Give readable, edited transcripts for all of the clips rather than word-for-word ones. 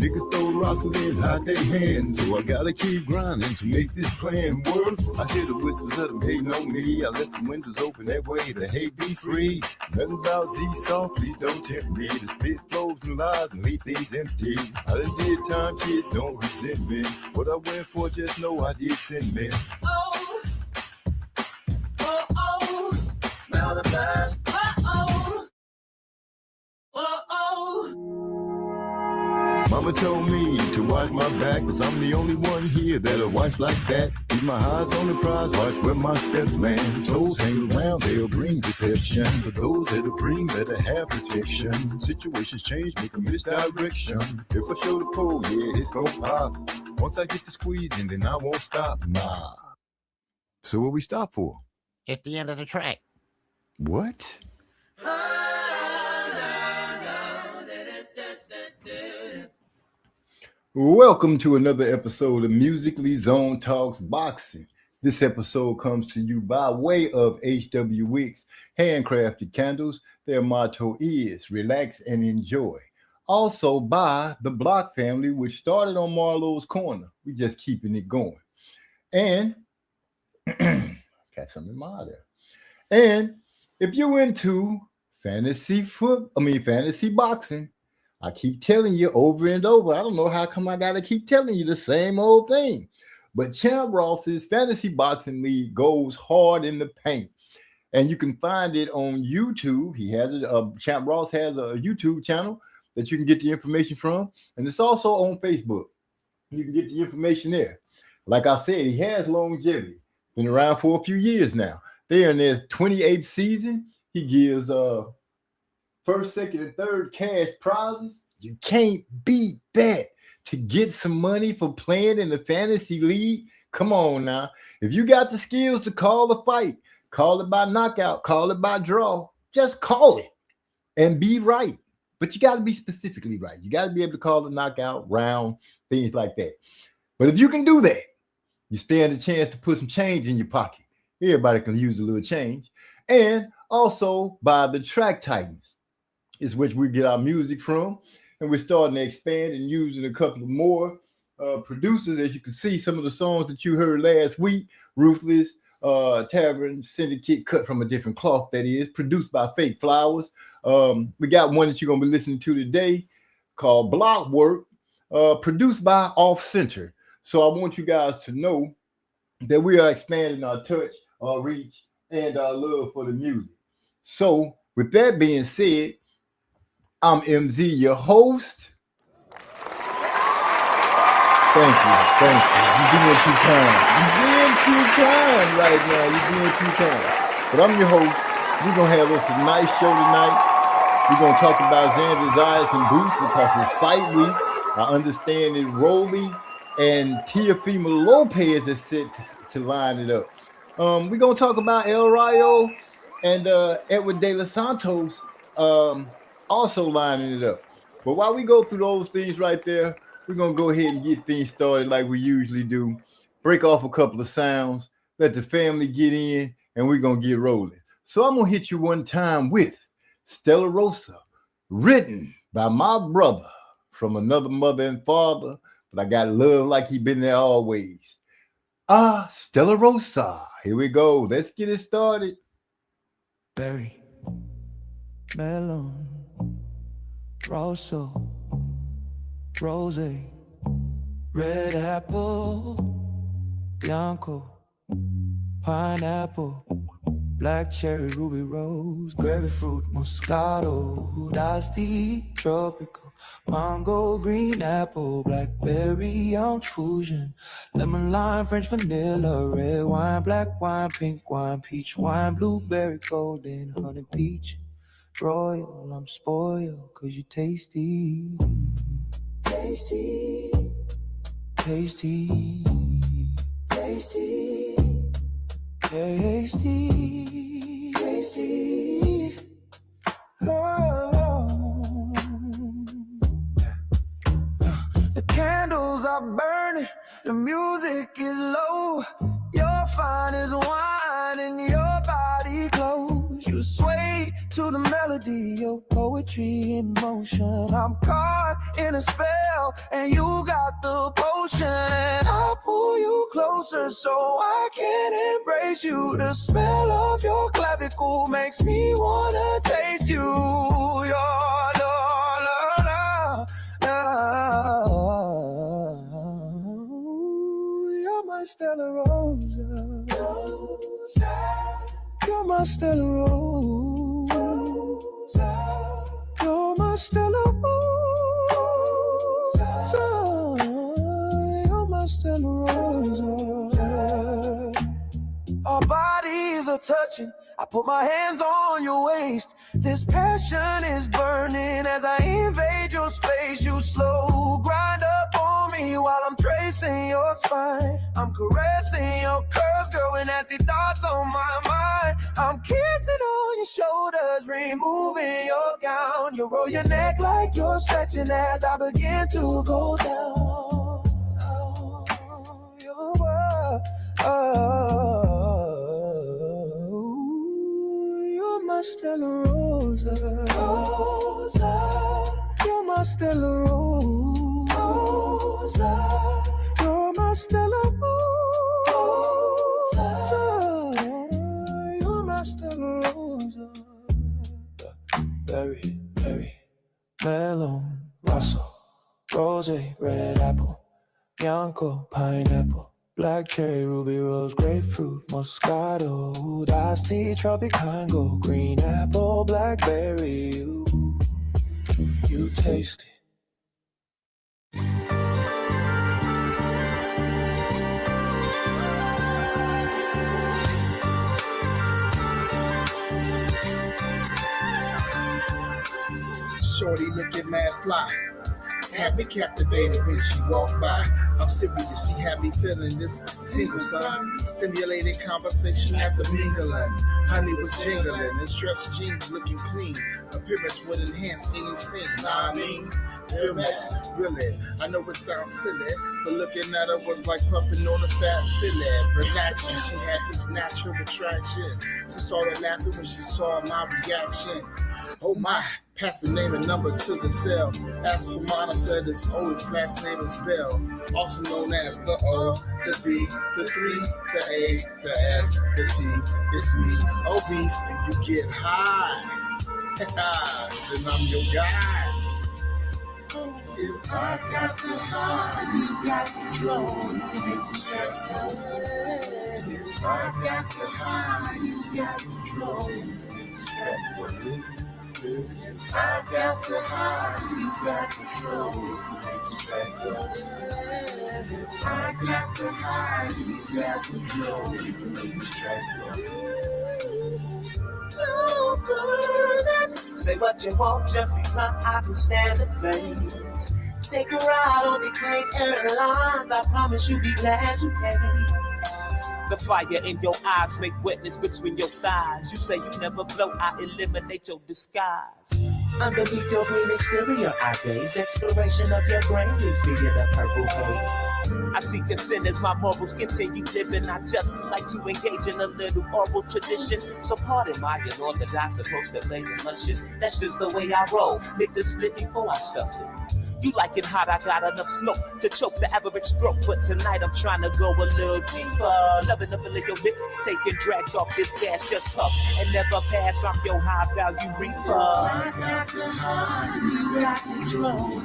Niggas throw rocks and then hide their hands. So I gotta keep grinding to make this plan work. I hear the whispers of them hating on me. I left the windows open that way the hate be free. Nothing about Z-Soft, please don't tempt me to spit flows and lies and leave things empty. I done did time, kids, don't resent me. What I went for, just know I did sin me. Oh, oh, oh, smell the blood. Mama told me to watch my back, cause I'm the only one here that'll watch like that. Keep my eyes on the prize, watch where my steps land. Toes hang around, they'll bring deception. For those that'll bring, better have protection. Situations change, make a misdirection. If I show the pole, yeah, it's gon' pop. Once I get the squeezing, then I won't stop, nah. So what we stop for? It's the end of the track. What? Welcome to another episode of Musically Zone Talks Boxing. This episode comes to you by way of HW Wicks Handcrafted Candles. Their motto is relax and enjoy. Also by the Block family, which started on Marlowe's Corner. We just keeping it going. And got something in my eye there. And if you're into fantasy boxing, I keep telling you over and over. I don't know how come I gotta keep telling you the same old thing. But Champ Ross's Fantasy Boxing League goes hard in the paint. And you can find it on YouTube. He has it. Champ Ross has a YouTube channel that you can get the information from. And it's also on Facebook. You can get the information there. Like I said, he has longevity. Been around for a few years now. They're in their 28th season. He gives first, second, and third cash prizes. You can't beat that. To get some money for playing in the fantasy league, come on now. If you got the skills to call the fight, call it by knockout, call it by draw, just call it and be right. But you got to be specifically right. You got to be able to call the knockout, round, things like that. But if you can do that, you stand a chance to put some change in your pocket. Everybody can use a little change. And also by the Track Titans, is which we get our music from. And we're starting to expand and using a couple of more producers. As you can see, some of the songs that you heard last week, Ruthless, Tavern, Syndicate, Cut from a Different Cloth, that is, produced by Fake Flowers. We got one that you're going to be listening to today called Block Work, produced by Off Center. So I want you guys to know that we are expanding our touch, our reach, and our love for the music. So with that being said, I'm MZ, your host. Thank you. You're being too kind. Right now. You're being too kind. But I'm your host. We're going to have us a nice show tonight. We're going to talk about Xander Zayas and Boots because it's fight week. I understand that Rolly and Teofimo Lopez is set to line it up. We're going to talk about El Rayo and Edward De Los Santos also lining it up. But while we go through those things right there, we're going to go ahead and get things started like we usually do. Break off a couple of sounds, let the family get in, and we're going to get rolling. So I'm going to hit you one time with Stella Rosa, written by my brother from another mother and father, but I got love like he been there always. Stella Rosa. Here we go. Let's get it started. Berry, melon, rosso, rose, red apple, bianco, pineapple, black cherry, ruby rose, grapefruit, moscato, dusty, tropical, mango, green apple, blackberry, orange fusion, lemon, lime, French vanilla, red wine, black wine, pink wine, peach wine, blueberry, golden, honey, peach, royal. I'm spoiled 'cause you're tasty, tasty, tasty, tasty, tasty, tasty. Oh. The candles are burning, the music is low. You're fine as wine and your body close. You sway to the melody of poetry in motion. I'm caught in a spell, and you got the potion. I'll pull you closer so I can embrace you. The smell of your clavicle makes me wanna taste you. You're my Stella Rosa. You're my Stella Rosa. You're my Stella Rosa. You're my Stella Rosa. Our bodies are touching. I put my hands on your waist. This passion is burning as I invade your space. You slow grind up on me while I'm tracing your spine. I'm caressing your curves, growing nasty thoughts on my mind. I'm kissing on your shoulders, removing your gown. You roll your neck like you're stretching as I begin to go down. You're my Stella Rosa. You're my Stella Rosa. You're my Stella Rosa. You're my Stella Rosa. Berry, melon, Russell, rose, red apple, Bianco, pineapple, black cherry, ruby rose, grapefruit, moscato, iced tea, tropicango, green apple, blackberry. You taste it. Shorty looking mad fly, had me captivated when she walked by. I'm serious, she had me feeling this tingle, son. Stimulating conversation after mingling. Honey was jingling and stretched jeans looking clean. Appearance would enhance any scene. Nah, I mean, feel me? Really, I know it sounds silly, but looking at her was like puffing on a fat fillet. Relaxing, she had this natural attraction. She started laughing when she saw my reaction. Oh my. Pass the name and number to the cell. Asked for mine, I said it's Otis, last name is Bell. Also known as the O, the B, the 3, the A, the S, the T. It's me, obese, and you get high. Then I'm your guy. If I got the high, you got the flow. If I got the high, you got the flow. If I got the high, you got the flow. If I got the high, you got the flow. Slow burn. Say what you want, just be blunt. I can stand the flames. Take a ride on the great airlines. I promise you'll be glad you came. The fire in your eyes make wetness between your thighs. You say you never blow, I eliminate your disguise. Underneath your green exterior, I gaze. Exploration of your brain leaves me in a purple haze. I see consent as my morals continue living. I just like to engage in a little oral tradition. So pardon my unorthodox approach that lays and luscious. That's just the way I roll. Lick the split before I stuff it. You like it hot, I got enough smoke to choke the average stroke. But tonight I'm trying to go a little deeper. Loving the feel of your lips, taking drags off this gas, just puff and never pass. I'm your high value reefer. I got the high, you got the flow.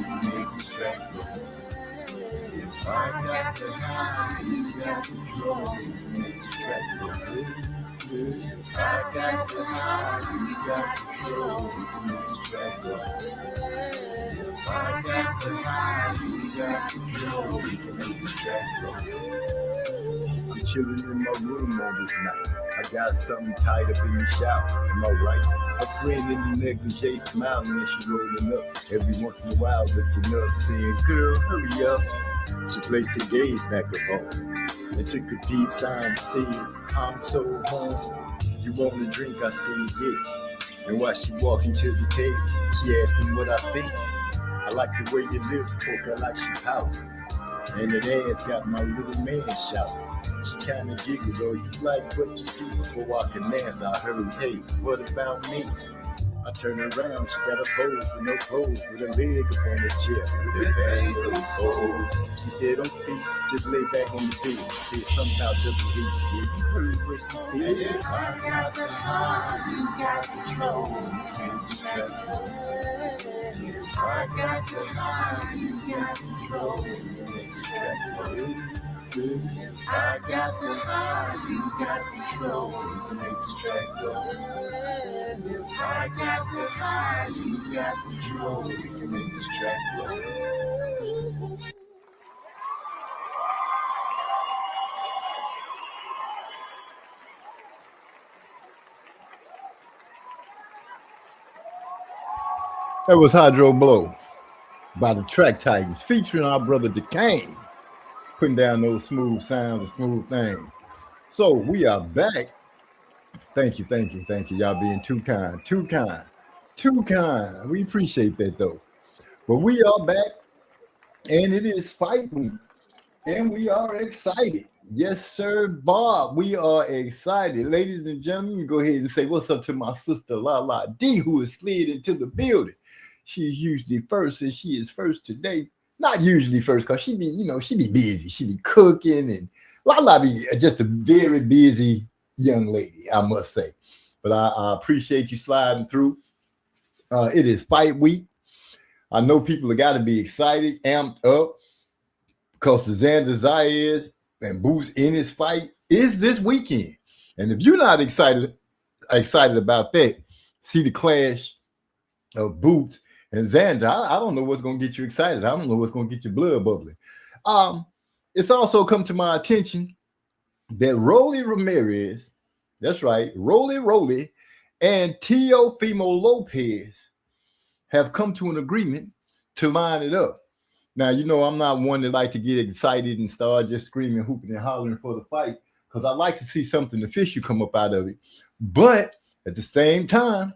If I got the high, you got the flow. If I got the high, you got the flow. If I got the high, you got the flow. I'm chilling in my room on this night. I got something tied up in the shower. Am I right? A friend in the negligee smiling and she rolling up. Every once in a while looking up, saying, "Girl, hurry up." She placed her gaze back at home and took a deep sigh and said, "I'm so home. You want a drink?" I said, "Yeah." And while she walked into the table, she asked him what I think. "I like the way your lips poke, I like she pout. And that ass got my little man shouting." She kinda giggled, "Oh, you like what you see?" Before I can answer, I heard, "Hey, what about me?" I turn around, she got a pose with no clothes, with a leg up on the chair, with her legs so exposed. She said, don't speak, just lay back on the bed. Said something about double D. Yeah, you heard what she said. I got the heart, you got control. I got the heart, you got control. I got the heart, you got control. I got the heart, you got control. We can make this track roll. That was Hydro Blow by the Track Titans, featuring our brother DeCane, putting down those smooth sounds and smooth things. So we are back. Thank you. Y'all being too kind. We appreciate that though. But we are back, and it is fight week, and we are excited. Yes, sir, Bob. We are excited. Ladies and gentlemen, go ahead and say what's up to my sister Lala D, who has slid into the building. She's usually first, and she is first today. Not usually first, because she be busy. She be cooking, and Lala be just a very busy young lady, I must say. But I appreciate you sliding through. It is fight week. I know people have got to be excited, amped up, because the Xander Zayas and Boots in his fight is this weekend. And if you're not excited about that, see the clash of Boots and Xander. I don't know what's going to get you excited. I don't know what's going to get your blood bubbling. It's also come to my attention that Rolly Ramirez, that's right, Rolly, and Teofimo Lopez have come to an agreement to line it up. Now, you know, I'm not one that like to get excited and start just screaming, hooping, and hollering for the fight, because I like to see something official come up out of it. But at the same time,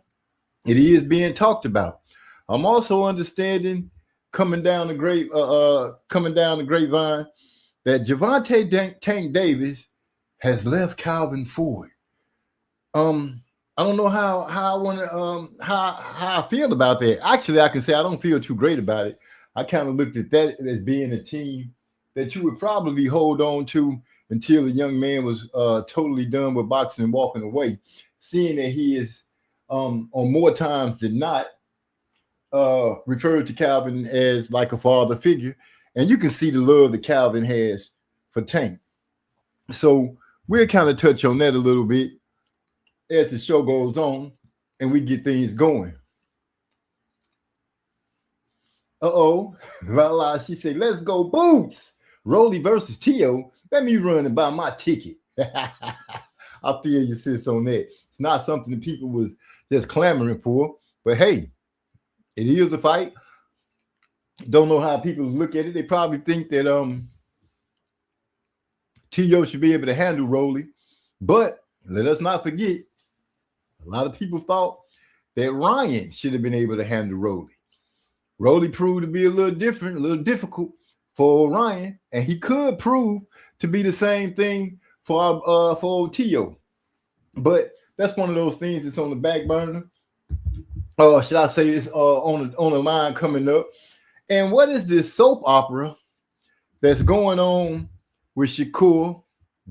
it is being talked about. I'm also understanding coming down the grapevine that Gervonta Tank Davis has left Calvin Ford. I don't know how I feel about that. Actually, I can say I don't feel too great about it. I kind of looked at that as being a team that you would probably hold on to until the young man was totally done with boxing and walking away, seeing that he is on more times than not referred to Calvin as like a father figure, and you can see the love that Calvin has for Tank. So we'll kind of touch on that a little bit as the show goes on and we get things going. Lala, she said, let's go Boots. Rolly versus Tio. Let me run and buy my ticket. I feel you, sis, on that. It's not something that people was just clamoring for, but hey, it is a fight. Don't know how people look at it. They probably think that Tio should be able to handle Rolly, but let us not forget, a lot of people thought that Ryan should have been able to handle Rolly. Rolly proved to be a little different, a little difficult for Ryan, and he could prove to be the same thing for Tio. But that's one of those things that's on the back burner. Should I say it's on the line coming up? And what is this soap opera that's going on with Shakur,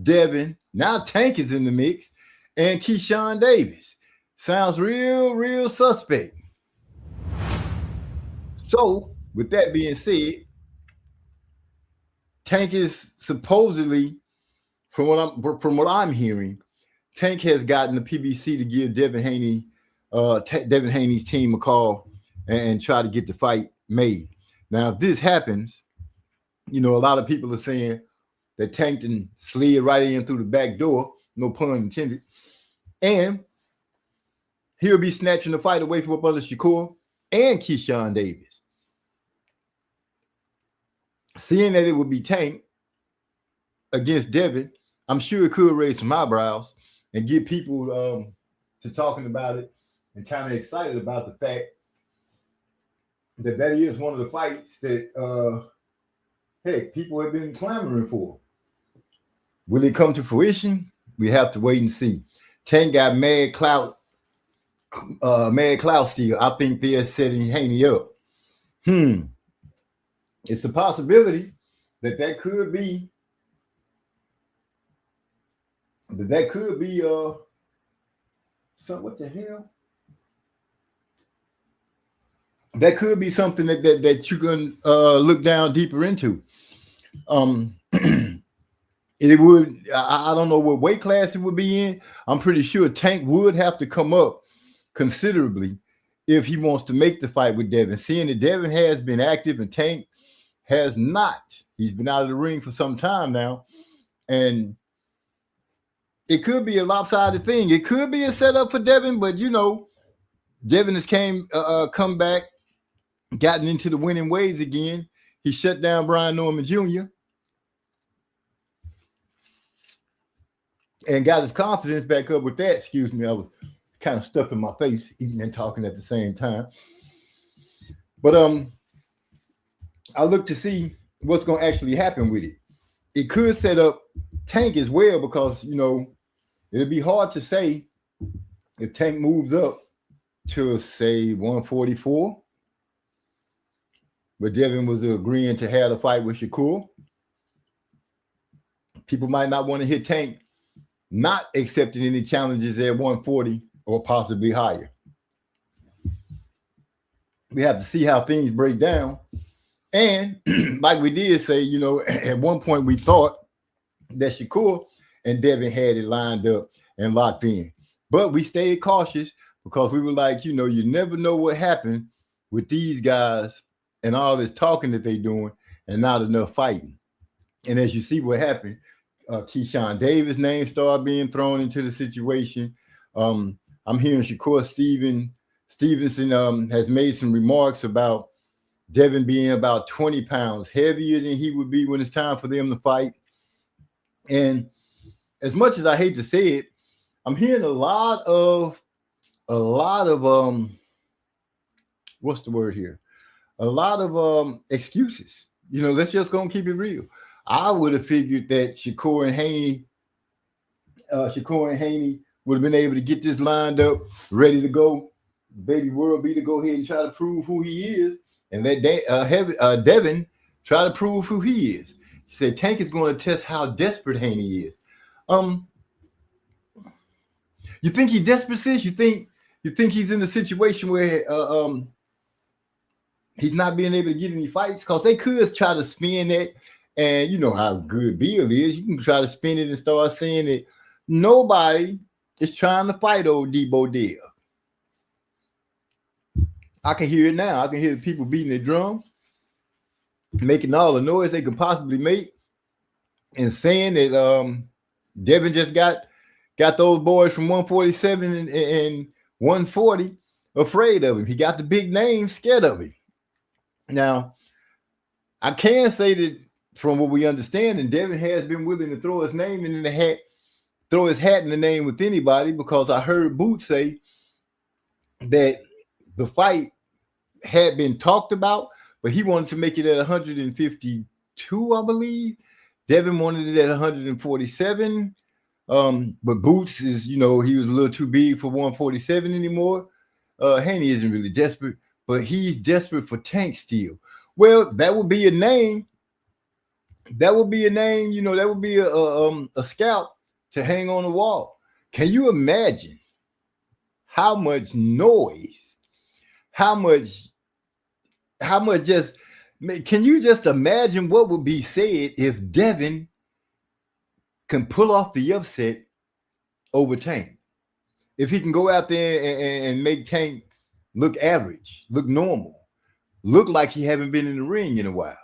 Devin? Now Tank is in the mix, and Keyshawn Davis. Sounds real suspect. So, with that being said, Tank is supposedly, from what I'm hearing, Tank has gotten the PBC to give Devin Haney's team a call and try to get the fight made. Now, if this happens, you know, a lot of people are saying that Tank can slid right in through the back door, no pun intended, and he'll be snatching the fight away from brother Shakur and Keyshawn Davis. Seeing that it would be Tank against Devin, I'm sure it could raise some eyebrows and get people to talking about it and kind of excited about the fact that is one of the fights that, heck, people have been clamoring for. Will it come to fruition? We have to wait and see. Tank got mad clout Mad Clout Steel. I think they're setting Haney up. It's a possibility that could be what the hell? That could be something that you can look down deeper into. It would. I don't know what weight class it would be in. I'm pretty sure Tank would have to come up considerably if he wants to make the fight with Devin. Seeing that Devin has been active and Tank has not. He's been out of the ring for some time now, and it could be a lopsided thing. It could be a setup for Devin, but you know, Devin has come back, gotten into the winning ways again. He shut down Brian Norman Jr. and got his confidence back up with that. Excuse me, I was kind of stuffing my face, eating and talking at the same time. But I look to see what's going to actually happen with it. It could set up Tank as well, because, you know, it'll be hard to say if Tank moves up to, say, 144. But Devin was agreeing to have a fight with Shakur. People might not want to hit Tank not accepting any challenges at 140 or possibly higher. We have to see how things break down. And like we did say, you know, at one point we thought that Shakur and Devin had it lined up and locked in. But we stayed cautious because we were like, you know, you never know what happened with these guys and all this talking that they're doing and not enough fighting. And as you see what happened, Keyshawn Davis' name started being thrown into the situation. I'm hearing Shakur Stevenson has made some remarks about Devin being about 20 pounds heavier than he would be when it's time for them to fight. And as much as I hate to say it, I'm hearing a lot of what's the word here? A lot of excuses. You know, let's just go and keep it real. I would have figured that Shakur and Haney would have been able to get this lined up, ready to go. Baby World B to go ahead and try to prove who he is, and let Devin try to prove who he is. He said Tank is going to test how desperate Haney is. You think he's desperate, sis? You think he's in a situation where he's not being able to get any fights? Because they could try to spin that. And you know how good Bill is. You can try to spin it and start saying that nobody is trying to fight old Debo Dale. I can hear it now. I can hear the people beating their drums, making all the noise they can possibly make, and saying that Devin just got those boys from 147 and 140 afraid of him. He got the big name scared of him. Now, I can say that from what we understand, and Devin has been willing to throw his name in the hat, throw his hat in the name with anybody, because I heard Boots say that the fight had been talked about, but he wanted to make it at 152, I believe. Devin wanted it at 147. But Boots is, you know, he was a little too big for 147 anymore. Haney isn't really desperate, but he's desperate for Tank still. Well, that would be a name. That would be a name, you know, that would be a scout to hang on the wall. Can you imagine how much noise, how much just, can you just imagine what would be said if Devin can pull off the upset over Tank? If he can go out there and make Tank look average, look normal, look like he haven't been in the ring in a while.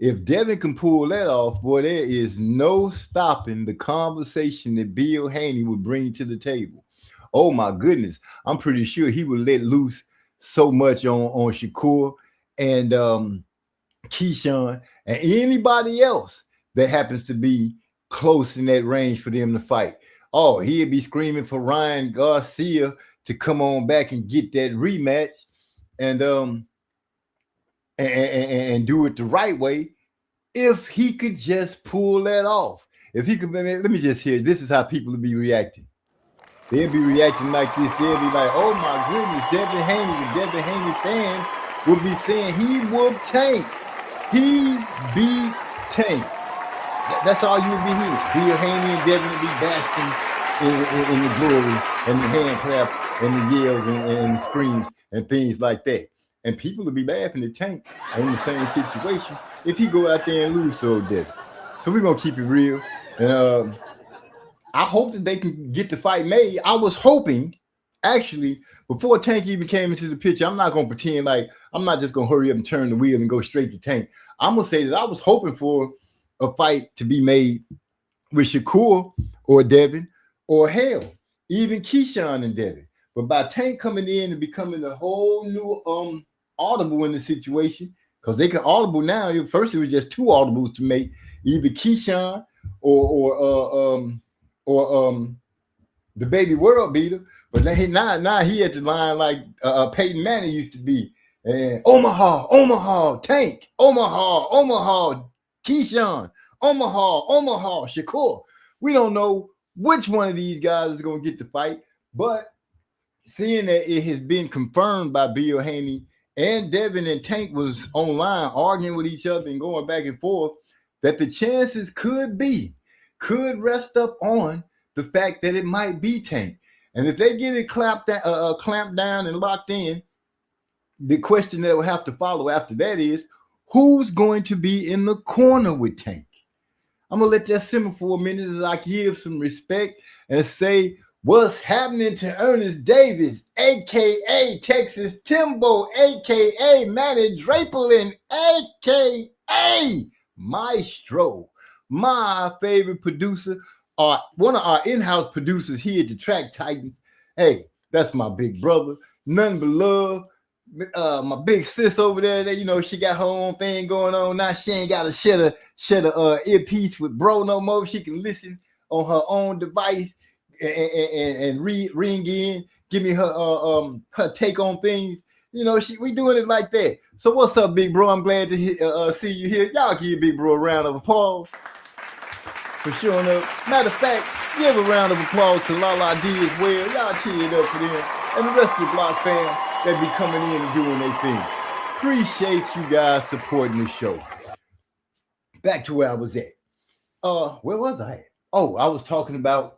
If Devin can pull that off, boy, there is no stopping the conversation that Bill Haney would bring to the table. Oh my goodness, I'm pretty sure he would let loose so much on Shakur and Keyshawn and anybody else that happens to be close in that range for them to fight. Oh, he'd be screaming for Ryan Garcia to come on back and get that rematch and do it the right way. If he could just pull that off. If he could, let me just hear, this is how people would be reacting. they'll be reacting like this. They'll be like, oh my goodness, Devin Haney. The Devin Haney fans will be saying he whooped Tank. He beat Tank. That's all you'll be hearing. Bill Haney and Devin will be basking in the glory and the hand clap and the yells and the screams and things like that. And people will be laughing at Tank on the same situation if he go out there and lose so Devin. So we're going to keep it real. And I hope that they can get the fight made. I was hoping, actually, before Tank even came into the picture, I'm not going to pretend like I'm not just going to hurry up and turn the wheel and go straight to Tank. I'm going to say that I was hoping for a fight to be made with Shakur or Devin or hell, even Keyshawn and Devin. But by Tank coming in and becoming a whole new audible in the situation, because they can audible now. First, it was just 2 audibles to make, either Keyshawn or the baby world beater. But now he at the line like Peyton Manning used to be. And Omaha, Tank, Omaha, Keyshawn, Omaha, Shakur. We don't know which one of these guys is going to get the fight, but seeing that it has been confirmed by Bill Haney and Devin and Tank was online arguing with each other and going back and forth, that the chances could rest up on the fact that it might be Tank. And if they get it clamped down and locked in, the question that will have to follow after that is, who's going to be in the corner with Tank? I'm going to let that simmer for a minute as I give some respect and say what's happening to Ernest Davis, a.k.a. Texas Timbo, a.k.a. Manny Draperlin, a.k.a. Maestro, my favorite producer, one of our in-house producers here at the Track Titans. Hey, that's my big brother, none but love. My big sis over there, you know, she got her own thing going on now. She ain't got to share a earpiece with bro no more. She can listen on her own device and ring in, give me her take on things. You know, we doing it like that. So what's up, big bro? I'm glad to see you here. Y'all give big bro a round of applause for showing up. Matter of fact, give a round of applause to Lala D as well. Y'all cheer it up for them and the rest of the block fam that be coming in and doing their thing. Appreciate you guys supporting the show. Back to where I was at. Where was I at? Oh, I was talking about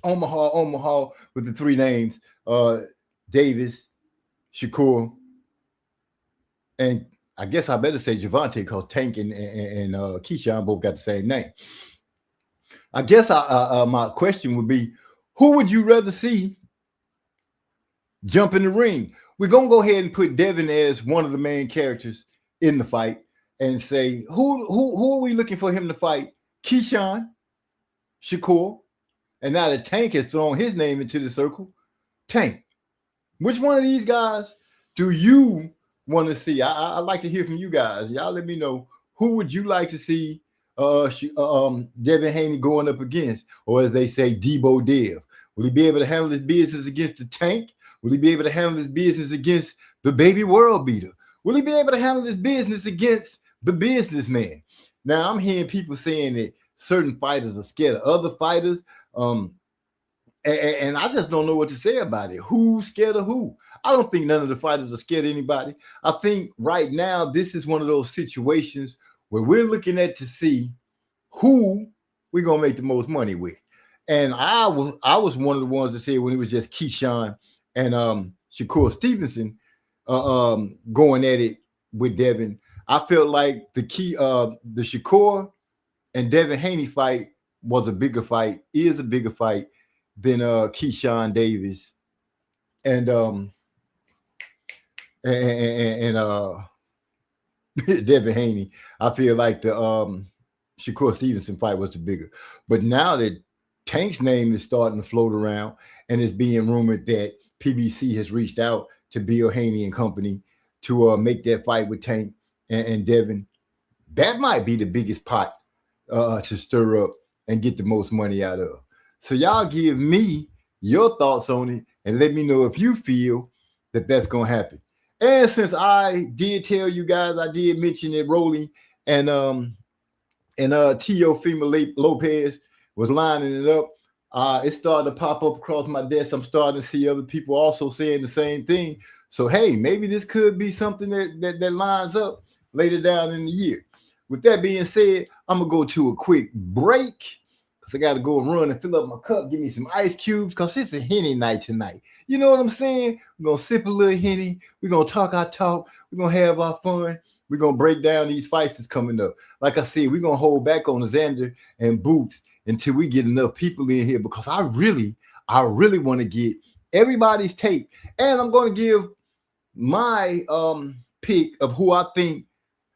Omaha with the 3 names. Davis, Shakur, and I guess I better say Javante because Tank and Keyshawn both got the same name. I guess my question would be, who would you rather see jump in the ring? We're going to go ahead and put Devin as one of the main characters in the fight and say, who are we looking for him to fight? Keyshawn, Shakur, and now that Tank has thrown his name into the circle, Tank. Which one of these guys do you want to see? I'd like to hear from you guys. Y'all let me know, who would you like to see Devin Haney going up against? Or as they say, Debo Dev. Will he be able to handle his business against the Tank? Will he be able to handle his business against the baby world beater? Will he be able to handle his business against the businessman? Now, I'm hearing people saying that certain fighters are scared of other fighters. And I just don't know what to say about it. Who's scared of who? I don't think none of the fighters are scared of anybody. I think right now, this is one of those situations where we're looking at to see who we're going to make the most money with. And I was one of the ones that said when it was just Keyshawn and Shakur Stevenson going at it with Devin, I felt like the Shakur and Devin Haney fight was a bigger fight, is a bigger fight than Keyshawn Davis and Devin Haney. I feel like the Shakur Stevenson fight was the bigger. But now that Tank's name is starting to float around and it's being rumored that PBC has reached out to Bill Haney and company to make that fight with Tank and Devin, that might be the biggest pot to stir up and get the most money out of. So y'all give me your thoughts on it and let me know if you feel that that's going to happen. And since I did tell you guys, I did mention that Rolly and Teofimo Lopez was lining it up, It's starting to pop up across my desk. I'm starting to see other people also saying the same thing. So hey, maybe this could be something that lines up later down in the year. With that being said, I'm gonna go to a quick break because I got to go and run and fill up my cup, give me some ice cubes because it's a Henny night tonight. You know what I'm saying? We're gonna sip a little Henny. We're gonna talk our talk. We're gonna have our fun. We're gonna break down these fights that's coming up. Like I said, we're gonna hold back on the Xander and Boots until we get enough people in here because I really want to get everybody's take, and I'm gonna give my pick of who I think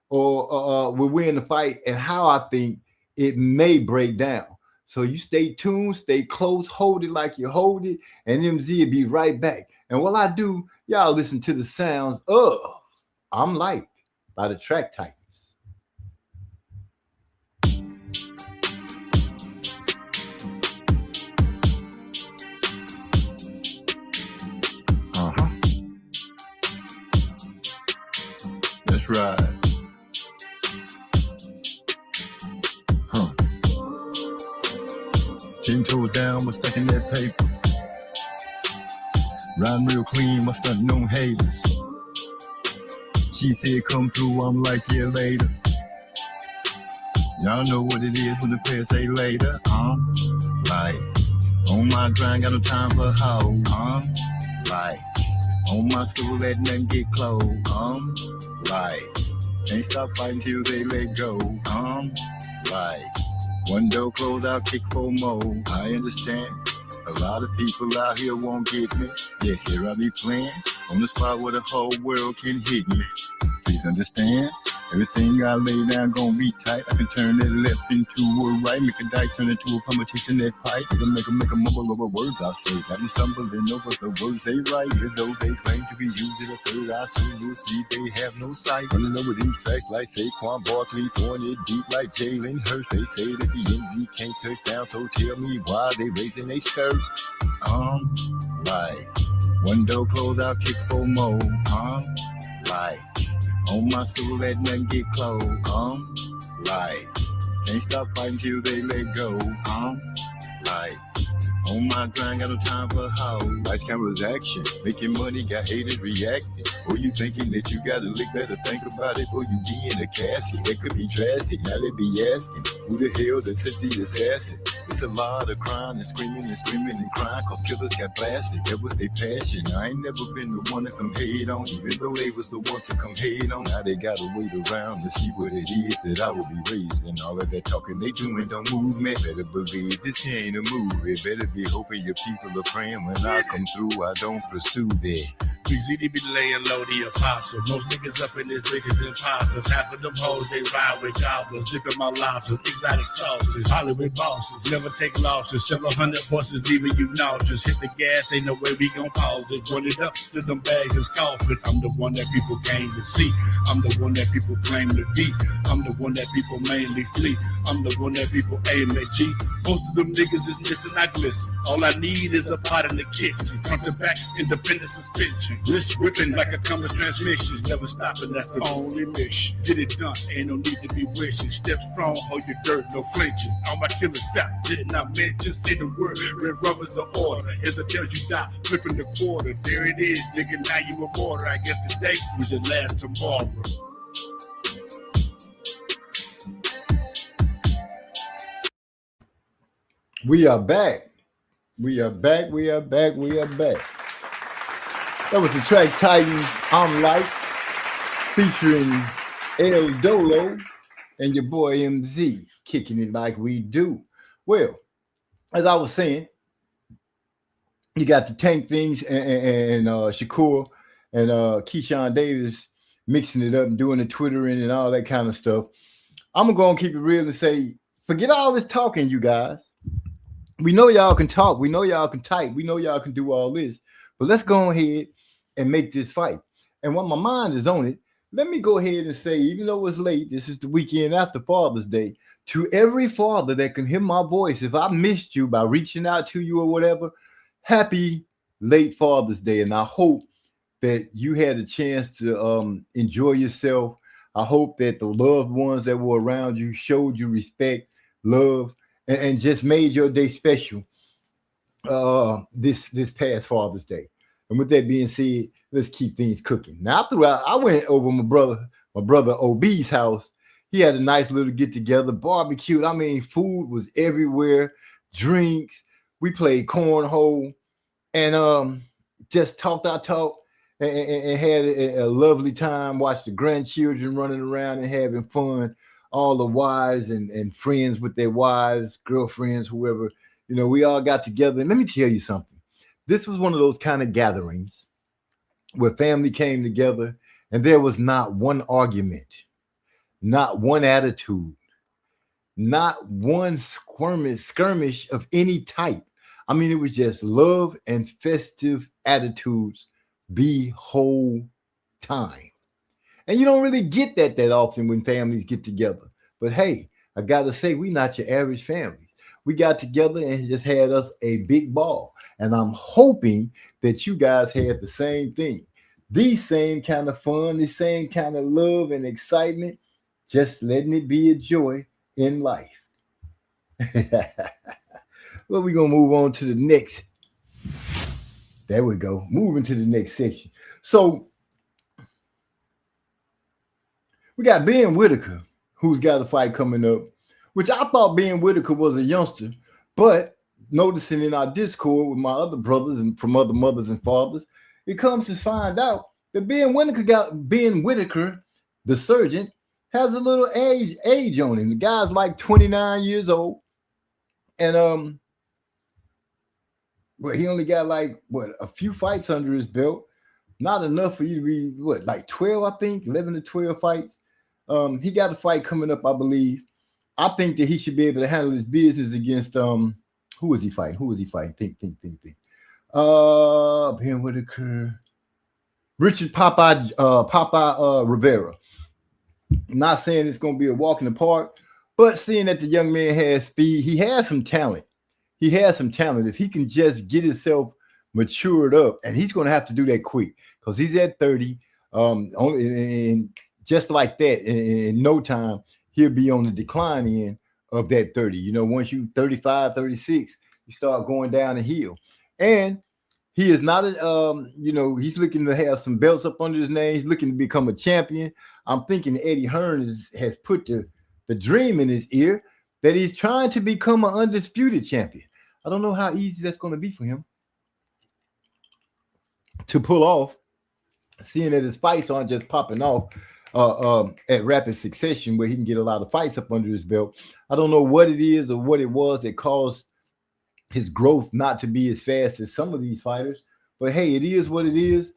or will win the fight and how I think it may break down. So you stay tuned, stay close, hold it like you hold it, and MZ will be right back. And while I do, y'all listen to the sounds of I'm Light by the Track Titans. That's right. Huh. 10 toes down, was stuck in that paper. Riding real clean, my stunting on haters. She said come through, I'm like, yeah, later. Y'all know what it is when the players say later. Like, on my grind, got no time for hoe. Like, on my school, let nothing get close. Like, ain't stop fighting till they let go. Like, one door closed, I'll kick for more. I understand. A lot of people out here won't get me. Yet here I be playing on the spot where the whole world can hit me. Please understand. Everything I lay down gon' be tight. I can turn that left into a right, make a dike turn into a plumber chasing that pipe. It'll make a mumble over words I say. Got me stumbling over the words they write. Even though they claim to be using a third eye, soon you'll see they have no sight. Running over these tracks like Saquon Barkley, throwing it deep like Jalen Hurts. They say that the MZ can't touch down, so tell me why they raising they skirt. Like, one door closed, I'll kick for more. Like, on my school, let nothing get close. Like, can't stop fighting till they let go. Like, on my grind, got no time for hoe. Lights, cameras, action. Making money, got haters reacting. Or you thinking that you got a lick, better think about it before you be in the casket. It could be drastic, now they be asking, who the hell that sent the assassin? It's a lot of crying and screaming and crying, cause killers got blasted, that was their passion. I ain't never been the one to come hate on, even though they was the ones to come hate on. Now they gotta wait around to see what it is that I will be raised. And all of that talking they doing don't move me. Better believe this ain't a movie. Better be hoping your people are praying when I come through, I don't pursue that. BZD be laying low, the apostle. Most niggas up in this bitches imposters. Half of them hoes, they ride with gobblers. Dipping my lobsters, exotic sauces. Hollywood bosses, never take losses. Several hundred horses leaving you nauseous. Hit the gas, ain't no way we gon' pause it. Run it up to them bags is coughing. I'm the one that people came to see. I'm the one that people claim to be. I'm the one that people mainly flee. I'm the one that people aim at G. Most of them niggas is missing, I glisten. All I need is a pot in the kitchen. Front to back, independent suspension. Wrist whipping like a compass transmission. Never stopping, that's the only mission. Get it done, ain't no need to be wishing. Step strong, hold your dirt, no flinching. All my killers stop, did not mention. Say the word, red rubber's the order. Here's the tells you die, flipping the quarter. There it is, nigga, now you a martyr. I guess today was your last tomorrow. We are back. We are back. That was the Track Titans, I'm Light, featuring El Dolo and your boy MZ, kicking it like we do. Well, as I was saying, you got the Tank Things and Shakur and Keyshawn Davis mixing it up and doing the Twittering and all that kind of stuff. I'm going to keep it real and say, forget all this talking, you guys. We know y'all can talk. We know y'all can type. We know y'all can do all this. But let's go ahead and make this fight. And when my mind is on it, let me go ahead and say, even though it's late, this is the weekend after Father's Day, to every father that can hear my voice, if I missed you by reaching out to you or whatever, happy late Father's Day. And I hope that you had a chance to enjoy yourself. I hope that the loved ones that were around you showed you respect, love, and just made your day special. this past Father's Day. And with that being said, let's keep things cooking. Now, I went over my brother OB's house. He had a nice little get together, barbecued. I mean, food was everywhere, drinks. We played cornhole, and just talked our talk and had a lovely time. Watched the grandchildren running around and having fun. All the wives and friends with their wives, girlfriends, whoever. You know, we all got together. And let me tell you something. This was one of those kind of gatherings where family came together and there was not one argument, not one attitude, not one skirmish of any type. I mean, it was just love and festive attitudes the whole time. And you don't really get that often when families get together. But hey, I got to say, we not your average family. We got together and just had us a big ball. And I'm hoping that you guys had the same thing. The same kind of fun, the same kind of love and excitement, just letting it be a joy in life. Well, we're going to move on to the next. There we go. Moving to the next section. So we got Ben Whitaker, who's got a fight coming up, which I thought Ben Whitaker was a youngster, but noticing in our Discord with my other brothers and from other mothers and fathers, it comes to find out that Ben Whitaker, the surgeon, has a little age on him. The guy's like 29 years old, and well, he only got like a few fights under his belt. Not enough for you to be like 12, I think, 11 to 12 fights. He got a fight coming up, I believe. I think that he should be able to handle his business against who is he fighting? Think. Ben Whitaker, Richard Popeye Rivera. Not saying it's going to be a walk in the park, but seeing that the young man has speed, he has some talent. If he can just get himself matured up, and he's going to have to do that quick because he's at 30. And just like that, in no time, he'll be on the decline end of that 30. You know, once you 35, 36, you start going down the hill. And he is not, he's looking to have some belts up under his name. He's looking to become a champion. I'm thinking Eddie Hearn has put the dream in his ear that he's trying to become an undisputed champion. I don't know how easy that's going to be for him to pull off, seeing that his fights aren't just popping off at rapid succession where he can get a lot of fights up under his belt. I don't know what it is or what it was that caused his growth not to be as fast as some of these fighters. But hey, it is what it is.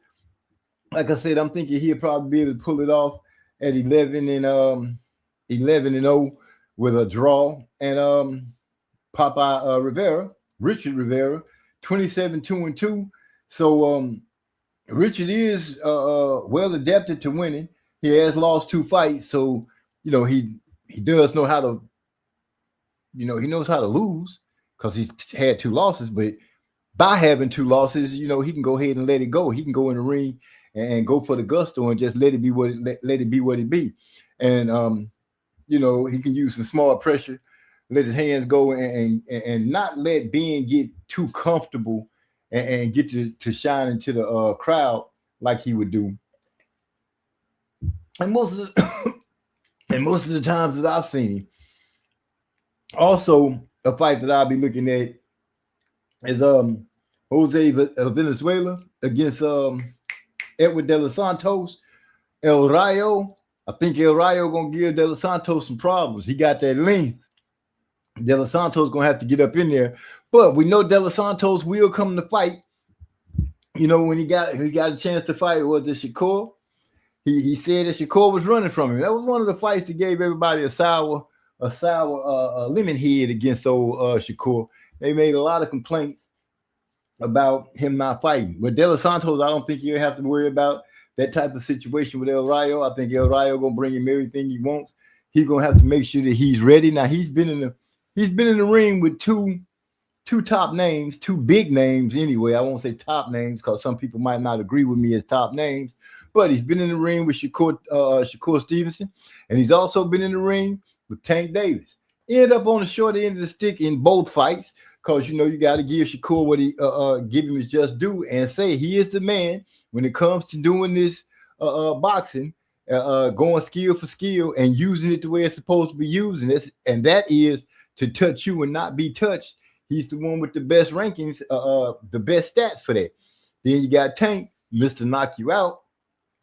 Like I said, I'm thinking he'll probably be able to pull it off at 11-0 with a draw. And Richard Rivera, 27-2-2. So Richard is well adapted to winning. He has lost 2 fights, so he does know how to, he knows how to lose because he's had 2 losses. But by having 2 losses, he can go ahead and let it go. He can go in the ring and go for the gusto and just let it be what it be. And he can use some smart pressure, let his hands go, and not let Ben get too comfortable and get to shine into the crowd like he would do. And most of the times that I've seen him. Also, a fight that I'll be looking at is Jose Venezuela against Edward De Los Santos. El Rayo. I think El Rayo gonna give De Los Santos some problems. He got that length. De Los Santos gonna have to get up in there. But we know De Los Santos will come to fight. When he got a chance to fight, was it Shakur? He said that Shakur was running from him. That was one of the fights that gave everybody a sour lemon head against old Shakur. They made a lot of complaints about him not fighting. With De Los Santos, I don't think you'll have to worry about that type of situation with El Rayo. I think El Rayo gonna bring him everything he wants. He's gonna have to make sure that he's ready. Now he's been in the ring with two top names, 2 big names anyway. I won't say top names because some people might not agree with me as top names, but he's been in the ring with Shakur Stevenson, and he's also been in the ring with Tank Davis. Ended up on the short end of the stick in both fights. because you know you got to give Shakur what he give him his just due and say he is the man when it comes to doing this boxing, going skill for skill and using it the way it's supposed to be using this, and that is to touch you and not be touched. He's the one with the best rankings, the best stats for that. Then you got Tank, Mr. Knock You Out.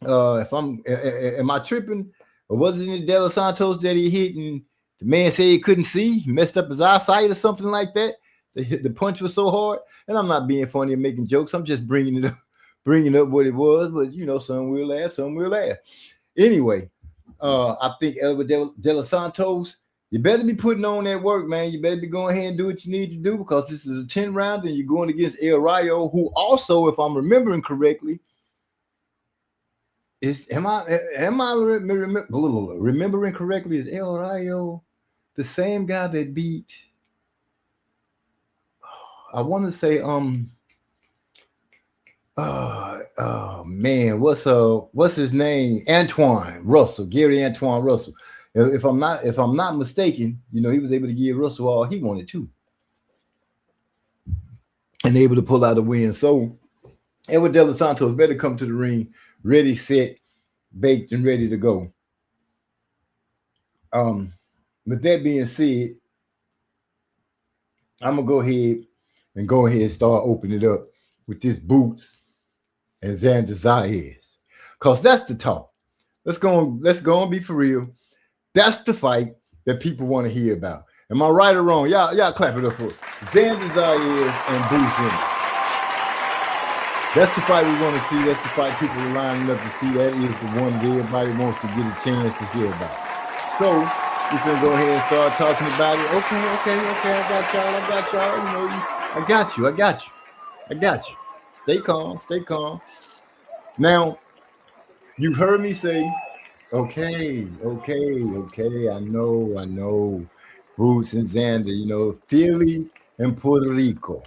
If I'm, am I tripping? Or wasn't it De Los Santos that he hit and the man said he couldn't see, he messed up his eyesight or something like that? The punch was so hard. And I'm not being funny and making jokes. I'm just bringing up what it was. But, you know, some will laugh, some will laugh. Anyway, I think Edward De Los Santos, you better be putting on that work, man. You better be going ahead and do what you need to do because this is a 10 round and you're going against El Rayo, who also, if I'm remembering correctly, am I remembering correctly? Is El Rayo the same guy that beat? I want to say man, what's his name? Antoine Russell, Gary Antoine Russell. If I'm not mistaken, you know, he was able to give Russell all he wanted to, and able to pull out a win. So Edward De Los Santos better come to the ring ready, set, baked, and ready to go. With that being said, I'm gonna go ahead and start opening it up with this Boots and Xander Zayas, cause that's the talk. Let's go and be for real. That's the fight that people want to hear about. Am I right or wrong? Y'all clap it up for Xander Zayas and Boots in it. That's the fight we want to see. That's the fight people are lining up to see. That is the one that everybody wants to get a chance to hear about. So we're gonna go ahead and start talking about it. Okay. I got y'all. You know, I got you. Stay calm. Now, you heard me say, okay. I know. Boots and Xander, you know, Philly and Puerto Rico.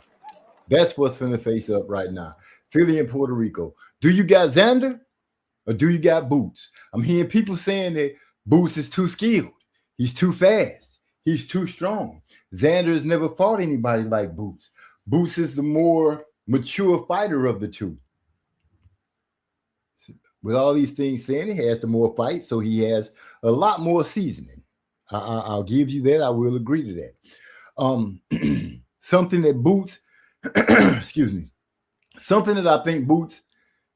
That's what's going to face up right now. Philly and Puerto Rico. Do you got Xander or do you got Boots? I'm hearing people saying that Boots is too skilled. He's too fast. He's too strong. Xander has never fought anybody like Boots. Boots is the more mature fighter of the two. With all these things saying, he has the more fights, so he has a lot more seasoning. I'll give you that. I will agree to that. Something that Boots, excuse me, something that I think Boots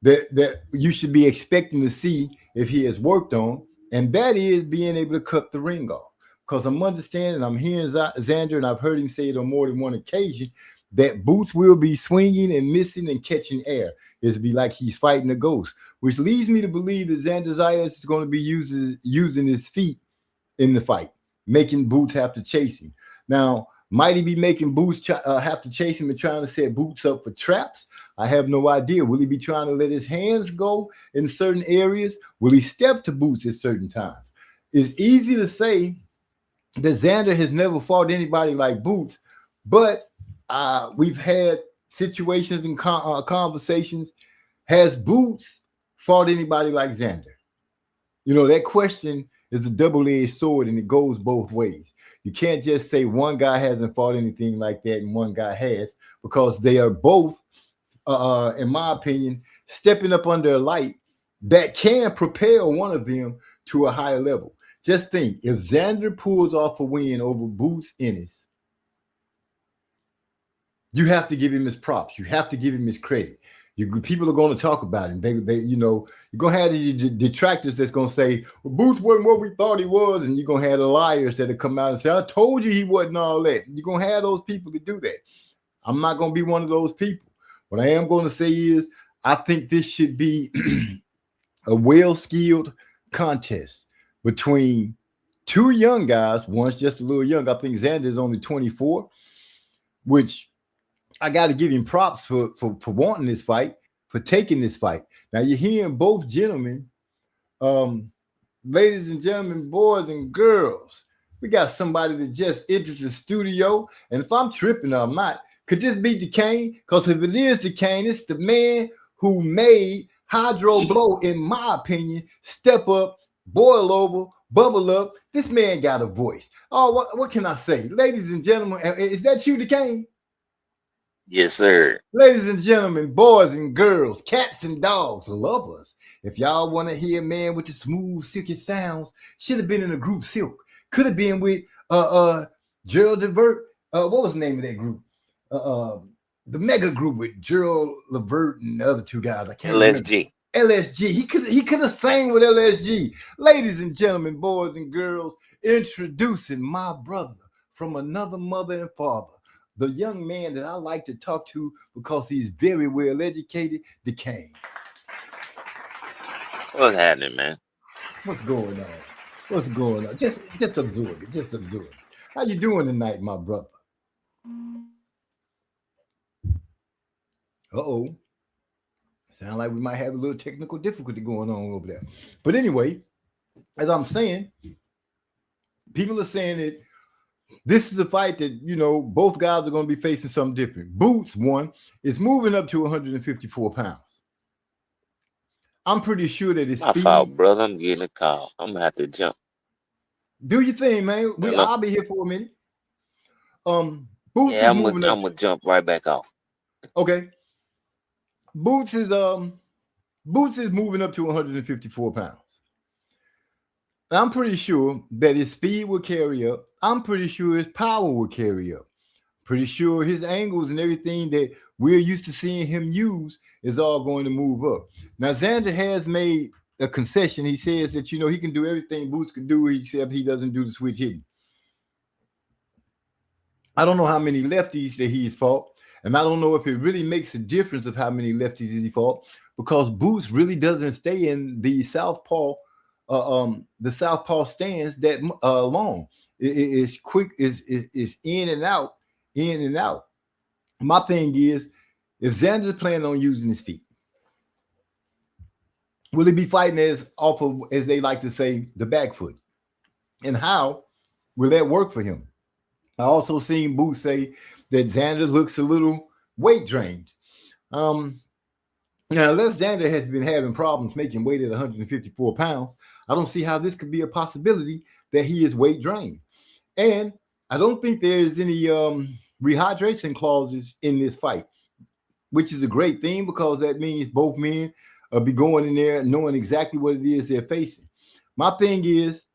that you should be expecting to see if he has worked on, and that is being able to cut the ring off. Because I'm understanding, I'm hearing Xander, and I've heard him say it on more than one occasion, that Boots will be swinging and missing and catching air. It'll be like he's fighting a ghost, which leads me to believe that Xander Zayas is going to be using his feet in the fight, making Boots have to chase him. Now, might he be making Boots have to chase him and trying to set Boots up for traps? I have no idea. Will he be trying to let his hands go in certain areas? Will he step to Boots at certain times? It's easy to say that Xander has never fought anybody like Boots, but we've had situations and conversations. Has Boots fought anybody like Xander? You know, that question is a double-edged sword, and it goes both ways. You can't just say one guy hasn't fought anything like that and one guy has, because they are both, in my opinion, stepping up under a light that can propel one of them to a higher level. Just think, if Xander pulls off a win over Boots Ennis, you have to give him his props. You have to give him his credit. People are going to talk about him. They, you know, you're going to have the detractors that's going to say, well, Boots wasn't what we thought he was. And you're going to have the liars that come out and say, I told you he wasn't all that. You're going to have those people to do that. I'm not going to be one of those people. What I am going to say is, I think this should be a well-skilled contest between two young guys. One's just a little young. I think Xander is only 24, which I got to give him props for wanting this fight, for taking this fight. Now, you're hearing both gentlemen, ladies and gentlemen, boys and girls. We got somebody that just entered the studio, and if I'm tripping or I'm not, could this be DeCane? Because if it is DeCane, it's the man who made Hydro Blow, in my opinion, step up, boil over, bubble up. This man got a voice. Oh, what can I say? Ladies and gentlemen, is that you, DeCane? Yes, sir. Ladies and gentlemen, boys and girls, cats and dogs, lovers. If y'all want to hear a man with the smooth, silky sounds, should have been in the group Silk. Could have been with Gerald Levert. What was the name of that group? The mega group with Gerald Levert and the other two guys. I can't remember. LSG. LSG. He could have sang with LSG. Ladies and gentlemen, boys and girls, introducing my brother from another mother and father, the young man that I like to talk to because he's very well educated, DeCane. What's happening, man? What's going on? What's going on? Just absorb it. Just absorb it. How you doing tonight, my brother? Uh-oh. Sound like we might have a little technical difficulty going on over there. But anyway, as I'm saying, people are saying that this is a fight that, you know, both guys are going to be facing something different. Boots, one, is moving up to 154 pounds. I'm pretty sure that it's My fault, brother. I'm getting a call. I'm gonna have to jump. Do your thing, man. Hello? I'll be here for a minute. Boots Yeah, is moving up. I'm gonna jump right back off. Okay. Boots is moving up to 154 pounds. I'm pretty sure that his speed will carry up. I'm pretty sure his power will carry up. Pretty sure his angles and everything that we're used to seeing him use is all going to move up. Now, Xander has made a concession. He says that, you know, he can do everything Boots can do, except he doesn't do the switch hitting. I don't know how many lefties that he's fought, and I don't know if it really makes a difference of how many lefties he fought, because Boots really doesn't stay in the southpaw stance that long. It's quick, is in and out, in and out. My thing is, if Xander's planning on using his feet, will he be fighting as off of, as they like to say, the back foot? And how will that work for him? I also seen Boots say that Xander looks a little weight drained. Now, unless Xander has been having problems making weight at 154 pounds, I don't see how this could be a possibility that he is weight drained. And I don't think there's any rehydration clauses in this fight, which is a great thing, because that means both men will be going in there knowing exactly what it is they're facing. My thing is,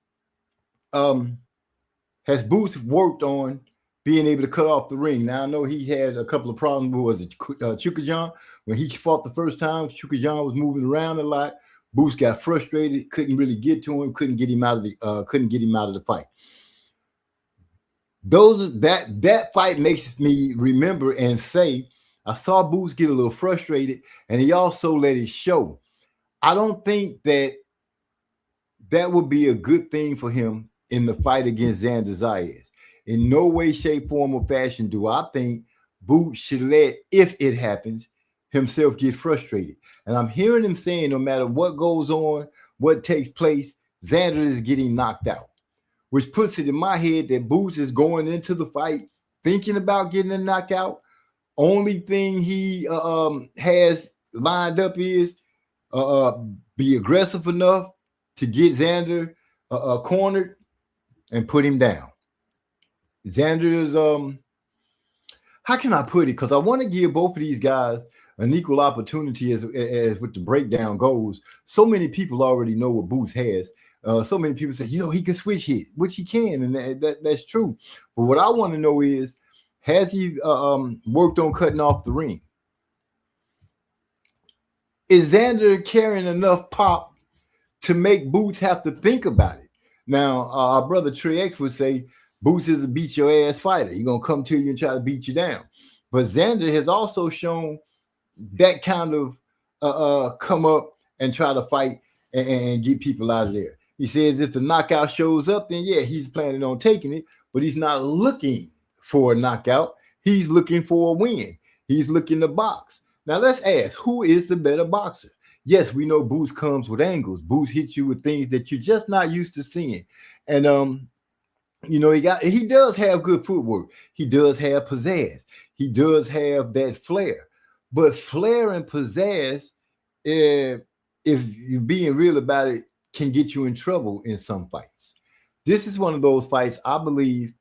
has Boots worked on being able to cut off the ring? Now, I know he had a couple of problems with Chukajan. When he fought the first time, Chukajan was moving around a lot. Boots got frustrated, couldn't really get to him, couldn't get him out of the fight. That fight makes me remember and say, I saw Boots get a little frustrated, and he also let it show. I don't think that would be a good thing for him in the fight against Xander Zayas. In no way, shape, form, or fashion do I think Boots should let, if it happens, himself get frustrated. And I'm hearing him saying no matter what goes on, what takes place, Xander is getting knocked out, which puts it in my head that Boots is going into the fight thinking about getting a knockout. Only thing he has lined up is be aggressive enough to get Xander cornered and put him down. Xander is, how can I put it? Because I want to give both of these guys an equal opportunity as with the breakdown goes. So many people already know what Boots has. So many people say, you know, he can switch hit, which he can, and that's true. But what I want to know is, has he worked on cutting off the ring? Is Xander carrying enough pop to make Boots have to think about it? Now, our brother Trey X would say, Boots is a beat your ass fighter. He's going to come to you and try to beat you down. But Xander has also shown that kind of come up and try to fight and get people out of there. He says if the knockout shows up, then yeah, he's planning on taking it, but he's not looking for a knockout. He's looking for a win. He's looking to box. Now let's ask, who is the better boxer? Yes, we know Boots comes with angles. Boots hits you with things that you're just not used to seeing. And you know, he does have good footwork. He does have pizzazz. He does have that flair. But flair and pizzazz, if you're being real about it, can get you in trouble in some fights. This is one of those fights I believe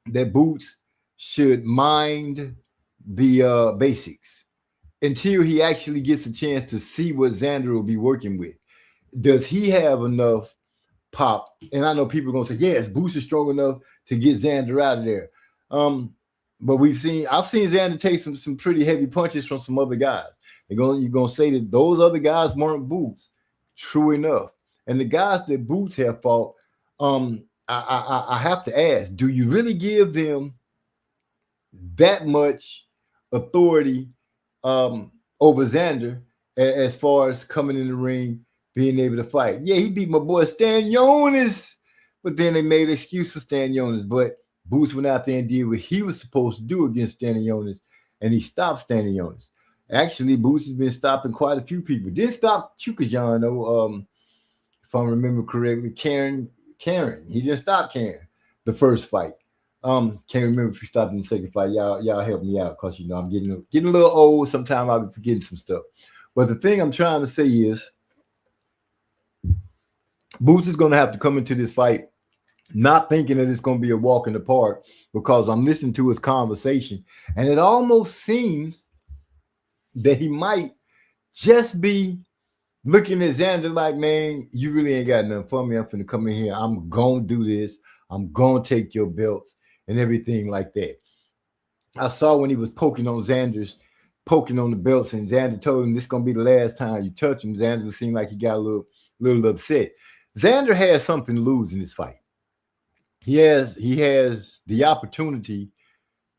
that Boots should mind the basics until he actually gets a chance to see what Xander will be working with. Does he have enough pop? And I know people are gonna say, yes, Boots is strong enough to get Xander out of there. But I've seen Xander take some pretty heavy punches from some other guys. You're gonna say that those other guys weren't Boots. True enough. And the guys that Boots have fought, I have to ask, do you really give them that much authority over Xander as far as coming in the ring, being able to fight? Yeah, he beat my boy Stanionis, but then they made an excuse for Stanionis. But Boots went out there and did what he was supposed to do against Stanionis, and he stopped Stanionis. Actually, Boots has been stopping quite a few people. Didn't stop Chukajan, though, if I remember correctly. Karen. He didn't stop Karen the first fight. Can't remember if he stopped in the second fight. Y'all help me out, because I'm getting a little old. Sometimes I'll be forgetting some stuff. But the thing I'm trying to say is, Boots is going to have to come into this fight not thinking that it's going to be a walk in the park, because I'm listening to his conversation, and it almost seems that he might just be looking at Xander like, man, you really ain't got nothing for me. I'm finna come in here. I'm going to do this. I'm going to take your belts and everything like that. I saw when he was poking on the belts, and Xander told him this is going to be the last time you touch him. Xander seemed like he got a little upset. Xander has something to lose in this fight. He has the opportunity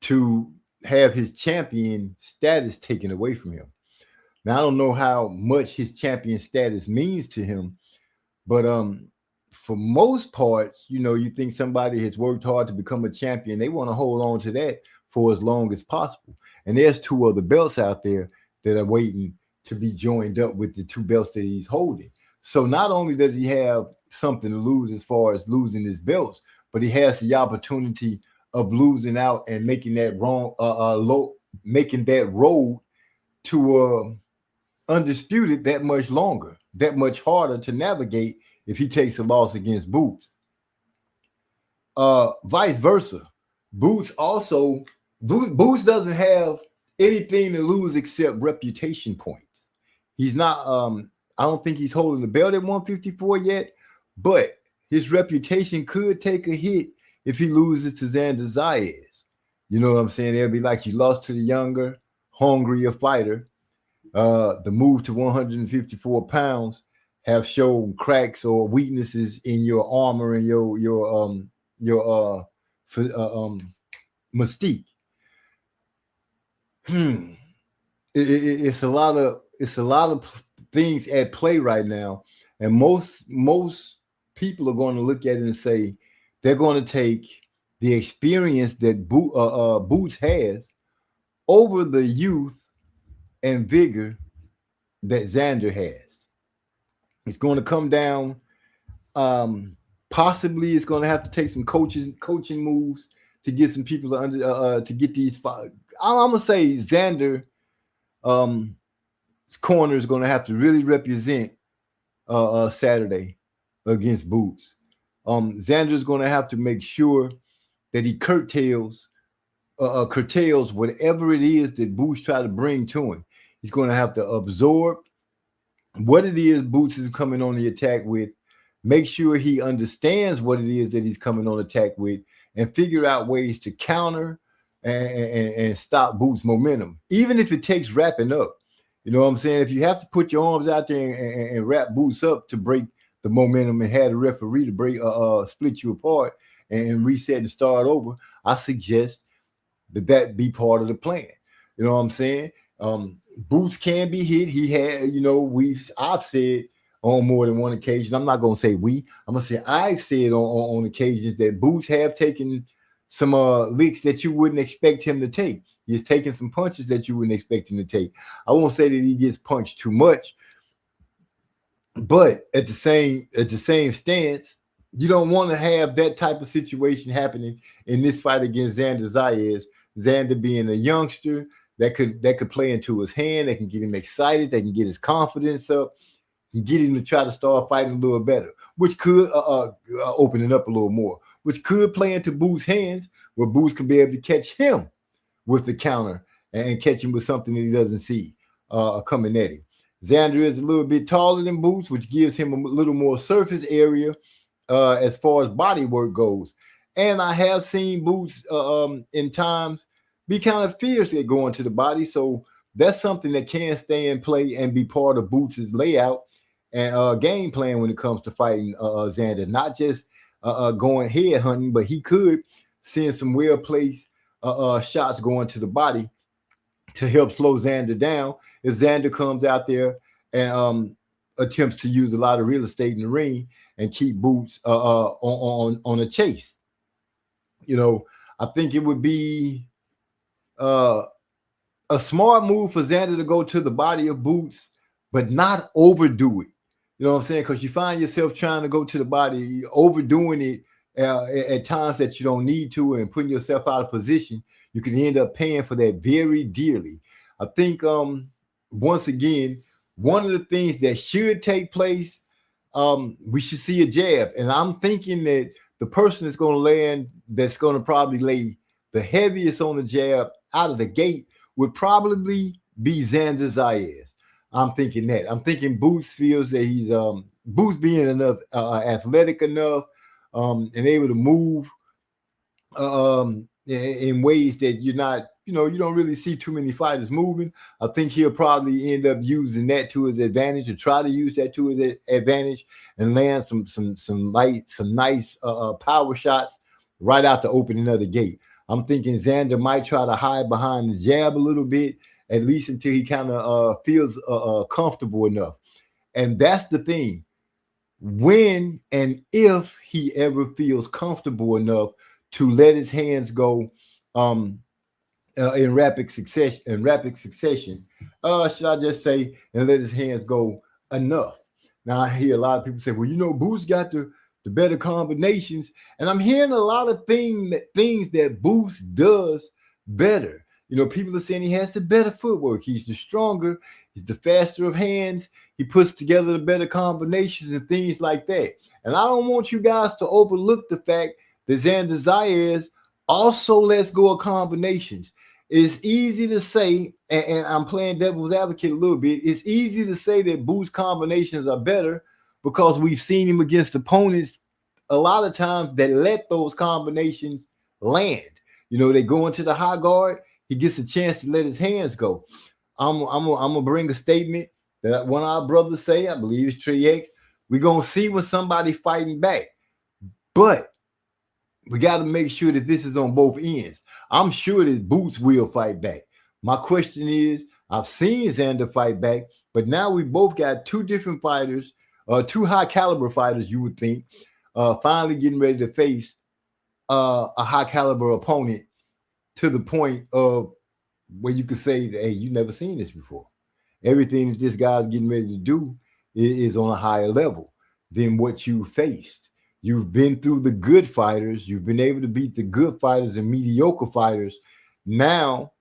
to have his champion status taken away from him. Now, I don't know how much his champion status means to him, but for most parts, you think somebody has worked hard to become a champion. They want to hold on to that for as long as possible. And there's 2 other belts out there that are waiting to be joined up with the 2 belts that he's holding. So not only does he have something to lose as far as losing his belts, but he has the opportunity of losing out and making that making that road to undisputed that much longer, that much harder to navigate if he takes a loss against Boots. Vice versa. Boots doesn't have anything to lose except reputation points. He's not, I don't think he's holding the belt at 154 yet, but his reputation could take a hit if he loses to Xander Zayas. You know what I'm saying? It'll be like you lost to the younger, hungrier fighter. The move to 154 pounds have shown cracks or weaknesses in your armor and your mystique. It's a lot of things at play right now, and most people are going to look at it and say they're going to take the experience that Boots has over the youth and vigor that Xander has. It's going to come down. Possibly, it's going to have to take some coaching moves to get some people to get these. I'm gonna say Xander corner is going to have to really represent Saturday against Boots. Xander is going to have to make sure that he curtails whatever it is that Boots try to bring to him. He's going to have to absorb what it is Boots is coming on the attack with, make sure he understands what it is that he's coming on attack with, and figure out ways to counter and stop Boots' momentum, even if it takes wrapping up. You know what I'm saying? If you have to put your arms out there and wrap Boots up to break the momentum and have the referee to break split you apart and reset and start over, I suggest that be part of the plan. You know what I'm saying? Boots can be hit. He had, I've said on more than one occasion. I'm not going to say we. I'm going to say I've said on occasions that Boots have taken some licks that you wouldn't expect him to take. He's taking some punches that you wouldn't expect him to take. I won't say that he gets punched too much, but at the same stance, you don't want to have that type of situation happening in this fight against Xander Zayas. Xander being a youngster that could play into his hand, that can get him excited, that can get his confidence up, and get him to try to start fighting a little better, which could open it up a little more, which could play into Boots' hands, where Boots can be able to catch him with the counter and catch him with something that he doesn't see coming at him. Xander is a little bit taller than Boots, which gives him a little more surface area as far as body work goes. And I have seen Boots in times be kind of fierce at going to the body. So that's something that can stay in play and be part of Boots' layout and game plan when it comes to fighting Xander. Not just going head hunting, but he could send some well-placed shots going to the body to help slow Xander down if Xander comes out there and attempts to use a lot of real estate in the ring and keep Boots on a chase. You know, I think it would be a smart move for Xander to go to the body of Boots, but not overdo it. You know what I'm saying? Because you find yourself trying to go to the body, overdoing it at times that you don't need to, and putting yourself out of position. You can end up paying for that very dearly. I think, once again, one of the things that should take place, we should see a jab. And I'm thinking that the person that's going to land, that's going to probably lay the heaviest on the jab out of the gate would probably be Xander Zayas. I'm thinking that. I'm thinking Boots feels that he's Boots being enough athletic enough and able to move in ways that you're not, you don't really see too many fighters moving. I think he'll probably end up using that to his advantage, or try to use that to his advantage, and land some nice power shots right out the opening of the gate. I'm thinking Xander might try to hide behind the jab a little bit, at least until he kind of feels comfortable enough. And that's the thing. When and if he ever feels comfortable enough to let his hands go in rapid succession, should I just say, and let his hands go enough. Now, I hear a lot of people say, well, Boots got the better combinations. And I'm hearing a lot of things that Boots does better. People are saying he has the better footwork. He's the stronger. He's the faster of hands. He puts together the better combinations and things like that. And I don't want you guys to overlook the fact that Xander Zayas also lets go of combinations. It's easy to say, and I'm playing devil's advocate a little bit, it's easy to say that Boots' combinations are better because we've seen him against opponents a lot of times that let those combinations land. They go into the high guard. He gets a chance to let his hands go. I'm gonna bring a statement that one of our brothers say, I believe it's Trey X. We're gonna see when somebody fighting back, but we got to make sure that this is on both ends. I'm sure that Boots will fight back. My question is, I've seen Xander fight back, but now we both got two different fighters, two high caliber fighters, you would think, finally getting ready to face a high caliber opponent, to the point of where you could say that, hey, you've never seen this before. Everything that this guy's getting ready to do is on a higher level than what you faced. You've been through the good fighters. You've been able to beat the good fighters and mediocre fighters. Now,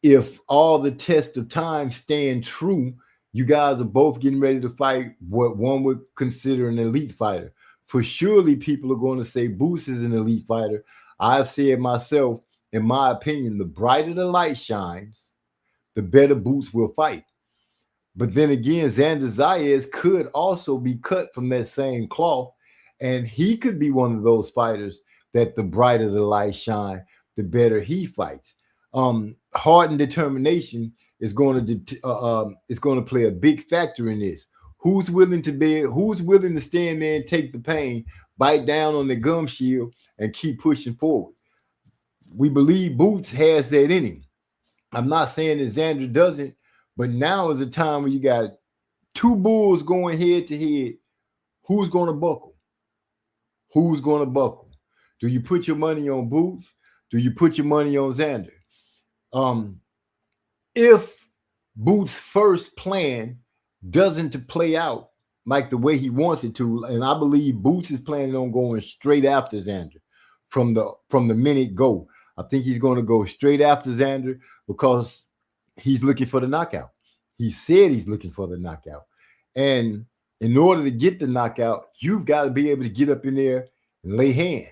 if all the test of time stand true, you guys are both getting ready to fight what one would consider an elite fighter. For surely people are going to say Boots is an elite fighter. I've said myself, in my opinion, the brighter the light shines, the better Boots will fight. But then again, Xander Zayas could also be cut from that same cloth, and he could be one of those fighters that the brighter the light shine, the better he fights. Heart and determination is going to play a big factor in this. Who's willing to stand there and take the pain, bite down on the gum shield, and keep pushing forward? We believe Boots has that in him. I'm not saying that Xander doesn't, but now is the time where you got two bulls going head to head. Who's going to buckle? Who's going to buckle? Do you put your money on Boots? Do you put your money on Xander? If Boots' first plan doesn't play out like the way he wants it to, and I believe Boots is planning on going straight after Xander from the minute go. I think he's going to go straight after Xander because he's looking for the knockout. He said he's looking for the knockout. And in order to get the knockout, you've got to be able to get up in there and lay hands.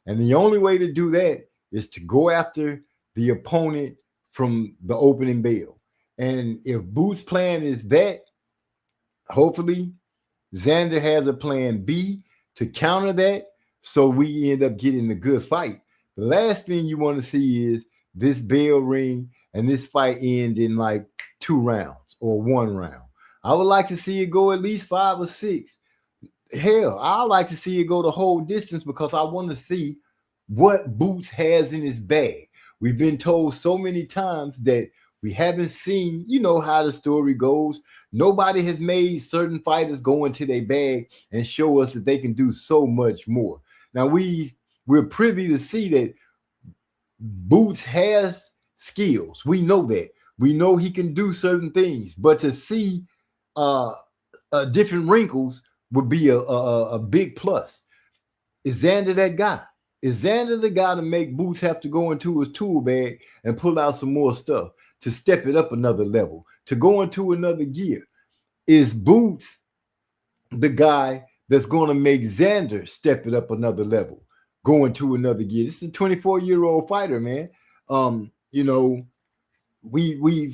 And the only way to do that is to go after the opponent from the opening bell. And if Boots' plan is that, hopefully Xander has a plan B to counter that, so we end up getting a good fight. The last thing you want to see is this bell ring and this fight end in like 2 rounds or 1 round. I would like to see it go at least 5 or 6. Hell, I like to see it go the whole distance because I want to see what Boots has in his bag. We've been told so many times that we haven't seen, you know how the story goes. Nobody has made certain fighters go into their bag and show us that they can do so much more. Now we're privy to see that Boots has skills. We know that. We know he can do certain things, but to see different wrinkles would be a big plus. Is Xander that guy? Is Xander the guy to make Boots have to go into his tool bag and pull out some more stuff to step it up another level, to go into another gear? Is Boots the guy that's going to make Xander step it up another level, go into another gear? This is a 24-year-old fighter, man. You know, one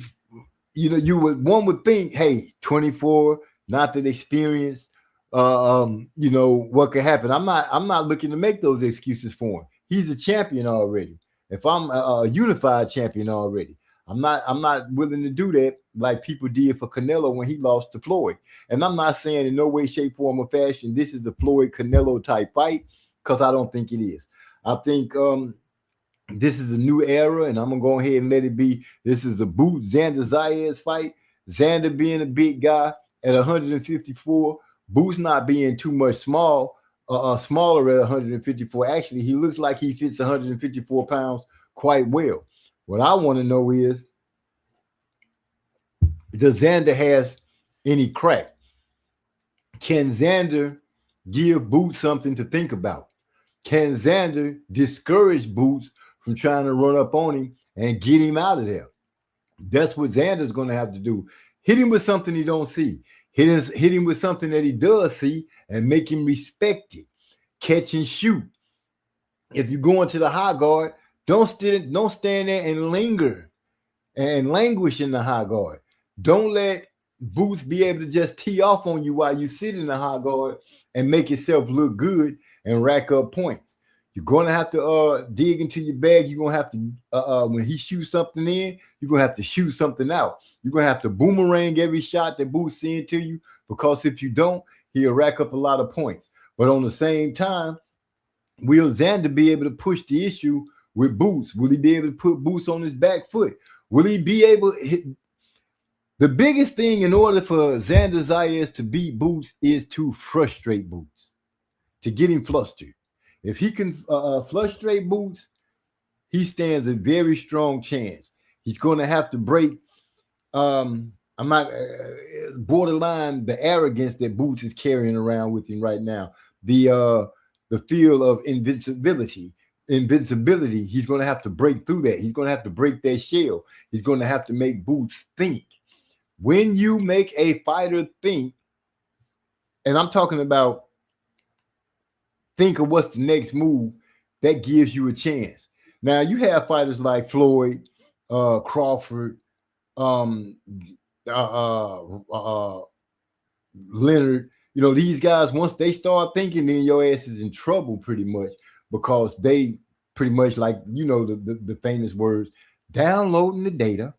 would think, hey, 24, not that experienced. You know what could happen. I'm not looking to make those excuses for him. He's a champion already. If I'm a unified champion already, I'm not willing to do that like people did for Canelo when he lost to Floyd. And I'm not saying in no way, shape, form, or fashion this is a Floyd Canelo type fight, because I don't think it is. I think this is a new era, and I'm gonna go ahead and let it be. This is a Boots Xander Zayas fight. Xander being a big guy at 154. Boots not being too much smaller at 154. Actually, he looks like he fits 154 pounds quite well. What I want to know is, does Xander has any crack? Can Xander give Boots something to think about? Can Xander discourage Boots from trying to run up on him and get him out of there? That's what Xander's going to have to do. Hit him with something he don't see. Hit him with something that he does see and make him respect it. Catch and shoot. If you go into the high guard, don't stand there and linger and languish in the high guard. Don't let Boots be able to just tee off on you while you sit in the high guard and make yourself look good and rack up points. You're going to have to dig into your bag. You're going to have to, when he shoots something in, you're going to have to shoot something out. You're going to have to boomerang every shot that Boots sends to you, because if you don't, he'll rack up a lot of points. But on the same time, will Xander be able to push the issue with Boots? Will he be able to put Boots on his back foot? Will he be able to hit? The biggest thing in order for Xander Zayas to beat Boots is to frustrate Boots, to get him flustered. If he can frustrate Boots, he stands a very strong chance. He's going to have to break. I'm not borderline the arrogance that Boots is carrying around with him right now. The feel of invincibility. He's going to have to break through that. He's going to have to break that shell. He's going to have to make Boots think. When you make a fighter think, and I'm talking about think of what's the next move, that gives you a chance. Now you have fighters like Floyd, Crawford, Leonard. You know, these guys, once they start thinking, then your ass is in trouble pretty much, because they pretty much, like, you know, the famous words, downloading the data.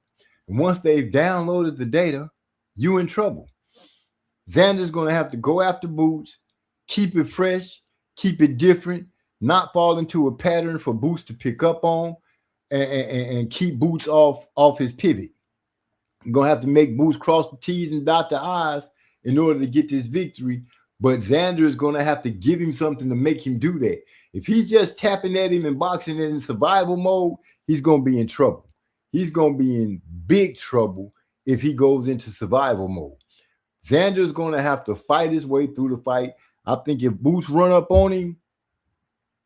And once they've downloaded the data, you in trouble. Xander's going to have to go after Boots, keep it fresh, keep it different, not fall into a pattern for Boots to pick up on, and keep Boots off his pivot. You're going to have to make Boots cross the T's and dot the I's in order to get this victory. But Xander is going to have to give him something to make him do that. If he's just tapping at him and boxing in survival mode, he's going to be in trouble. He's going to be in big trouble if he goes into survival mode. Xander's going to have to fight his way through the fight. I think if Boots run up on him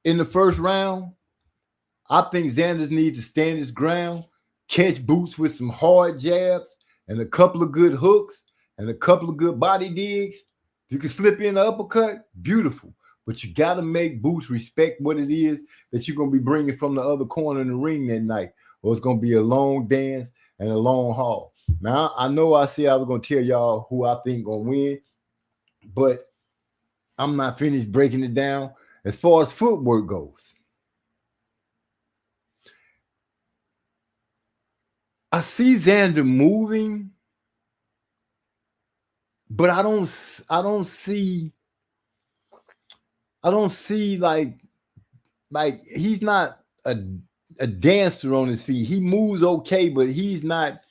in the first round, I think Xander needs to stand his ground, catch Boots with some hard jabs and a couple of good hooks and a couple of good body digs. If you can slip in an uppercut, beautiful. But you got to make Boots respect what it is that you're going to be bringing from the other corner in the ring that night. or it's going to be a long dance and a long haul. Now, I know I said I was going to tell y'all who I think going to win, but I'm not finished breaking it down. As far as footwork goes, I see Xander moving, but I don't see like he's not a dancer on his feet. He moves okay, but he's not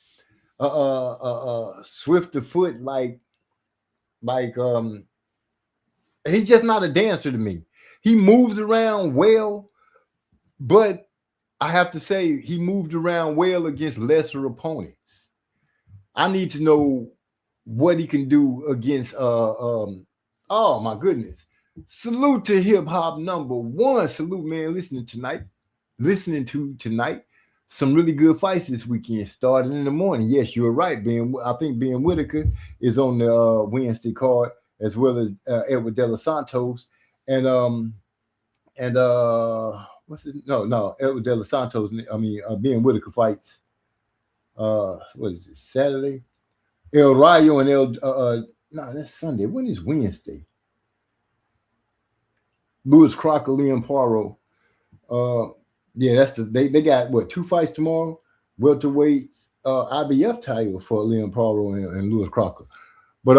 swift of foot like he's just not a dancer to me. He moves around well, but I have to say he moved around well against lesser opponents. I need to know what he can do against oh my goodness. Salute to hip hop number one. Salute, man, listening to tonight. Some really good fights this weekend, starting in the morning. Yes, you're right, Ben. I think Ben Whitaker is on the Wednesday card, as well as Edward De Los Santos and what's his Edward De Los Santos. Ben Whitaker fights. What is it? Saturday. El Rayo and no, that's Sunday. When is Wednesday? Louis Crocker, Liam Poirot. Yeah, that's they got what, 2 fights tomorrow? Welterweight IBF title for Liam Poirot and Louis Crocker. But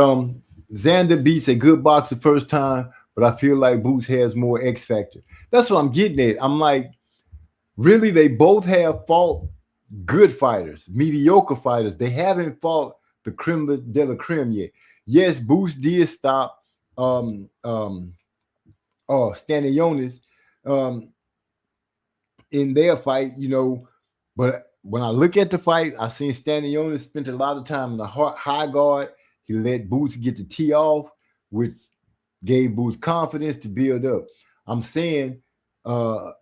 Xander beats a good boxer first time, but I feel like Boots has more X factor. That's what I'm getting at. I'm like, really, they both have fought good fighters, mediocre fighters. They haven't fought the creme de la creme yet. Yes, Boots did stop Stanionis in their fight, but when I look at the fight, I seen Stanionis spent a lot of time in the high guard. He let Boots get the tee off, which gave Boots confidence to build up. I'm saying Xander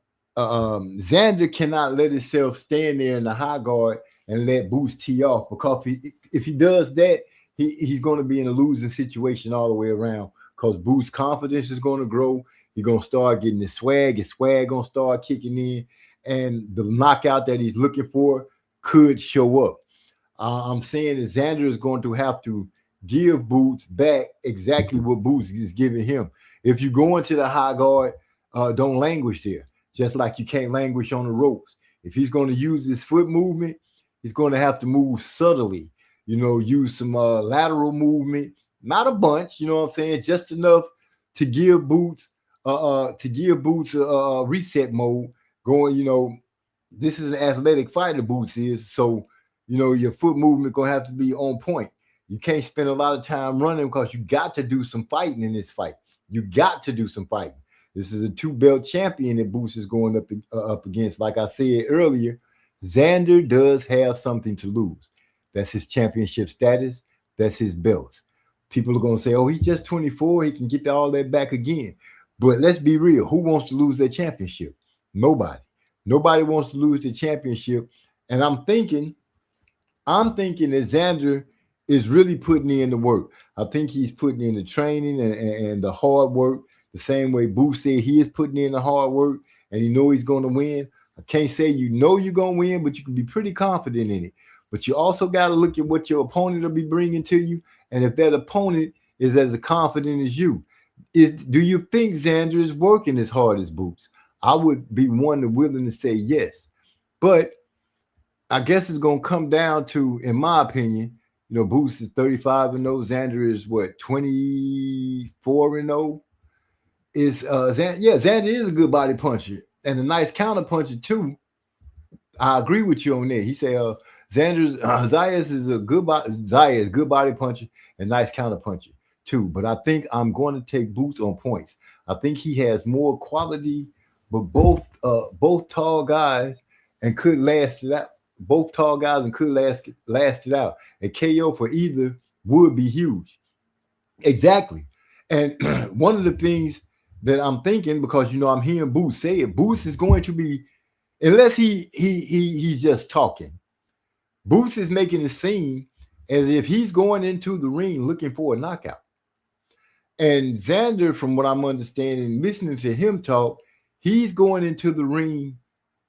cannot let himself stand there in the high guard and let Boots tee off, because if he does that, he's going to be in a losing situation all the way around, because Boots' confidence is going to grow. He's going to start getting his swag. His swag going to start kicking in, and the knockout that he's looking for could show up. I'm saying that Xander is going to have to give Boots back exactly what Boots is giving him. If you go into the high guard, don't languish there, just like you can't languish on the ropes. If he's going to use his foot movement, he's going to have to move subtly, use some lateral movement, not a bunch, you know what I'm saying, just enough to give Boots a reset mode going. This is an athletic fighter, Boots is, so your foot movement going to have to be on point. You can't spend a lot of time running, because you got to do some fighting in this fight. You got to do some fighting. This is a 2-belt champion that Boots is going up against. Like I said earlier, Xander does have something to lose. That's his championship status. That's his belts. People are going to say, oh, he's just 24. He can get all that back again. But let's be real. Who wants to lose their championship? Nobody. Nobody wants to lose the championship. And I'm thinking that Xander is really putting in the work. I think he's putting in the training and the hard work, the same way Boots said he is putting in the hard work, and he's going to win. I can't say you're going to win, but you can be pretty confident in it. But you also got to look at what your opponent will be bringing to you, and if that opponent is as confident as you. Do you think Xander is working as hard as Boots? I would be willing to say yes. But I guess it's going to come down to, in my opinion, Boots is 35-0. Xander is what, 24-0? Xander is a good body puncher and a nice counter puncher too. I agree with you on that. He said Zayas is a good body puncher and nice counter puncher too. But I think I'm going to take Boots on points. I think he has more quality, but both tall guys and could last it out. Both tall guys and could last it out. A KO for either would be huge. Exactly. And one of the things that I'm thinking, because I'm hearing Boots say it, Boots is going to be, unless he's just talking, Boots is making it seem as if he's going into the ring looking for a knockout. And Xander, from what I'm understanding, listening to him talk, he's going into the ring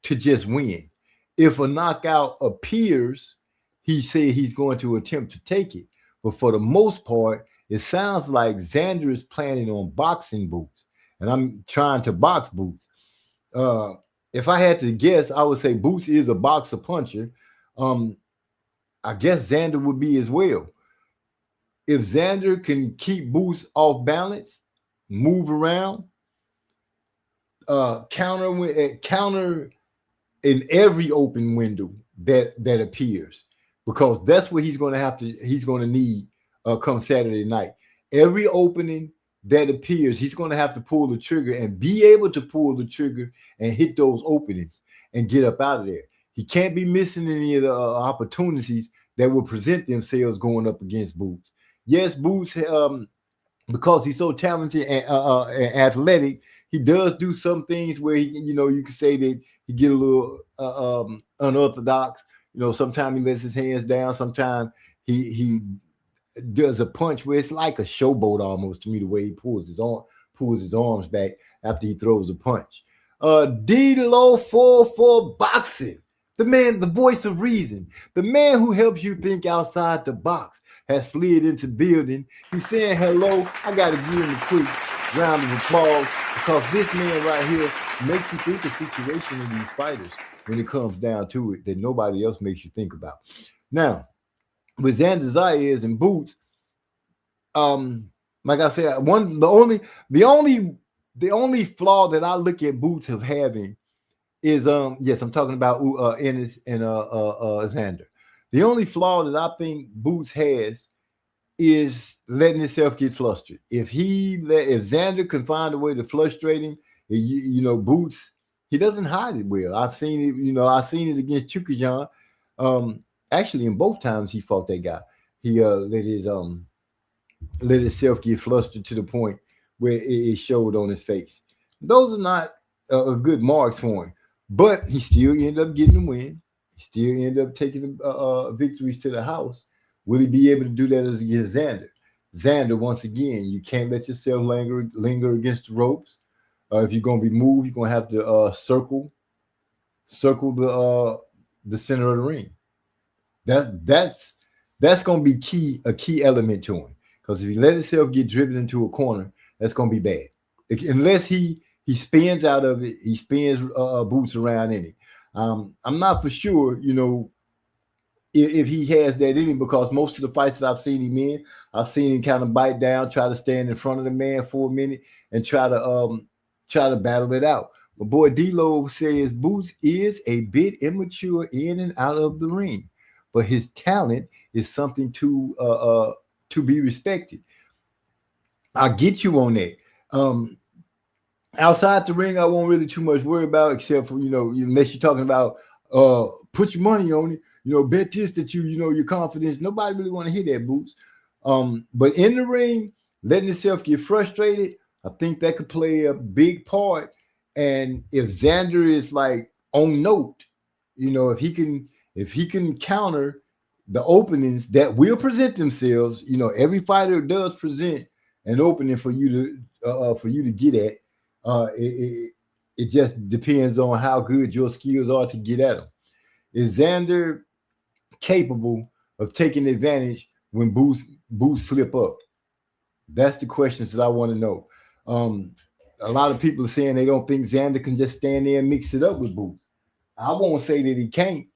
to just win. if a knockout appears, he said he's going to attempt to take it. But for the most part, it sounds like Xander is planning on boxing Boots, and I'm trying to box Boots. If I had to guess, I would say Boots is a boxer puncher. I guess Xander would be as well. If Xander can keep Boots off balance, move around, counter in every open window that appears, because that's what he's going to need come Saturday night. Every opening that appears, he's going to have to pull the trigger and be able to pull the trigger and hit those openings and get up out of there. He can't be missing any of the opportunities that will present themselves going up against Boots. Yes, Boots, because he's so talented and athletic, he does do some things where you can say that he get a little unorthodox. Sometimes he lets his hands down. Sometimes he does a punch where it's like a showboat almost to me, the way he pulls his arms back after he throws a punch. D-Lo 4 Boxing, the man, the voice of reason, the man who helps you think outside the box, has slid into the building. He's saying hello. I got to give him a quick round of applause, because this man right here makes you think of situation in these fighters when it comes down to it that nobody else makes you think about. Now, with Xander Zayas and Boots, like I said, the only flaw that I look at Boots of having is yes, I'm talking about Ennis and Xander. The only flaw that I think Boots has is letting himself get flustered. If Xander can find a way to frustrate him, Boots, he doesn't hide it well. I've seen it, I've seen it against Chukajan. Actually, in both times he fought that guy, he let himself get flustered to the point where it showed on his face. Those are not good marks for him, but he still ended up getting the win. He still ended up taking victories to the house. Will he be able to do that against Xander? Xander, once again, you can't let yourself linger against the ropes. If you're going to be moved, you're going to have to circle the center of the ring. That's going to be a key element to him, because if he let himself get driven into a corner, that's going to be bad. Unless he spins out of it, he spins Boots around in it. I'm not for sure, if he has that in him, because most of the fights that I've seen him in, I've seen him kind of bite down, try to stand in front of the man for a minute and try to battle it out. But boy, D-Lo says Boots is a bit immature in and out of the ring, but his talent is something to be respected. I'll get you on that. Outside the ring, I won't really too much worry about, except for, unless you're talking about put your money on it, bet this that your confidence. Nobody really want to hear that, Boots. But in the ring, letting yourself get frustrated, I think that could play a big part. And if Xander is like on note, if he can counter the openings that will present themselves, every fighter does present an opening for you to get at. It just depends on how good your skills are to get at them. Is Xander capable of taking advantage when Boots slip up? That's the questions that I want to know. A lot of people are saying they don't think Xander can just stand there and mix it up with Boots. I won't say that he can't.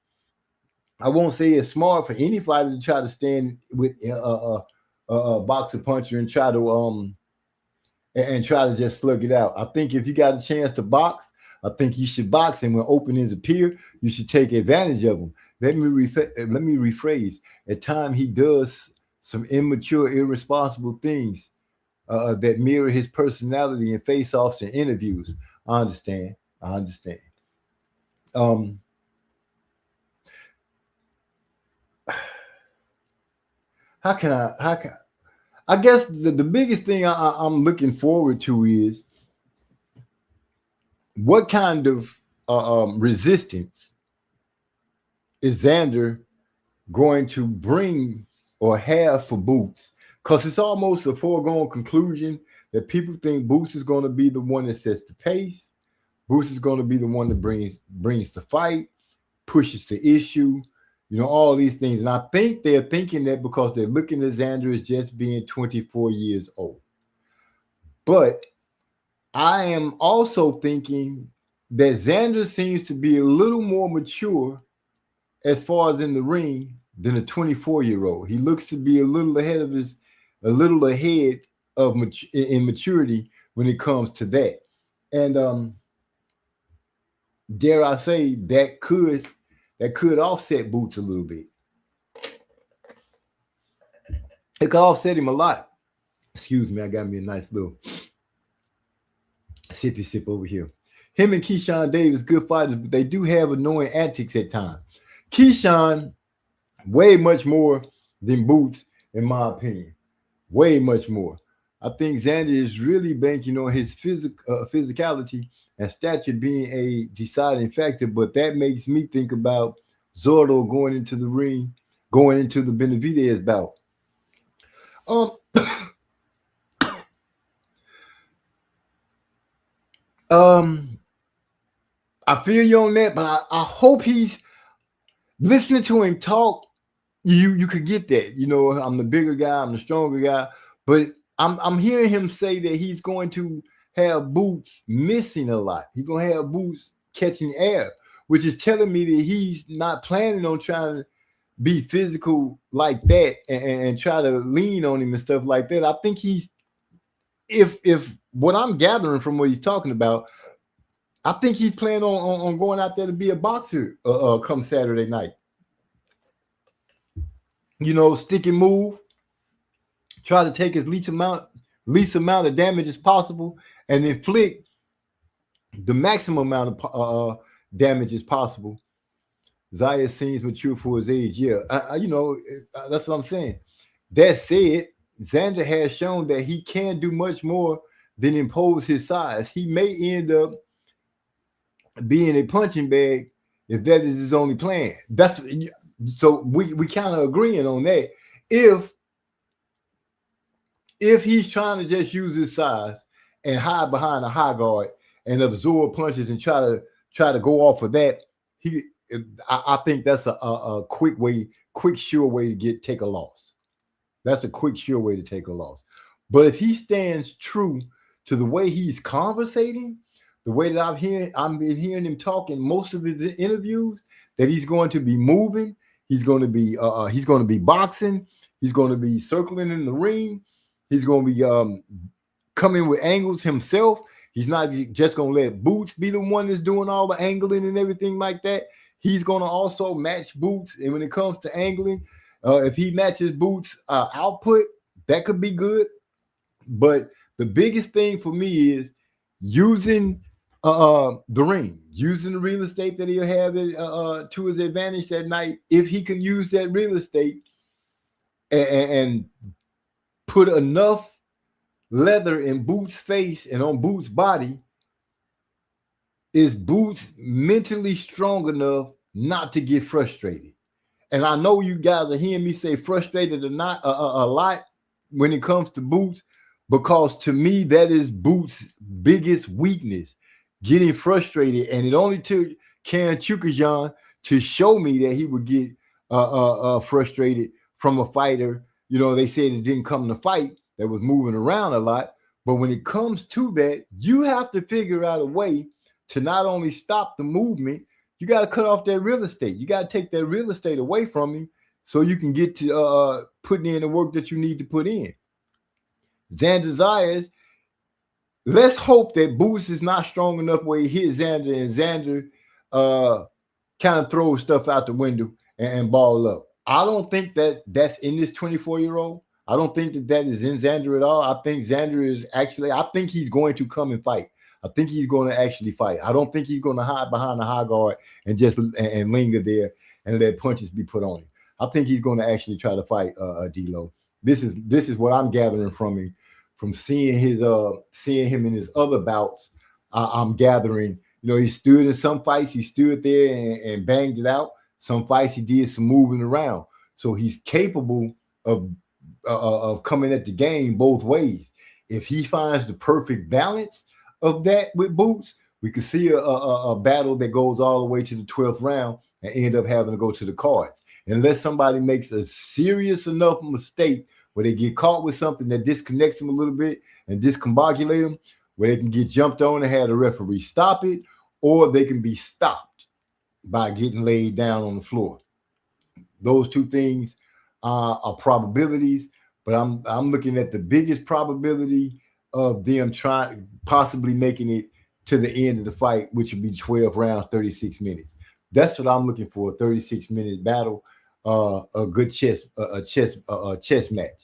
I won't say it's smart for any fighter to try to stand with a boxer puncher and try to just slug it out. I think if you got a chance to box, I think you should box, and when openings appear, you should take advantage of them. Let me rephrase. At times, he does some immature, irresponsible things that mirror his personality in face-offs and interviews. I understand. I guess the biggest thing I'm looking forward to is what kind of resistance is Xander going to bring or have for Boots? Because it's almost a foregone conclusion that people think Boots is going to be the one that sets the pace. Boots is going to be the one that brings the fight. pushes the issue, all these things. And I think they're thinking that because they're looking at Xander as just being 24 years old. But I am also thinking that Xander seems to be a little more mature as far as in the ring than a 24-year-old. He looks to be a little ahead of in maturity when it comes to that. And dare I say that could offset Boots a little bit. It could offset him a lot. Excuse me, I got me a nice little sippy sip over here. Him and Keyshawn Davis, good fighters, but they do have annoying antics at times. Keyshawn, way much more than Boots, in my opinion. Way much more. I think Xander is really banking on his physicality and stature being a deciding factor, but that makes me think about Zotto going into the ring, going into the Benavidez bout. I feel you on that, but I hope he's listening to him talk. You could get that. I'm the bigger guy, I'm the stronger guy, but I'm hearing him say that he's going to have Boots missing a lot. He's going to have Boots catching air, which is telling me that he's not planning on trying to be physical like that and try to lean on him and stuff like that. I think if what I'm gathering from what he's talking about, I think he's planning on going out there to be a boxer come Saturday night. Stick and move, try to take as least amount of damage as possible, and inflict the maximum amount of damage as possible. Zayas seems mature for his age. Yeah, that's what I'm saying. That said, Xander has shown that he can do much more than impose his size. He may end up being a punching bag if that is his only plan. So we kind of agreeing on that. If he's trying to just use his size and hide behind a high guard and absorb punches and try to go off of that, I think that's a quick, sure way to take a loss. That's a quick, sure way to take a loss. But if he stands true to the way he's conversating, the way that I've been hearing him talk in most of his interviews, that he's going to be moving, he's going to be boxing, he's going to be circling in the ring, he's going to be coming with angles himself. He's not just going to let Boots be the one that's doing all the angling and everything like that. He's going to also match Boots. And when it comes to angling, if he matches Boots' output, that could be good. But the biggest thing for me is using the ring, using the real estate that he'll have to his advantage that night. If he can use that real estate and put enough leather in Boots' face and on Boots' body, is Boots mentally strong enough not to get frustrated? And I know you guys are hearing me say frustrated or not a lot when it comes to Boots, because to me, that is Boots' biggest weakness, getting frustrated. And it only took Karen Chukajan to show me that he would get frustrated from a fighter. They said it didn't come to fight, that was moving around a lot. But when it comes to that, you have to figure out a way to not only stop the movement, you got to cut off that real estate. You got to take that real estate away from him so you can get to putting in the work that you need to put in. Xander Zayas, let's hope that Boots is not strong enough where he hits Xander and Xander kind of throws stuff out the window and ball up. I don't think that's in this 24-year-old. I don't think that is in Xander at all. I think Xander is I think he's going to come and fight. I think he's going to actually fight. I don't think he's going to hide behind the high guard and just and linger there and let punches be put on him. I think he's going to actually try to fight D-Lo. This is what I'm gathering from him, from seeing him in his other bouts. I'm gathering, he stood in some fights, he stood there and banged it out. Some fights he did some moving around. So he's capable of coming at the game both ways. If he finds the perfect balance of that with Boots, we could see a battle that goes all the way to the 12th round, and end up having to go to the cards. Unless somebody makes a serious enough mistake where they get caught with something that disconnects them a little bit and discombobulate them, where they can get jumped on and have the referee stop it, or they can be stopped by getting laid down on the floor. Those two things are probabilities, but I'm looking at the biggest probability of them trying possibly making it to the end of the fight, which would be 12 rounds, 36 minutes. That's what I'm looking for, a 36-minute battle, a good chess match.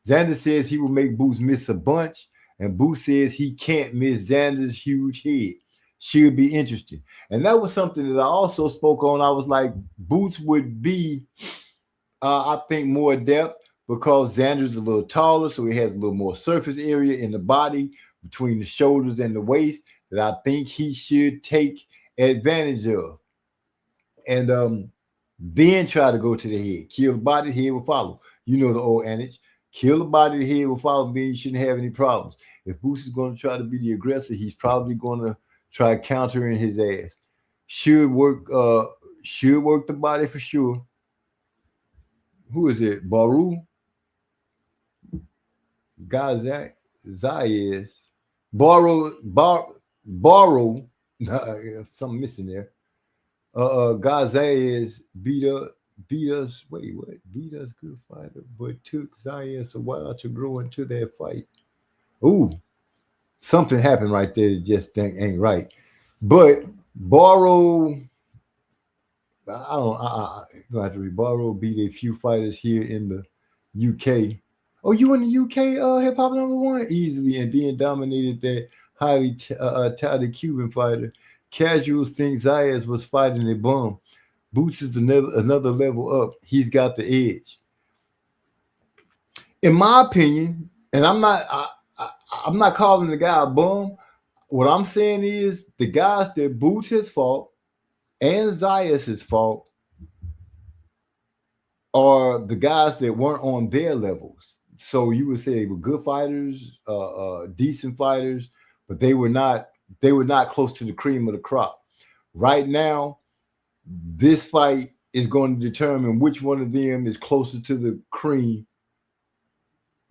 Xander says he will make Boots miss a bunch, and Boots says he can't miss Xander's huge head. Should be interesting. And that was something that I also spoke on. I was like, Boots would be, I think, more adept because Xander's a little taller, so he has a little more surface area in the body between the shoulders and the waist that I think he should take advantage of. And then try to go to the head. Kill the body, the head will follow. You know the old adage. Kill the body, the head will follow, then you shouldn't have any problems. If Boots is going to try to be the aggressor, he's probably going to try countering his ass. Should work the body for sure. Who is it? Baru? Zayas. Borrow. Something missing there. Gazayas beat us. Wait, what? Beat us, good fighter, but took Zayas a while to grow into that fight. Ooh, something happened right there that just ain't right. But Borrow, I have to read. Borrow beat a few fighters here in the UK. Oh, you in the UK hip hop #1 easily, and then dominated that highly touted Cuban fighter. Casuals think Zayas was fighting a bum. Boots is another level up. He's got the edge. In my opinion, and I'm not calling the guy a bum. What I'm saying is the guys that Boots has fought and Zayas' fault are the guys that weren't on their levels. So you would say they were good fighters, decent fighters, but they were not close to the cream of the crop. Right now, this fight is going to determine which one of them is closer to the cream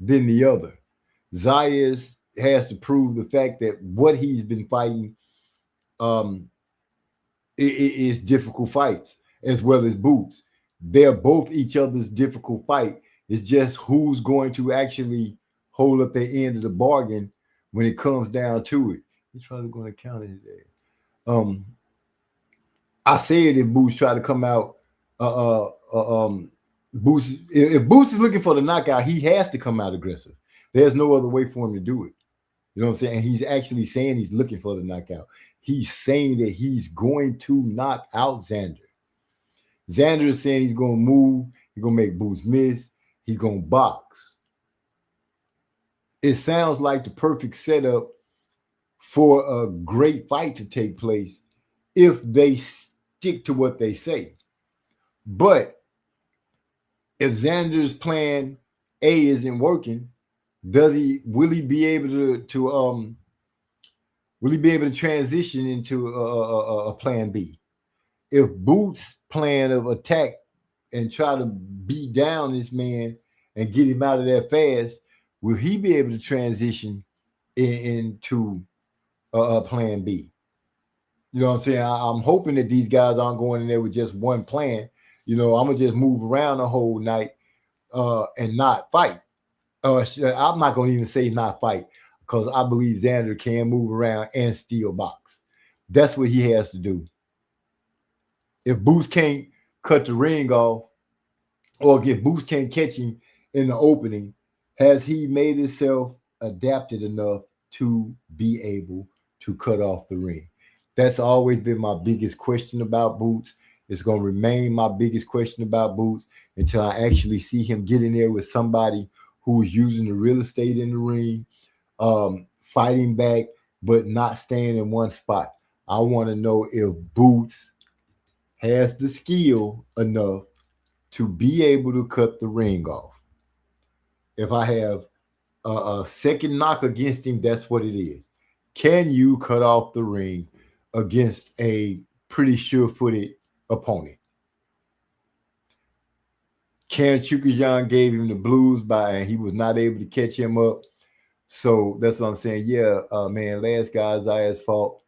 than the other. Zayas has to prove the fact that what he's been fighting is difficult fights, as well as Boots. They're both each other's difficult fight. It's just who's going to actually hold up their end of the bargain when it comes down to it. He's probably going to counter his ass. I said if Boots try to come out, Boots, if Boots is looking for the knockout, he has to come out aggressive. There's no other way for him to do it. You know what I'm saying? And he's actually saying he's looking for the knockout. He's saying that he's going to knock out Xander. Xander is saying he's going to move. He's going to make Boots miss. He's going to box. It sounds like the perfect setup for a great fight to take place if they stick to what they say. But if Xander's plan A isn't working, will he be able to transition into a plan B? If Boots' plan of attack and try to beat down this man and get him out of there fast, will he be able to transition into a plan B? You know what I'm saying? I'm hoping that these guys aren't going in there with just one plan. You know, I'm going to just move around the whole night and not fight. I'm not going to even say not fight because I believe Xander can move around and still box. That's what he has to do. If Boots can't cut the ring off or if Boots can't catch him in the opening, has he made himself adapted enough to be able to cut off the ring? That's always been my biggest question about Boots. It's going to remain my biggest question about Boots until I actually see him get in there with somebody who's using the real estate in the ring, fighting back, but not staying in one spot. I want to know if Boots has the skill enough to be able to cut the ring off. If I have a second knock against him, that's what it is. Can you cut off the ring against a pretty sure-footed opponent? Karen Chukajan gave him the blues and he was not able to catch him up. So that's what I'm saying. Yeah, man, last guy Zaya's fault.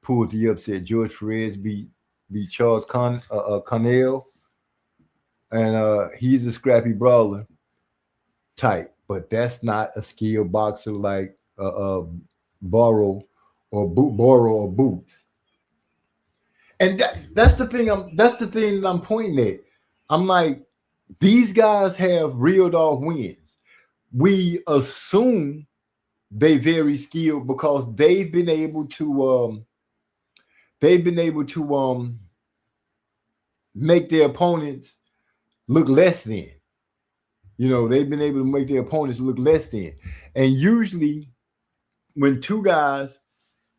Pulled the upset. George Perez beat Charles Connell. And he's a scrappy brawler type, but that's not a skilled boxer like Borrow or Boots. And that's the thing. That's the thing that I'm pointing at. I'm like, these guys have reeled off wins. We assume they very skilled because they've been able to make their opponents look less than. You know, they've been able to make their opponents look less than. And usually when two guys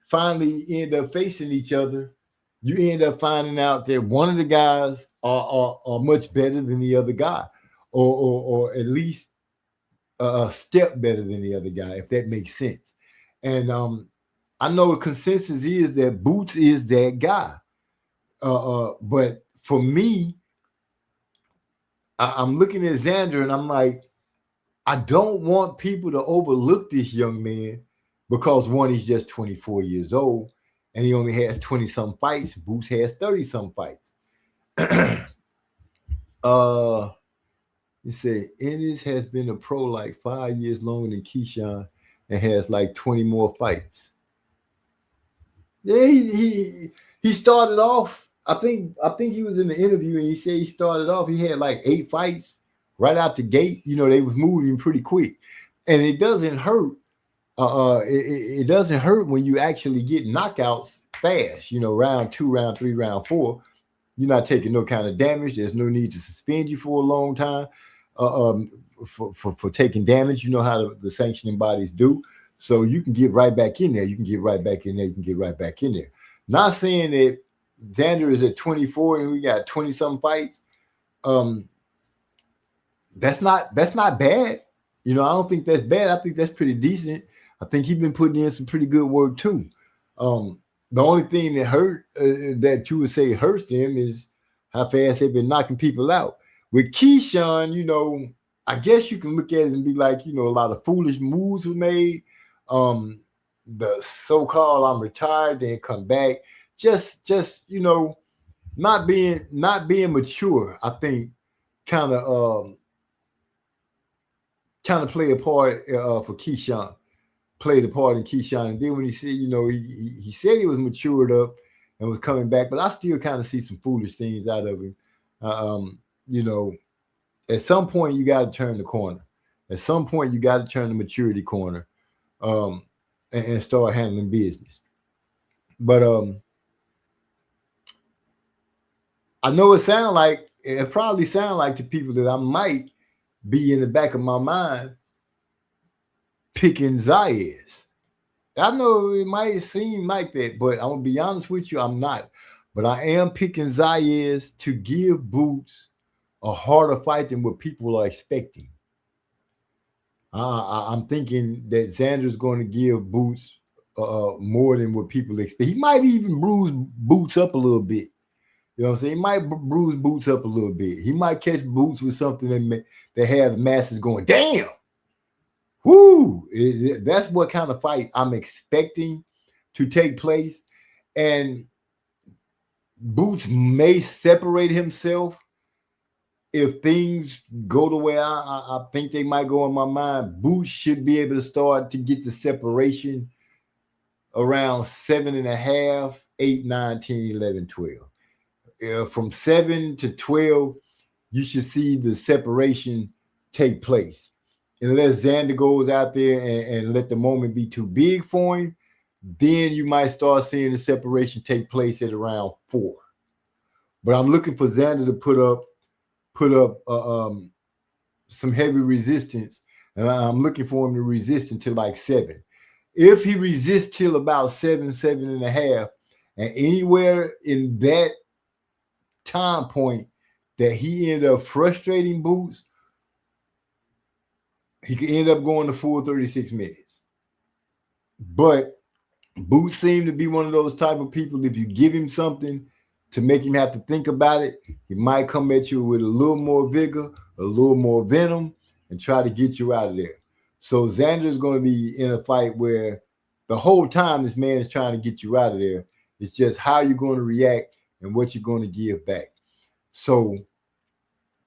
finally end up facing each other, you end up finding out that one of the guys are much better than the other guy, or at least a step better than the other guy, if that makes sense. And I know the consensus is that Boots is that guy. But for me, I'm looking at Xander and I'm like, I don't want people to overlook this young man because one, he's just 24 years old and he only has 20-some fights. Boots has 30-some fights. You say Ennis has been a pro like 5 years longer than Keyshawn and has like 20 more fights. Yeah, he started off. I think he was in the interview and he said he started off. He had like 8 fights right out the gate. You know, they was moving pretty quick, and it doesn't hurt. It doesn't hurt when you actually get knockouts fast. You know, round 2, round 3, round 4. You're not taking no kind of damage. There's no need to suspend you for a long time for taking damage. You know how the sanctioning bodies do. So you can get right back in there. You can get right back in there. You can get right back in there. Not saying that Xander is at 24 and we got 20-some fights. That's not bad. You know, I don't think that's bad. I think that's pretty decent. I think he's been putting in some pretty good work too. The only thing that hurt that you would say hurts them is how fast they've been knocking people out. With Keyshawn, you know, I guess you can look at it and be like, you know, a lot of foolish moves were made. The so-called I'm retired, then come back. Just you know, not being mature, I think kind of play a part for Keyshawn. Played a part in Keyshawn. And then when he said, you know, he said he was matured up and was coming back, but I still kind of see some foolish things out of him. You know, at some point you got to turn the corner. At some point you got to turn the maturity corner and start handling business. But I know it probably sound like to people that I might be in the back of my mind picking Zayas. I know it might seem like that, but I'm gonna be honest with you, I'm not. But I am picking Zayas to give Boots a harder fight than what people are expecting. I'm thinking that Xander's going to give Boots more than what people expect. He might even bruise Boots up a little bit. You know what I'm saying? He might bruise Boots up a little bit. He might catch Boots with something that has the masses going, damn. Whoo! That's what kind of fight I'm expecting to take place. And Boots may separate himself if things go the way I think they might go in my mind. Boots should be able to start to get the separation around 7.5, 8, 9, 10, 11, 12. From 7 to 12, you should see the separation take place. Unless Xander goes out there and let the moment be too big for him, then you might start seeing the separation take place at around 4. But I'm looking for Xander to put up some heavy resistance, and I'm looking for him to resist until like 7. If he resists till about 7, 7.5, and anywhere in that time point that he ended up frustrating Boots, he could end up going the full 36 minutes. But Boots seemed to be one of those type of people, if you give him something, to make him have to think about it, he might come at you with a little more vigor, a little more venom, and try to get you out of there. So Xander is going to be in a fight where the whole time this man is trying to get you out of there. It's just how you're going to react and what you're going to give back. So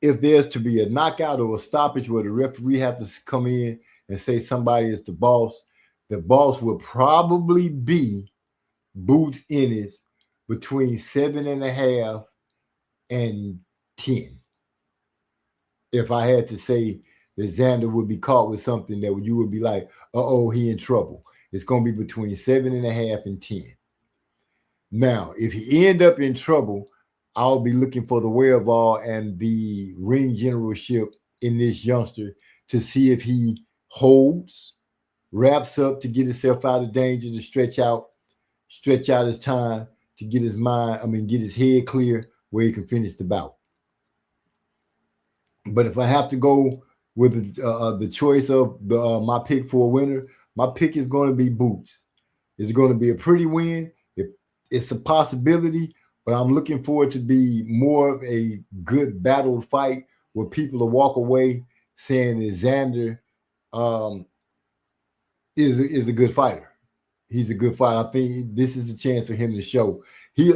if there's to be a knockout or a stoppage where the referee have to come in and say somebody is the boss will probably be Boots Ennis between 7.5 and 10. If I had to say that Xander would be caught with something that you would be like, uh-oh, he in trouble. It's going to be between 7.5 and 10. Now, if he end up in trouble, I'll be looking for the wherewithal and the ring generalship in this youngster to see if he holds, wraps up to get himself out of danger, to stretch out his time, to get his get his head clear where he can finish the bout. But if I have to go with the choice of my pick for a winner, my pick is going to be Boots. It's going to be a pretty win. It's a possibility, but I'm looking for it to be more of a good battled fight where people will walk away saying that Xander is a good fighter. He's a good fighter. I think this is the chance for him to show. He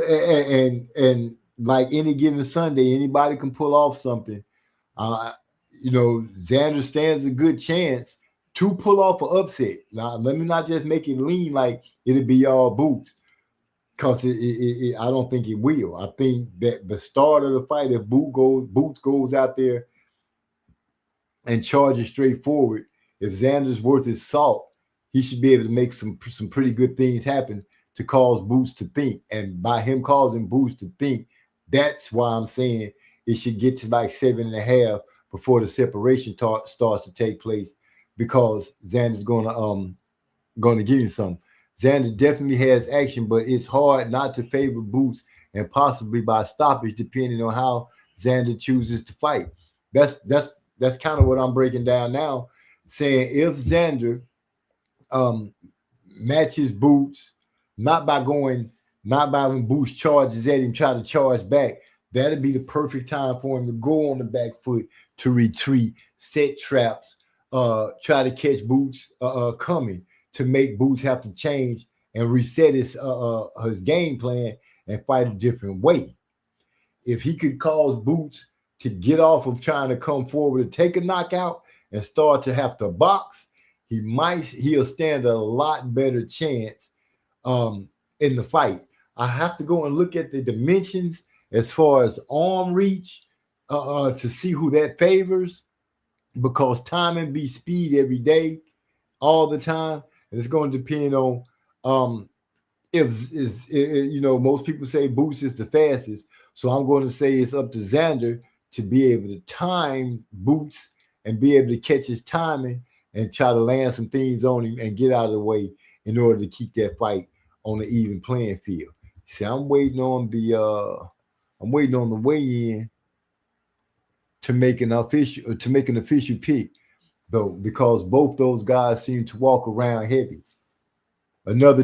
and like any given Sunday, anybody can pull off something. Xander stands a good chance to pull off an upset. Now, let me not just make it lean like it'll be all Boots, because I don't think it will. I think that the start of the fight, if Boots goes out there and charges straight forward, if Xander's worth his salt, he should be able to make some pretty good things happen to cause Boots to think. And by him causing Boots to think, that's why I'm saying it should get to like 7.5 before the separation starts to take place, because Xander's going to give you some. Xander definitely has action, but it's hard not to favor Boots, and possibly by stoppage, depending on how Xander chooses to fight. That's kind of what I'm breaking down now, saying if Xander matches Boots, not by when Boots charges at him, try to charge back, that'd be the perfect time for him to go on the back foot, to retreat, set traps, try to catch Boots coming, to make Boots have to change and reset his game plan and fight a different way. If he could cause Boots to get off of trying to come forward to take a knockout and start to have to box, he'll stand a lot better chance in the fight. I have to go and look at the dimensions as far as arm reach to see who that favors, because timing beats speed every day, all the time. And it's going to depend on most people say Boots is the fastest. So I'm going to say it's up to Xander to be able to time Boots and be able to catch his timing and try to land some things on him and get out of the way in order to keep that fight on an even playing field. See, I'm waiting on the weigh-in to make an official pick, though, because both those guys seem to walk around heavy. Another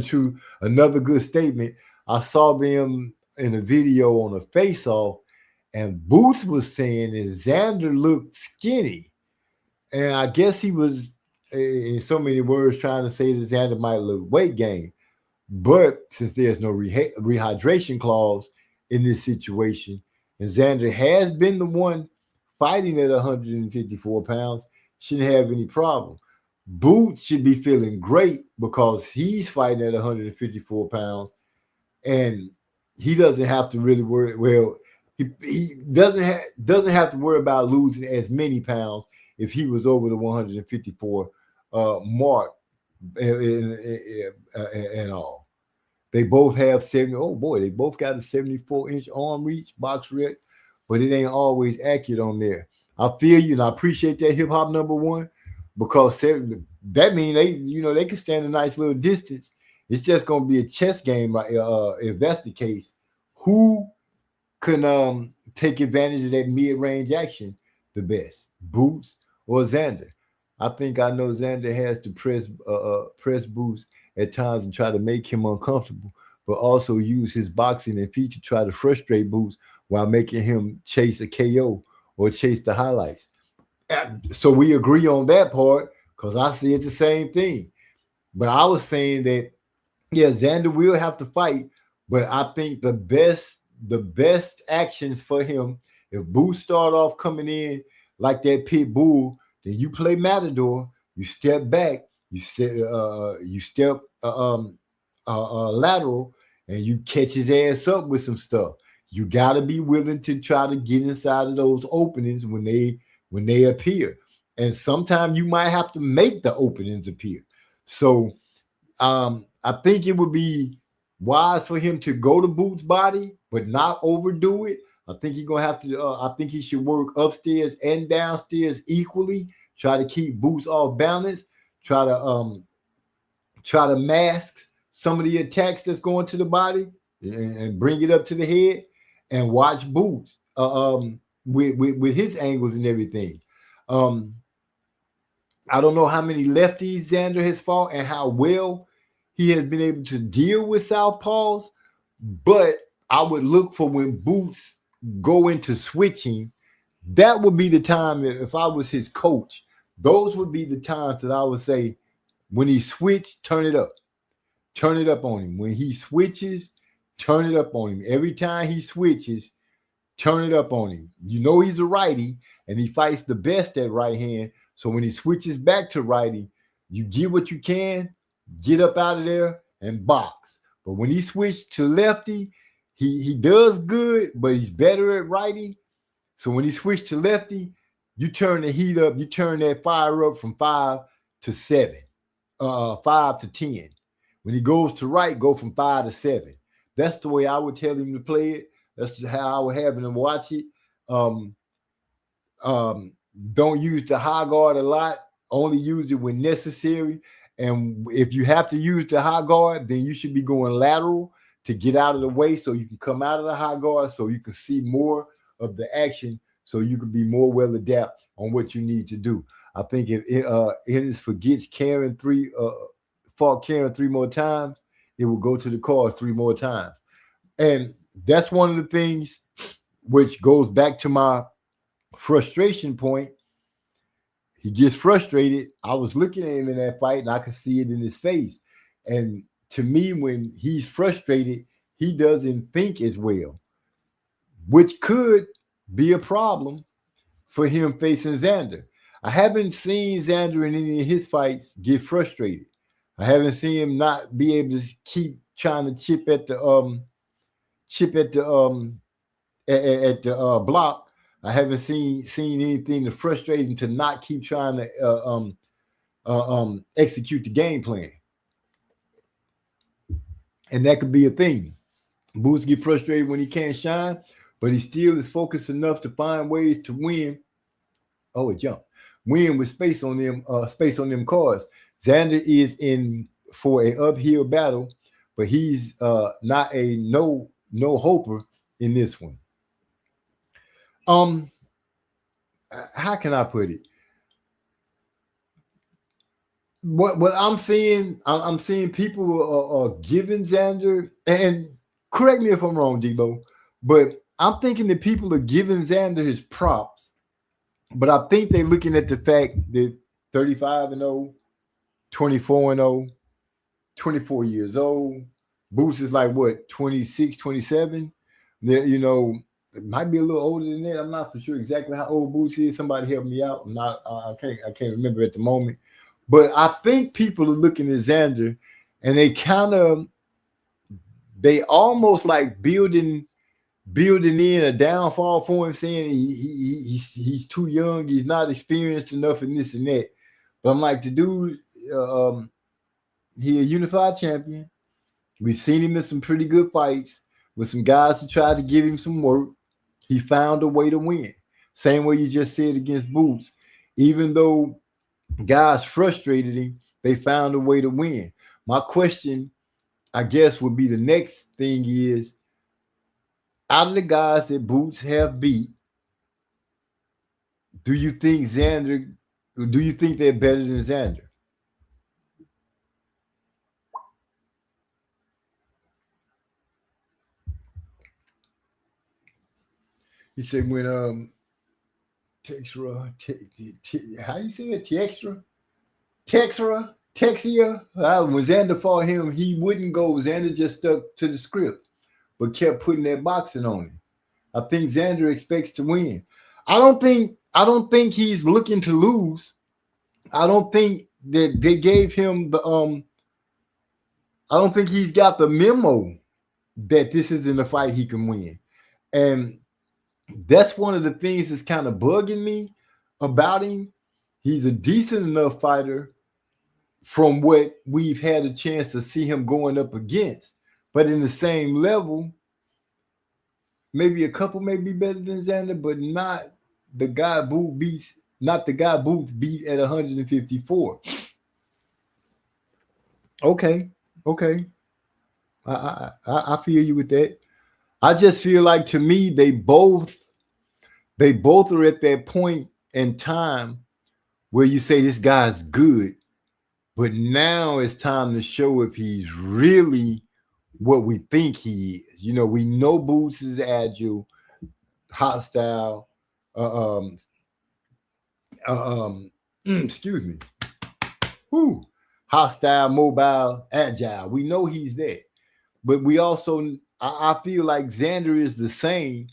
good statement. I saw them in a video on a face-off, and Boots was saying that Xander looked skinny, and I guess he was, in so many words, trying to say that Xander might look weight gain. But since there's no rehydration clause in this situation, and Xander has been the one fighting at 154 pounds, shouldn't have any problem. Boots should be feeling great because he's fighting at 154 pounds, and he doesn't have to really worry. Well, he doesn't have to worry about losing as many pounds if he was over the 154 mark and all. They both have 70. Oh boy, they both got a 74-inch arm reach, box rec, but it ain't always accurate on there. I feel you, and I appreciate that, Hip Hop Number One, because that means they can stand a nice little distance. It's just gonna be a chess game, if that's the case. Who can take advantage of that mid-range action the best, Boots or Xander? I think I know Xander has to press Boots at times and try to make him uncomfortable, but also use his boxing and feet to try to frustrate Boots while making him chase a KO or chase the highlights. So we agree on that part because I see it the same thing. But I was saying that yeah, Xander will have to fight, but I think the best actions for him if Boots start off coming in like that pit bull, then you play Matador, you step back, you step lateral, and you catch his ass up with some stuff. You got to be willing to try to get inside of those openings when they appear, and sometimes you might have to make the openings appear. So I think it would be wise for him to go to Boots' body, but not overdo it. I think he's gonna have to. I think he should work upstairs and downstairs equally. Try to keep Boots off balance. Try to mask some of the attacks that's going to the body and bring it up to the head, and watch Boots with his angles and everything. I don't know how many lefties Xander has fought and how well he has been able to deal with southpaws, but I would look for when Boots go into switching. That would be the time if I was his coach. Those would be the times that I would say when he switched, turn it up. Turn it up on him. When he switches, turn it up on him. Every time he switches, turn it up on him. You know he's a righty, and he fights the best at right hand. So when he switches back to righty, you get what you can, get up out of there and box. But when he switched to lefty, he does good, but he's better at righty. So when he switched to lefty, you turn the heat up, you turn that fire up from 5 to 7, 5 to 10. When he goes to right, go from 5 to 7. That's the way I would tell him to play it. That's how I would have him watch it. Don't use the high guard a lot. Only use it when necessary. And if you have to use the high guard, then you should be going lateral to get out of the way so you can come out of the high guard so you can see more of the action so you can be more well adapted on what you need to do. I think if Ennis forgets fought Karen 3 more times, it will go to the card 3 more times. And that's one of the things which goes back to my frustration point. He gets frustrated. I was looking at him in that fight and I could see it in his face. And to me, when he's frustrated, he doesn't think as well, which could be a problem for him facing Xander. I haven't seen Xander in any of his fights get frustrated. I haven't seen him not be able to keep trying to chip at the block. I haven't seen anything to frustrate him to not keep trying to execute the game plan. And that could be a thing. Boots get frustrated when he can't shine, but he still is focused enough to find ways to win. Oh, it jumped. Win with space on them cards. Xander is in for an uphill battle, but he's not a no hoper in this one. How can I put it? What I'm seeing people are giving Xander, and correct me if I'm wrong, Debo, but I'm thinking that people are giving Xander his props, but I think they're looking at the fact that 35-0, 24-0, 24 years old. Boots is like what, 26, 27? It might be a little older than that. I'm not for sure exactly how old Boots is. Somebody help me out. I can't remember at the moment. But I think people are looking at Xander and they almost like building in a downfall for him, saying he's too young, he's not experienced enough in this and that. But I'm like, the dude, he a unified champion. We've seen him in some pretty good fights with some guys who tried to give him some work. He found a way to win. Same way you just said against Boots. Even though guys frustrated him, they found a way to win. My question, I guess, would be the next thing is, out of the guys that Boots have beat, do you think they're better than Xander? He said when Texra, how you say it? Texia. When Xander fought him, he wouldn't go. Xander just stuck to the script, but kept putting that boxing on him. I think Xander expects to win. I don't think he's looking to lose. I don't think that they gave him the I don't think he's got the memo that this isn't a fight he can win. And that's one of the things that's kind of bugging me about him. He's a decent enough fighter from what we've had a chance to see him going up against. But in the same level, maybe a couple may be better than Xander, but not the guy Boots beat at 154. Okay. I feel you with that. I just feel like, to me, they both are at that point in time where you say this guy's good, but now it's time to show if he's really what we think he is. You know, we know Boots is agile, hostile, excuse me. Hostile, mobile, agile. We know he's that. But we also, I feel like Xander is the same.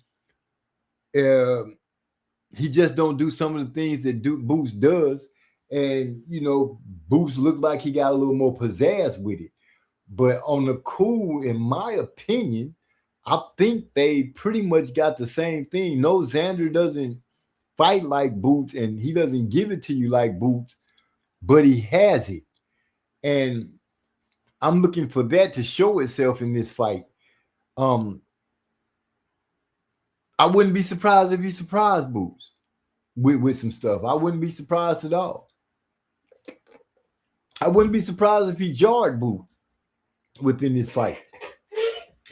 He just don't do some of the things that Boots does. And, you know, Boots looked like he got a little more pizzazz with it. But on the cool, in my opinion, I think they pretty much got the same thing. No, Xander doesn't fight like Boots, and he doesn't give it to you like Boots, but he has it. And I'm looking for that to show itself in this fight. I wouldn't be surprised if he surprised Boots with some stuff. I wouldn't be surprised at all. I wouldn't be surprised if he jarred Boots within this fight.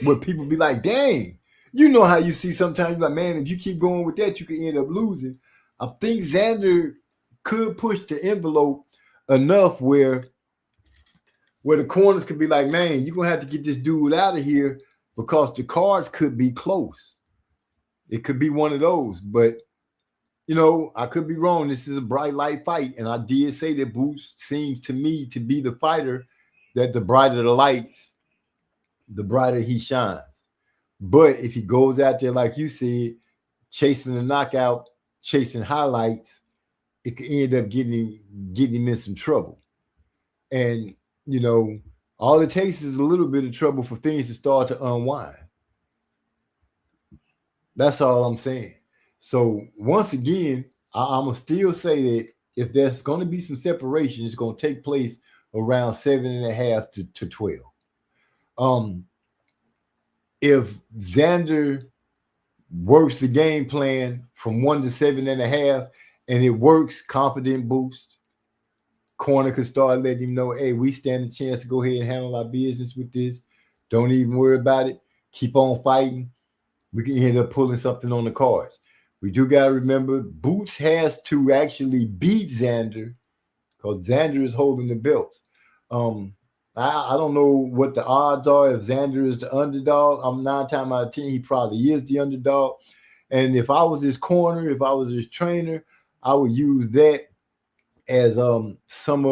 Where people be like, dang, you know how you see sometimes you're like, man, if you keep going with that, you can end up losing. I think Xander could push the envelope enough where the corners could be like, man, you're going to have to get this dude out of here because the cards could be close. It could be one of those. But, you know, I could be wrong. This is a bright light fight. And I did say that Boots seems to me to be the fighter that the brighter the lights, the brighter he shines. But if he goes out there, like you said, chasing a knockout, chasing highlights, it could end up getting him in some trouble. And, you know, all it takes is a little bit of trouble for things to start to unwind. That's all I'm saying. So once again, I'm going to still say that if there's going to be some separation, it's going to take place around 7.5 to 12. If Xander works the game plan from 1 to 7.5 and it works, confident boost, corner could start letting him know, hey, we stand a chance to go ahead and handle our business with this. Don't even worry about it. Keep on fighting. We can end up pulling something on the cards. We do got to remember, Boots has to actually beat Xander because Xander is holding the belts. I don't know what the odds are if Xander is the underdog. I'm 9 times out of 10, he probably is the underdog. And if I was his corner, if I was his trainer, I would use that as some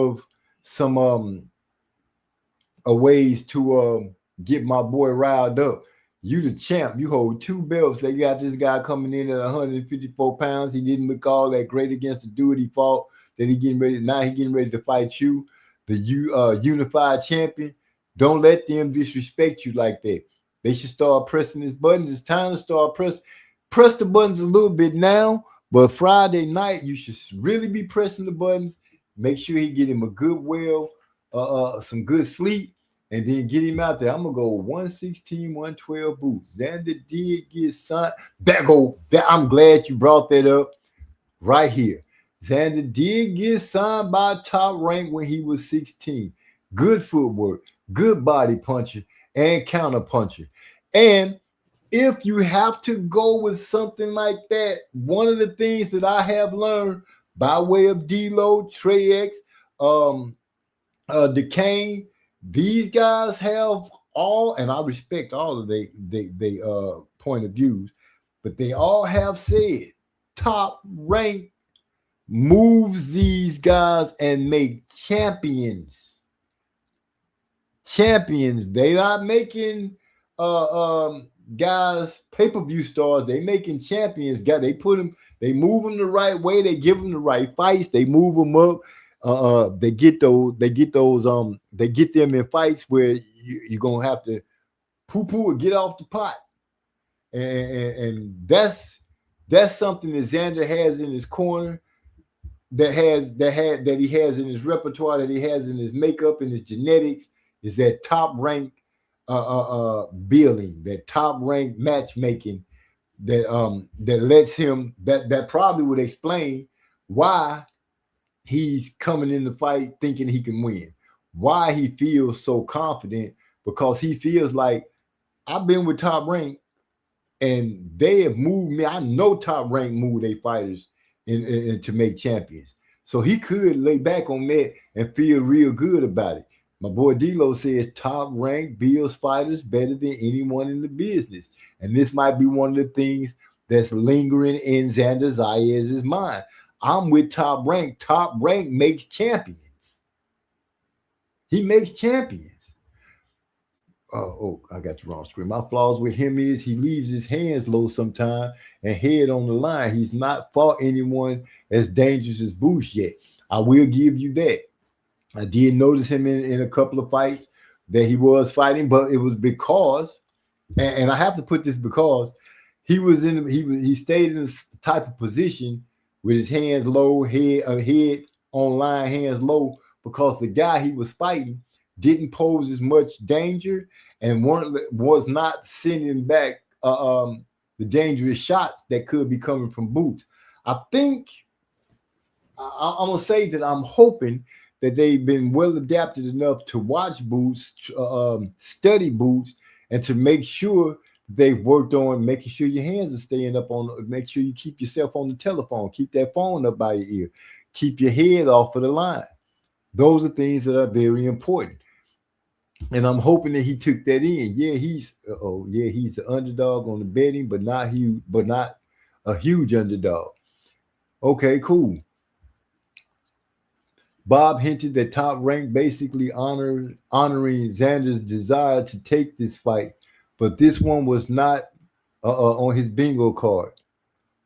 ways to get my boy riled up. You the champ. You hold 2 belts. They got this guy coming in at 154 pounds. He didn't look all that great against the dude he fought. Then he getting ready to fight you, the unified champion. Don't let them disrespect you like that. They should start pressing his buttons. It's time to start press the buttons a little bit now. But Friday night, you should really be pressing the buttons. Make sure he get him a good some good sleep. And then get him out there. I'm going to go 116, 112 Boots. Xander did get signed. I'm glad you brought that up right here. Xander did get signed by Top Rank when he was 16. Good footwork, good body puncher, and counter puncher. And if you have to go with something like that, one of the things that I have learned by way of D-Lo, Trey X, DeCane, these guys have all, and I respect all of they point of views, but they all have said Top Rank moves these guys and make champions. Champions. They not making guys pay-per-view stars. They making champions. They put them. They move them the right way. They give them the right fights. They move them up. They get those. They get them in fights where you're gonna have to poo-poo or get off the pot. And that's something that Xander has in his corner, that he has in his repertoire, that he has in his makeup and his genetics, is that top rank building, that top rank matchmaking that lets him, that probably would explain why he's coming in the fight thinking he can win, why he feels so confident, because he feels like, I've been with Top Rank and they have moved me. I know Top Rank moved their fighters in to make champions. So he could lay back on that and feel real good about it. My boy D-Lo says Top Rank builds fighters better than anyone in the business. And this might be one of the things that's lingering in Xander Zayes's mind. I'm with Top Rank. Top Rank makes champions. He makes champions. Oh, I got the wrong screen. My flaws with him is he leaves his hands low sometimes and head on the line. He's not fought anyone as dangerous as Boots yet. I will give you that. I did notice him in a couple of fights that he was fighting, but it was because, and I have to put this because he stayed in this type of position with his hands low, head on line, hands low, because the guy he was fighting didn't pose as much danger and was not sending back the dangerous shots that could be coming from Boots. I think I'm gonna say that I'm hoping that they've been well adapted enough to watch Boots, study Boots, and to make sure they've worked on making sure your hands are staying up on. Make sure you keep yourself on the telephone, keep that phone up by your ear, keep your head off of the line. Those are things that are very important. And I'm hoping that he took that in. Yeah, he's the underdog on the betting, but not a huge underdog. Okay, cool. Bob hinted that Top Rank basically honoring Xander's desire to take this fight, but this one was not on his bingo card.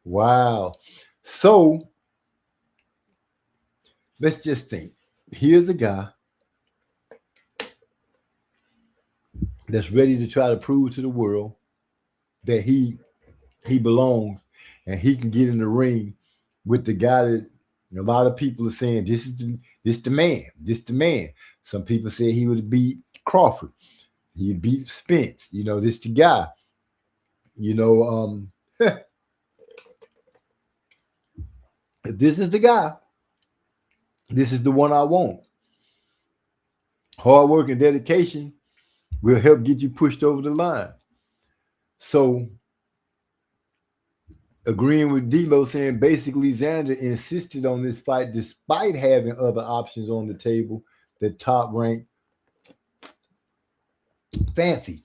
Wow. So let's just think. Here's a guy that's ready to try to prove to the world that he belongs and he can get in the ring with the guy that a lot of people are saying this the man. Some people say he would beat Crawford. He'd beat Spence. This the guy. This is the guy. This is the one I want. Hard work and dedication will help get you pushed over the line. So, agreeing with D-Lo, saying basically Xander insisted on this fight despite having other options on the table that Top Rank fancied.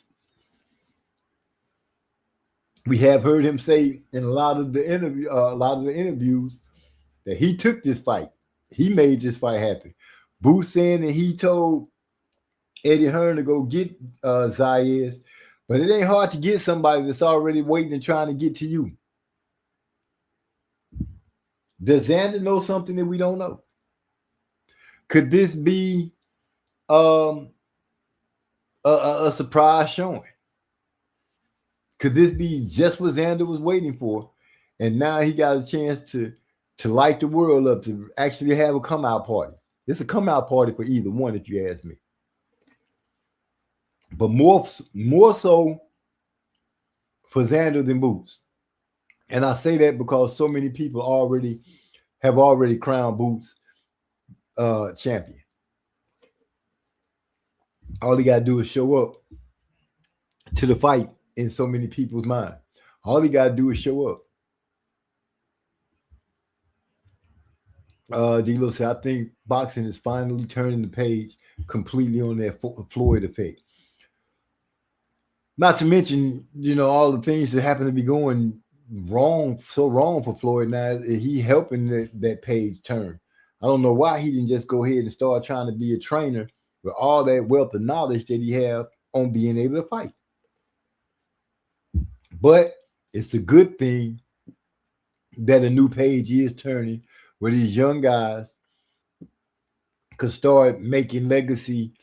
We have heard him say in a lot of the interviews that he took this fight. He made this fight happen. Boots saying that he told Eddie Hearn to go get Zayes, but it ain't hard to get somebody that's already waiting and trying to get to you. Does Xander know something that we don't know? Could this be a surprise showing? Could this be just what Xander was waiting for, and now he got a chance to light the world up, to actually have a come out party? It's a come out party for either one, if you ask me. But more so for Xander than Boots. And I say that because so many people have already crowned Boots champion. All he got to do is show up to the fight in so many people's mind. All he got to do is show up. D-Lo said, I think boxing is finally turning the page completely on that Floyd effect. Not to mention, all the things that happen to be going wrong for Floyd now. He helping that page turn. I don't know why he didn't just go ahead and start trying to be a trainer with all that wealth of knowledge that he have on being able to fight. But it's a good thing that a new page is turning where these young guys could start making legacy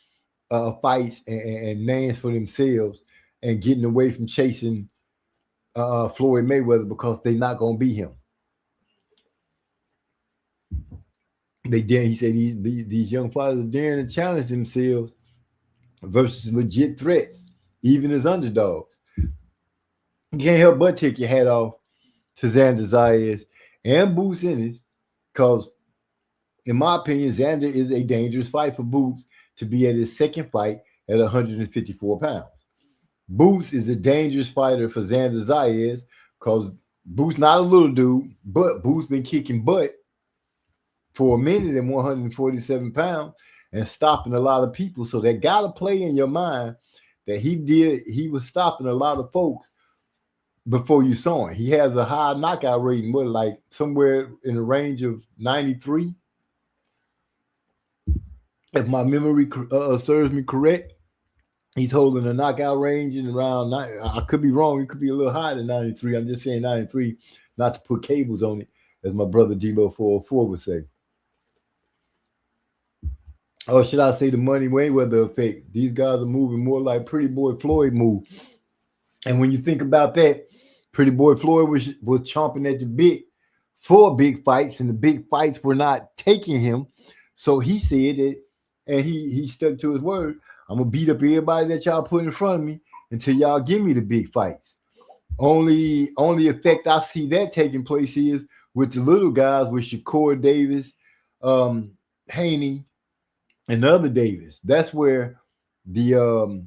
fights and names for themselves and getting away from chasing Floyd Mayweather because they're not going to beat him. He said these young fighters are daring to challenge themselves versus legit threats, even as underdogs. You can't help but take your hat off to Xander Zayas and Boots Ennis, because in my opinion, Xander is a dangerous fight for Boots to be at his second fight at 154 pounds. Boots is a dangerous fighter for Xander Zayas because Boots not a little dude, but Boots been kicking butt for a minute at 147 pounds and stopping a lot of people. So that got to play in your mind that he was stopping a lot of folks before you saw him. He has a high knockout rating, like somewhere in the range of 93. If my memory serves me correct, he's holding a knockout range in around 90. I could be wrong. It could be a little higher than 93. I'm just saying 93, not to put cables on it, as my brother D-Lo 404 would say. Or should I say the Money Mayweather effect? These guys are moving more like Pretty Boy Floyd moved. And when you think about that, Pretty Boy Floyd was chomping at the bit for big fights, and the big fights were not taking him. So he said it, and he stuck to his word. I'm going to beat up everybody that y'all put in front of me until y'all give me the big fights. Only effect I see that taking place is with the little guys, with Shakur Davis, Haney, and the other Davis. That's where the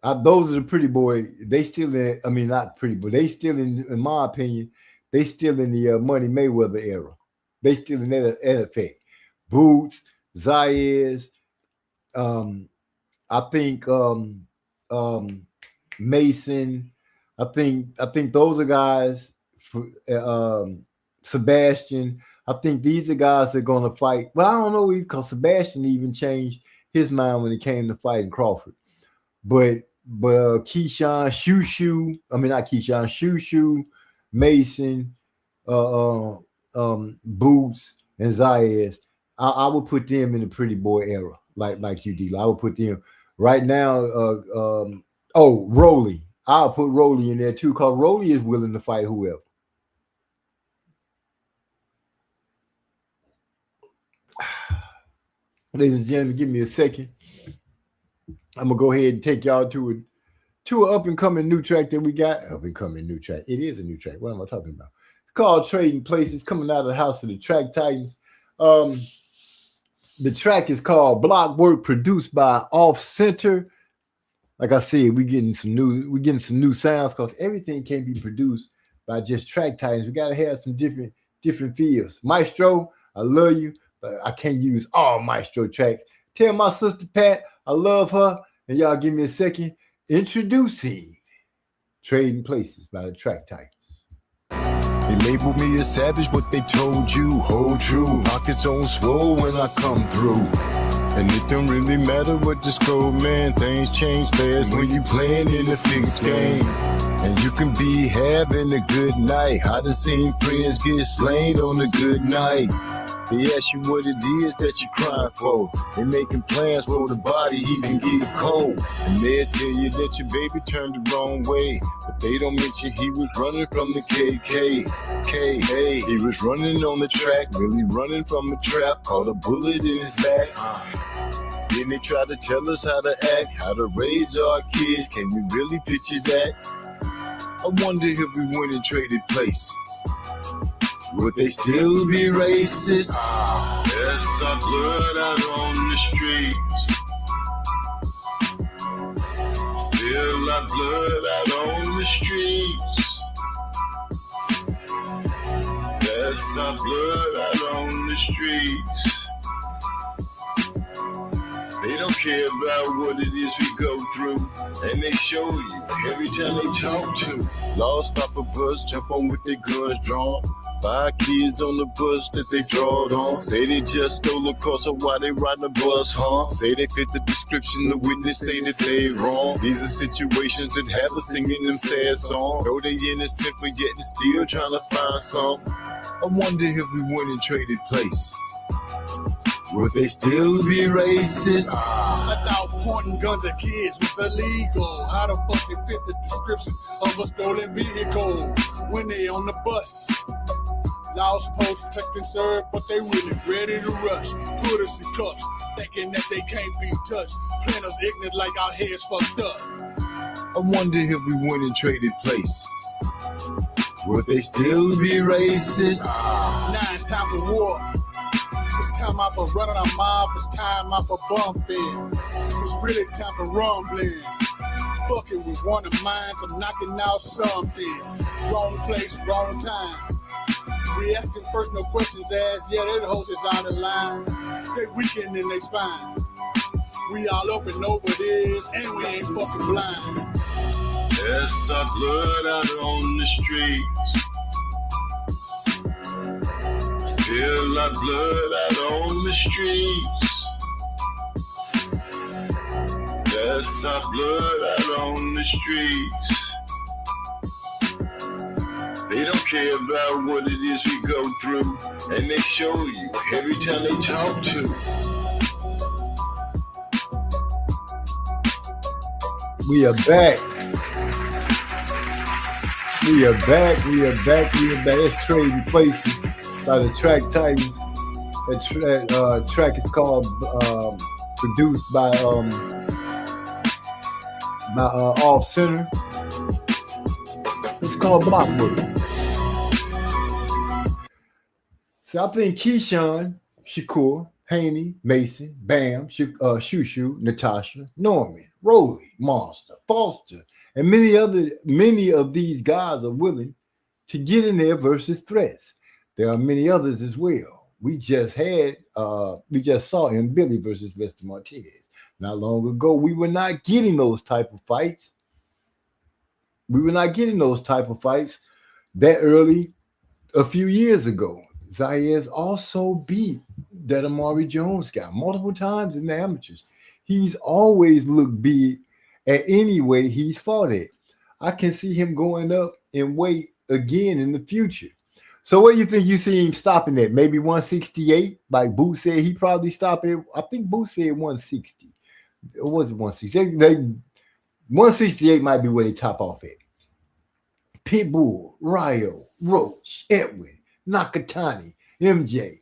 those are the Pretty Boy. They still in, I mean, not Pretty Boy. They still in my opinion, they still in the Money Mayweather era. They still in that effect. Boots, Zayas, I think Mason. I think those are guys. Sebastian. I think these are guys that are going to fight. Well, I don't know because Sebastian even changed his mind when it came to fighting Crawford. But Keyshawn, Shushu, Mason, Boots, and Zayas, I would put them in the Pretty Boy era, like you did. I would put them right now. Rolly. I'll put Rolly in there too, because Rolly is willing to fight whoever. Ladies and gentlemen, give me a second. I'm gonna go ahead and take y'all to an up and coming new track that we got. Up and coming new track. It is a new track. What am I talking about? It's called Trading Places, coming out of the house of the Track Titans. The track is called Block Work, produced by Off Center. Like I said, we're getting some new sounds because everything can't be produced by just Track Titans. We gotta have some different feels. Maestro, I love you, but I can't use all Maestro tracks. Tell my sister Pat I love her, and y'all give me a second. Introducing Trading Places by the Track Titans. They label me a savage, but they told you, hold true. Pockets on swole when I come through. And it don't really matter what the score, man. Things change fast when you playing in a fixed game. And you can be having a good night. I done seen friends get slain on a good night. They ask you what it is that you're crying for. They making plans for the body, he can get cold. And they'll tell you that your baby turned the wrong way. But they don't mention he was running from the KK. He was running on the track, really running from a trap. Caught a bullet in his back. Then they try to tell us how to act, how to raise our kids. Can we really picture that? I wonder if we went and traded places, would they still be racist? There's some blood out on the streets. Still our blood out on the streets. There's some blood out on the streets. They don't care about what it is we go through, and they show you every time they talk to. Lost off a bus, jump on with their guns drawn. 5 kids on the bus that they drawed on. Say they just stole a car, so why they ride the bus, huh? Say they fit the description, the witness say that they wrong. These are situations that have us singing them sad songs. Though they innocent, but yet they still trying to find some. I wonder if we went and traded places, would they still be racist? I thought pointing guns at kids was illegal. How the fuck they fit the description of a stolen vehicle when they on the bus? Law supposed to protect and serve, but they really ready to rush. Put us in cuffs, thinking that they can't be touched. Playing us ignorant like our heads fucked up. I wonder if we went and traded places, would they still be racist? Now it's time for war. It's time out for running our mouth. It's time out for bumping. It's really time for rumbling. Fucking with one of minds, I'm knocking out something. Wrong place, wrong time. Reacting first, no questions asked. Yeah, they the hoes is out of line. They weaken in their spine. We all up and over this, and we ain't fucking blind. There's our blood out on the streets. Still our blood out on the streets. There's our blood out on the streets. They don't care about what it is we go through, and they show you every time they talk to. We are back. We are back. It's Trading Places by the Track Titans. That track is called, produced by Off Center. It's called Blockwood. So I think Keyshawn, Shakur, Haney, Mason, Bam, Shushu, Natasha, Norman, Rolly, Monster, Foster, and many of these guys are willing to get in there versus threats. There are many others as well. We just saw in Billy versus Lester Martinez. Not long ago, we were not getting those type of fights. That early a few years ago. Zayas also beat that Amari Jones guy multiple times in the amateurs. He's always looked big at any way he's fought at. I can see him going up in weight again in the future. So what do you think you see him stopping at? Maybe 168? Like Boots said, he probably stopped at, I think Boots said 160. Or was it 160? 168 might be where they top off at. Pitbull, Ryo, Roach, Edwin, Nakatani, MJ,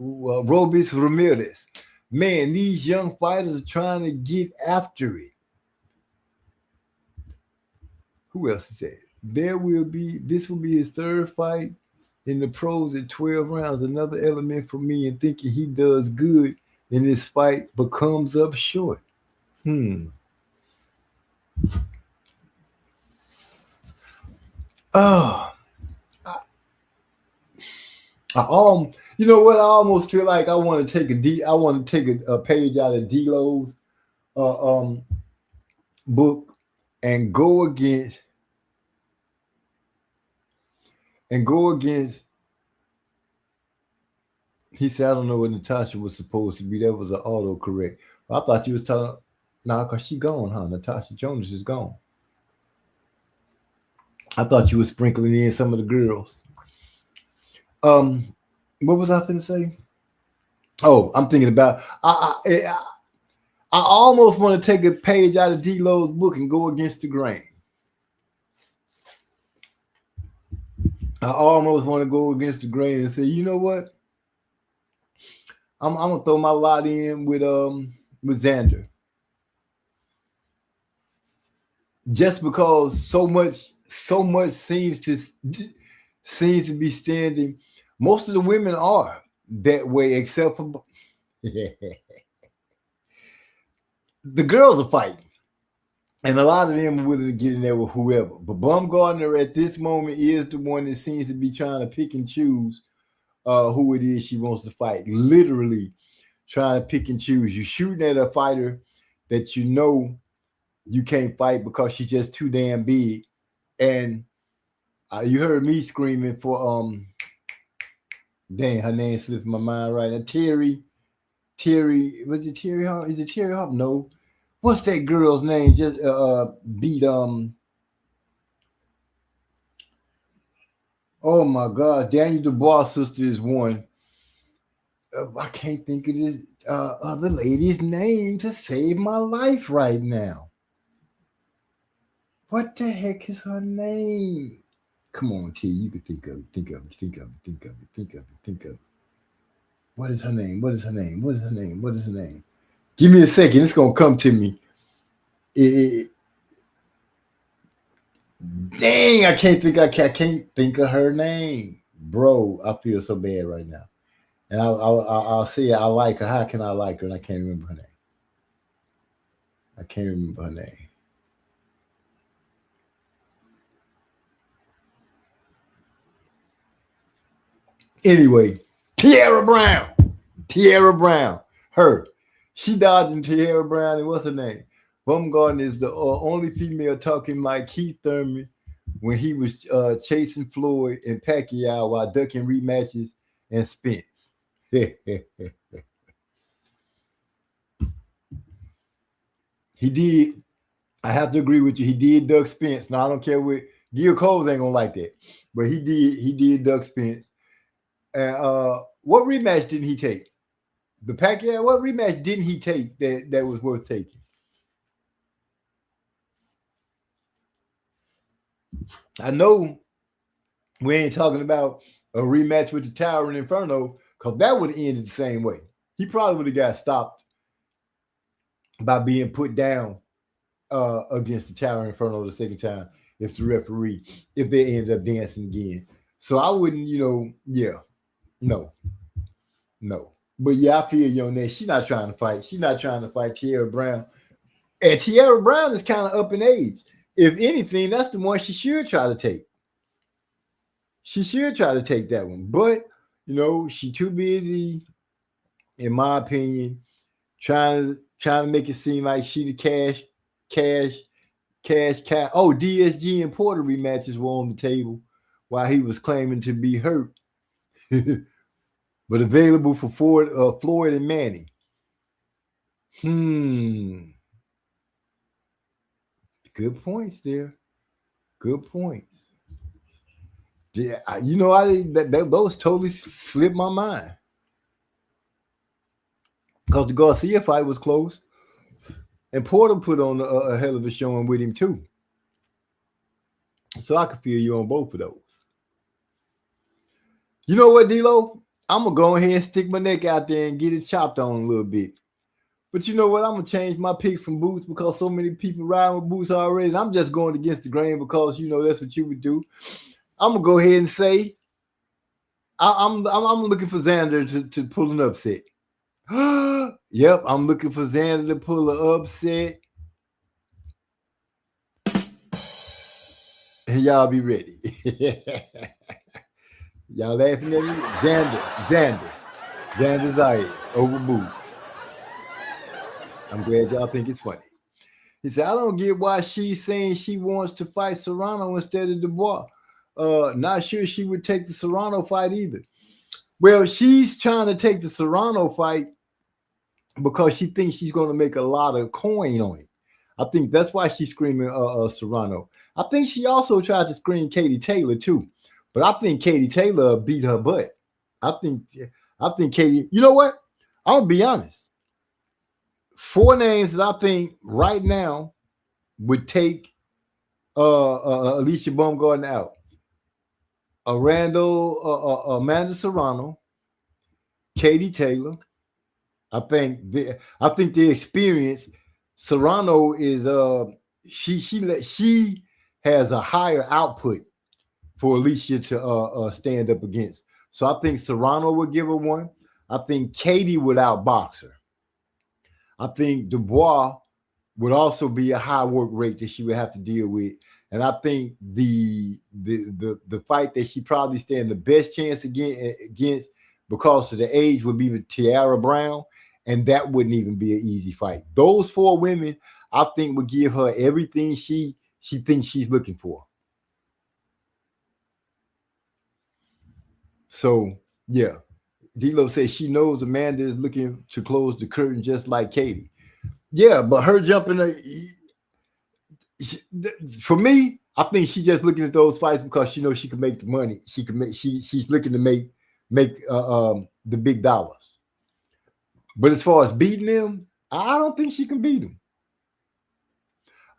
Robis Ramirez. Man, these young fighters are trying to get after it. Who else is that? This will be his third fight in the pros at 12 rounds. Another element for me in thinking he does good in this fight but comes up short. You know what? I almost feel like I want to take a page out of D-Lo's book and go against. He said, I don't know what Natasha was supposed to be. That was an autocorrect. I thought you was telling. Nah, because she gone, huh? Natasha Jonas is gone. I thought you were sprinkling in some of the girls. What was I going to say? Oh, I'm thinking about. I almost want to take a page out of D-Lo's book and go against the grain. I almost want to go against the grain and say, you know what? I'm gonna throw my lot in with Xander. Just because so much seems to be standing. Most of the women are that way, except for the girls are fighting. And a lot of them are willing to get in there with whoever. But Baumgardner at this moment is the one that seems to be trying to pick and choose who it is she wants to fight. Literally trying to pick and choose. You're shooting at a fighter that you know you can't fight because she's just too damn big. And you heard me screaming for dang, her name slipped my mind right now. Terry, was it Terry Hawk? Is it Terry Hawk? No. What's that girl's name? Just beat oh my God, Daniel Dubois' sister is one. I can't think of this other lady's name to save my life right now. What the heck is her name? Come on, T. You can think of it. What is her name? Give me a second. It's gonna come to me. Dang, I can't think of her name, bro. I feel so bad right now. And I'll say I like her. How can I like her? And I can't remember her name. Anyway, Tierra Brown. Her. She dodging Tierra Brown. And what's her name? Baumgarten is the only female talking like Keith Thurman when he was chasing Floyd and Pacquiao while ducking rematches and Spence. He did. I have to agree with you. He did duck Spence. Now I don't care what Gil Coles ain't gonna like that, but he did duck Spence. And what rematch didn't he take? The Pacquiao. What rematch didn't he take that was worth taking? I know we ain't talking about a rematch with the Tower and Inferno because that would have ended the same way. He probably would have got stopped by being put down against the Tower and Inferno the second time if they ended up dancing again. So I wouldn't, no. But yeah, I feel you on that. She's not trying to fight. She's not trying to fight Tierra Brown. And Tierra Brown is kind of up in age. If anything, that's the one she should try to take. She should try to take that one. But, she's too busy, in my opinion, trying to make it seem like she the cash. Oh, DSG and Porter rematches were on the table while he was claiming to be hurt. But available for Floyd and Manny. Good points there. Good points. Yeah, those totally slipped my mind. Because the Garcia fight was close. And Porter put on a hell of a showing with him too. So I can feel you on both of those. You know what, D-Lo? I'm going to go ahead and stick my neck out there and get it chopped on a little bit. But you know what? I'm going to change my pick from Boots because so many people riding with Boots already. And I'm just going against the grain because, that's what you would do. I'm going to go ahead and say I'm looking for Xander to pull an upset. Yep, I'm looking for Xander to pull an upset. And y'all be ready. Y'all laughing at me? Xander Zayas over Boots. I'm glad y'all think it's funny. He said, I don't get why she's saying she wants to fight Serrano instead of Dubois. Not sure she would take the Serrano fight either. Well, she's trying to take the Serrano fight because she thinks she's going to make a lot of coin on it. I think that's why she's screaming Serrano. I think she also tried to scream Katie Taylor too. But I think Katie Taylor beat her butt. I think Katie, you know what? I'm going to be honest. 4 names that I think right now would take Alicia Baumgarten out. Amanda Serrano, Katie Taylor. I think the experience. Serrano is she has a higher output for Alicia to stand up against. So I think Serrano would give her one. I think Katie would outbox her. I think Dubois would also be a high work rate that she would have to deal with. And I think the fight that she probably stand the best chance against because of the age would be with Tierra Brown. and that wouldn't even be an easy fight. Those 4 women, I think, would give her everything she thinks she's looking for. So yeah, D-Lo says she knows Amanda is looking to close the curtain just like Katie. Yeah, but her jumping, for me, I think she's just looking at those fights because she knows she can make the money. She can make. She's looking to make the big dollars. But as far as beating them, I don't think she can beat them.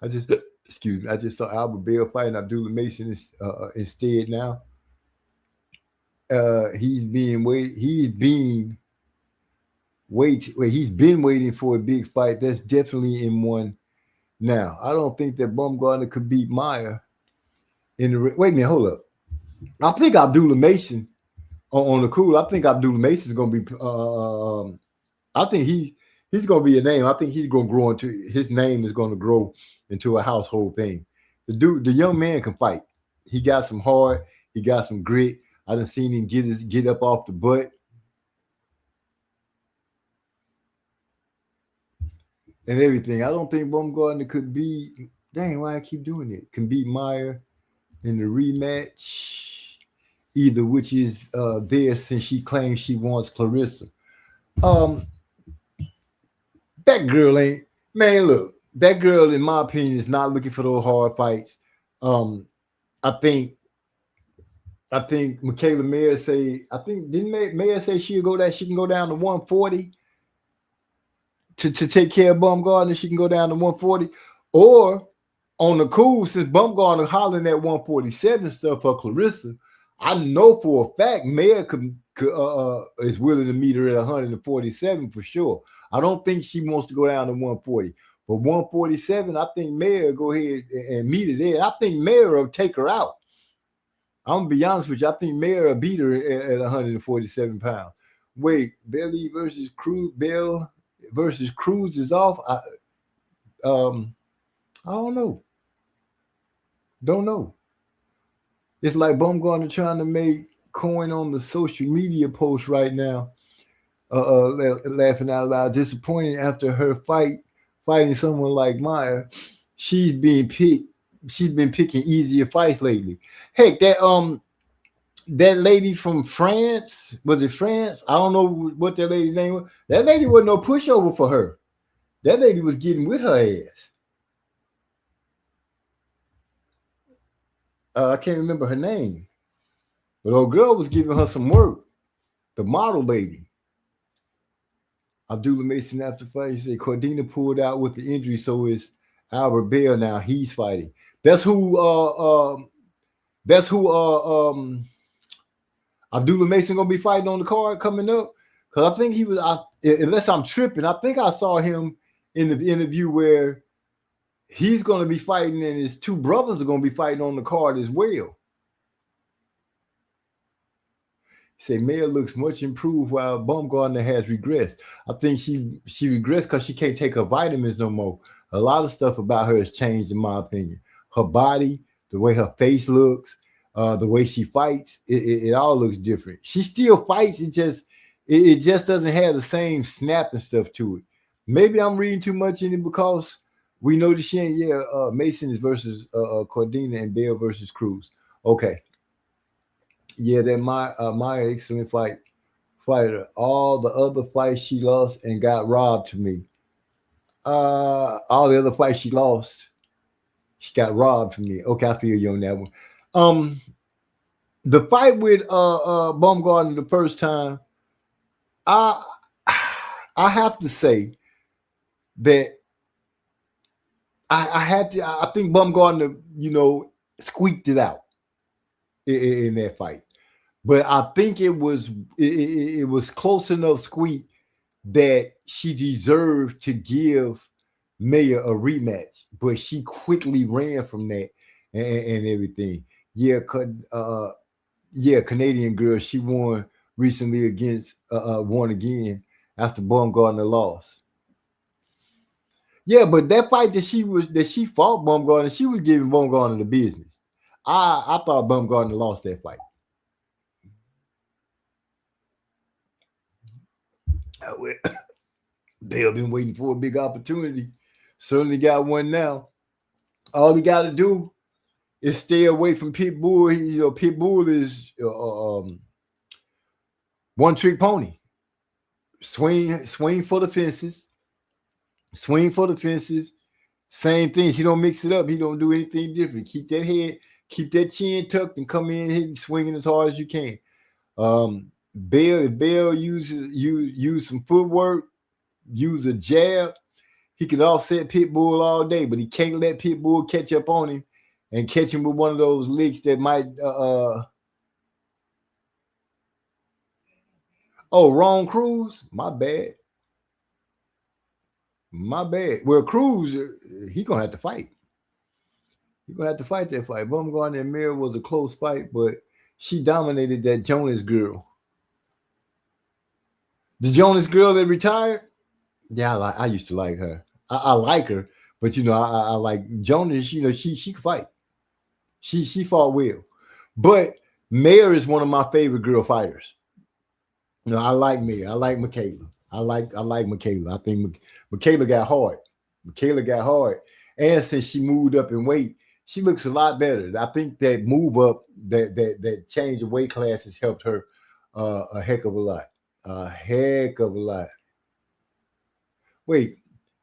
I just saw Albert Bell fighting Abdullah Mason instead now. He's been waiting for a big fight. That's definitely in one now. I don't think that Baumgartner could beat Meyer in the wait a minute, hold up. I think Abdullah Mason on the cool. I think Abdullah Mason is going to be. I think he's going to be a name. I think he's going to grow into his name is going to grow into a household thing. The young man can fight. He got some heart. He got some grit. I done seen him get up off the butt. And everything. I don't think Baumgartner could be. Dang, why I keep doing it? Can beat Meyer in the rematch, either which is there since she claims she wants Clarissa. That girl ain't, man. Look, that girl, in my opinion, is not looking for those hard fights. I think Michaela Mayer say. I think didn't Mayer say she can go down to 140 to take care of Baumgartner. She can go down to 140, or on the cool, since Baumgartner hollering at 147 stuff for Clarissa, I know for a fact Mayer is willing to meet her at 147 for sure. I don't think she wants to go down to 140, but 147, I think Mayer will go ahead and meet her there. I think Mayer will take her out. I'm gonna be honest with you. I think Mayer will beat her at 147 pounds. Wait, Belly versus Cruz. Bell versus Cruz is off. I don't know. Don't know. It's like Baumgartner trying to make coin on the social media post right now. Laughing out loud, disappointed after her fighting someone like Meyer. She's been picking easier fights lately. Heck, that lady from France, was it France? I don't know what that lady's name was. That lady wasn't no pushover for her. That lady was getting with her ass. I can't remember her name, but old girl was giving her some work. The model lady. Abdullah Mason after fight, he said Cordina pulled out with the injury, so it's Albert Bell now. He's fighting. That's who Abdullah Mason gonna be fighting on the card coming up. Because I think he was, unless I'm tripping, I think I saw him in the interview where he's going to be fighting and his 2 brothers are going to be fighting on the card as well. He said Mayer looks much improved while Baumgartner has regressed. I think she regressed because she can't take her vitamins no more. A lot of stuff about her has changed, in my opinion. Her body, the way her face looks, the way she fights, it all looks different. She still fights. It just doesn't have the same snap and stuff to it. Maybe I'm reading too much in it because we know that she ain't. Mason is versus Cordina and Bell versus Cruz. Okay. Yeah, that my excellent fighter. All the other fights she lost and got robbed to me. All the other fights she lost, she got robbed from me. Okay, I feel you on that one. The fight with Baumgartner the first time, I have to say that I think Baumgartner, squeaked it out in that fight. But I think it was close enough squeak that she deserved to give Mayer a rematch, but she quickly ran from that and everything. Yeah, Canadian girl. She won recently against won again after Baumgartner lost. Yeah, but that fight that she fought Baumgartner, she was giving Baumgartner the business. I thought Baumgartner lost that fight. Bill been waiting for a big opportunity. Certainly got one now. All he got to do is stay away from Pitbull. Pitbull is one trick pony. Swing for the fences. Swing for the fences. Same things. He don't mix it up. He don't do anything different. Keep that head, keep that chin tucked, and come in hitting, swinging as hard as you can. If Bell use some footwork, use a jab, he can offset Pitbull all day, but he can't let Pitbull catch up on him and catch him with one of those licks that might wrong Cruz. My bad. Well, Cruz, he gonna have to fight. He's gonna have to fight that fight. Bumgarner and Mir was a close fight, but she dominated that Jonas girl. The Jonas girl that retired? Yeah, I used to like her. I like her, but I like Jonas. She could fight. She fought well, but Mayer is one of my favorite girl fighters. I like Mayer. I like Michaela. I like Michaela. I think Michaela got hard. And since she moved up in weight, she looks a lot better. I think that move up, that change of weight classes helped her a heck of a lot. Wait,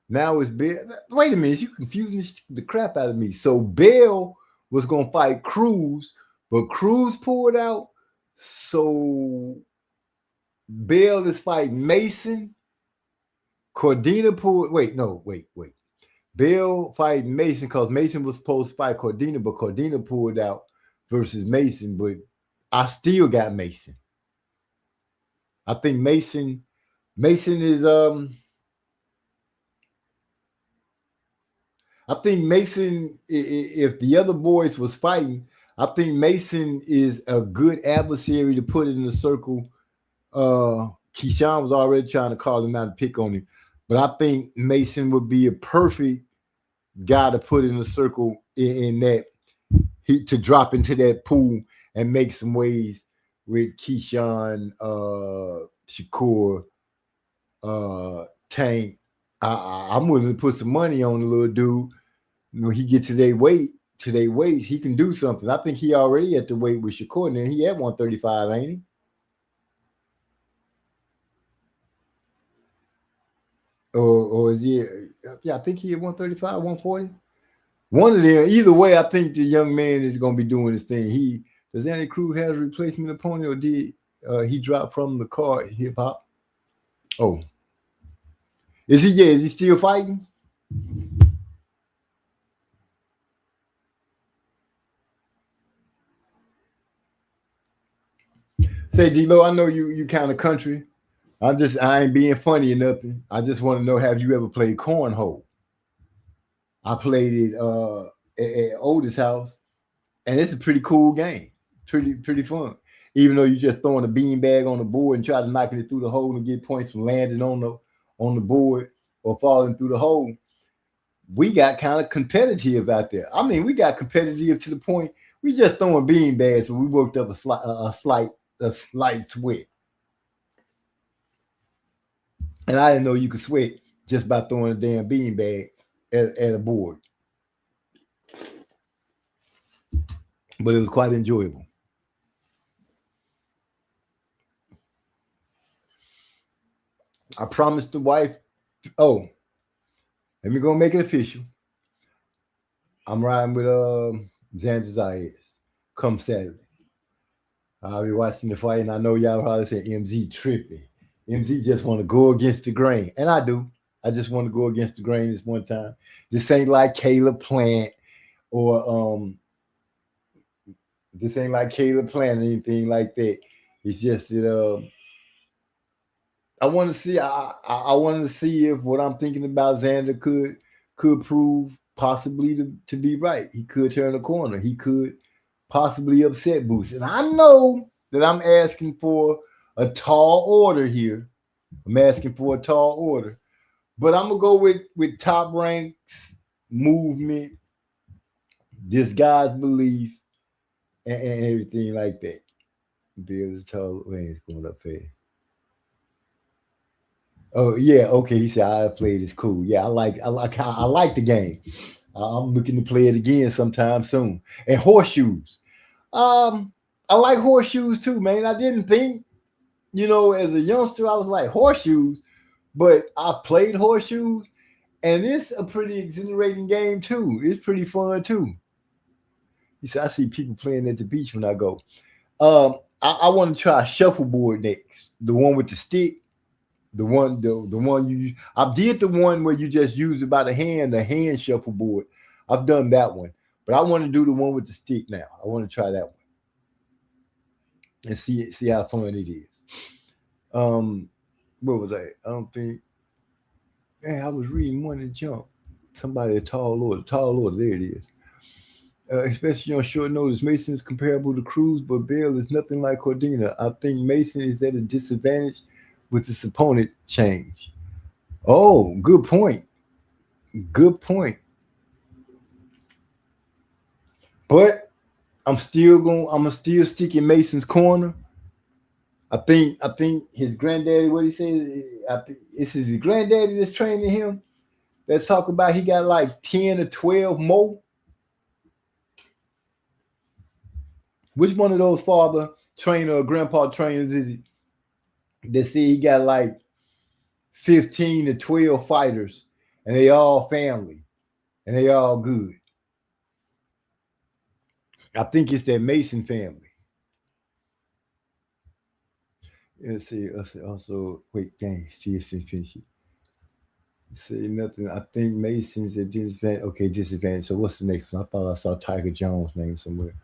now it's Bell. Wait a minute, you confusing the crap out of me. So Bell was gonna fight Cruz, but Cruz pulled out. So Bell is fighting Mason. Cordina pulled. Wait. Bell fighting Mason because Mason was supposed to fight Cordina, but Cordina pulled out versus Mason. But I still got Mason. I think Mason is I think Mason, if the other boys was fighting, I think Mason is a good adversary to put in the circle. Keyshawn was already trying to call him out and pick on him, but I think Mason would be a perfect guy to put in the circle in that to drop into that pool and make some waves with Keyshawn, Shakur, Tank. I'm willing to put some money on the little dude. He get to their weights, he can do something. I think he already at the weight with Shakur, and then he at 135, ain't he? Or is he? Yeah, I think he at 135, 140. One of them. Either way, I think the young man is going to be doing his thing. Does Andy Cruz have a replacement opponent, or did he drop from the card? Hip hop. Oh, is he? Yeah, is he still fighting? Say, D-Lo, I know you kind of country. I ain't being funny or nothing. I just want to know, have you ever played cornhole? I played it at Otis' house, and it's a pretty cool game. Pretty fun. Even though you're just throwing a beanbag on the board and try to knock it through the hole and get points from landing on the board or falling through the hole. We got kind of competitive out there. I mean, we got competitive to the point we just throwing beanbags, but we worked up a slight sweat. And I didn't know you could sweat just by throwing a damn beanbag at a board. But it was quite enjoyable. I promised the wife, let me go make it official. I'm riding with Xander Zayas come Saturday. I'll be watching the fight, and I know y'all probably say MZ tripping. MZ just want to go against the grain. And I do. I just want to go against the grain this one time. This ain't like Caleb Plant or this ain't like Caleb Plant or anything like that. It's just that I want to see. I wanted to see if what I'm thinking about Xander could prove possibly to be right. He could turn a corner. He could possibly upset Boots. And I know that I'm asking for a tall order here. I'm asking for a tall order. But I'm going to go with Top Rank's movement, this guy's belief, and everything like that. Bill is tall. It's going up fast. Oh yeah, okay. He said I played. It's cool. Yeah, I like the game. I'm looking to play it again sometime soon. And horseshoes. Um, I like horseshoes too, man. I didn't think, as a youngster, I was like horseshoes, but I played horseshoes, and it's a pretty exhilarating game too. It's pretty fun too. He said I see people playing at the beach when I go. I want to try shuffleboard next. The one with the stick. The one you I did the one where you just use it by the hand shuffleboard. I've done that one, but I want to do the one with the stick now. I want to try that one and see how fun it is. Um, what was I? I don't think. Man, I was reading one and jump. Somebody a tall order. There it is. Especially on short notice, Mason is comparable to Cruz, but Bell is nothing like Cordina. I think Mason is at a disadvantage with his opponent change. Oh, good point. Good point. But I'm still stick in Mason's corner. I think his granddaddy, what he says, I think it's his granddaddy that's training him. Let's talk about he got like 10 or 12 more. Which one of those father trainer or grandpa trainers is it that say he got like 15 to 12 fighters and they all family and they all good? I think it's that Mason family. Let's see. Also, wait, dang, see if it's finished. Say nothing. I think Mason's at disadvantage. Okay, disadvantage. So what's the next one? I thought I saw Tiger Jones' name somewhere.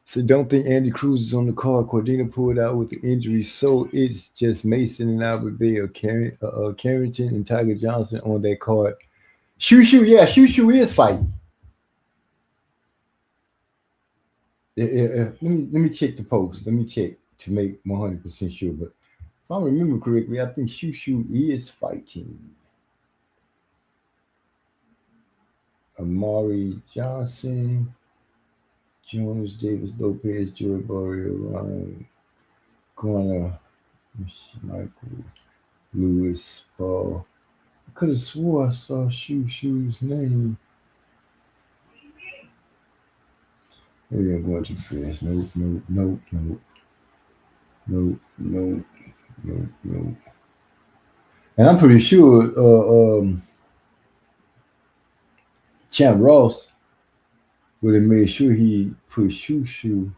So don't think Andy Cruz is on the card. Cordina pulled out with the injury, so it's just Mason and Albert Bell, Carrington and Tiger Johnson on that card. Shushu is fighting. Let me check the post. Let me check to make 100% sure. But if I remember correctly, I think Shushu is fighting. Amari Johnson, Jonas Davis Lopez, Joey Barrio, Ryan Garner, Michael Lewis Paul. I could have swore I saw Shushu's name. Maybe I'm going too fast. Nope. And I'm pretty sure Champ Ross would have made sure he put Shushu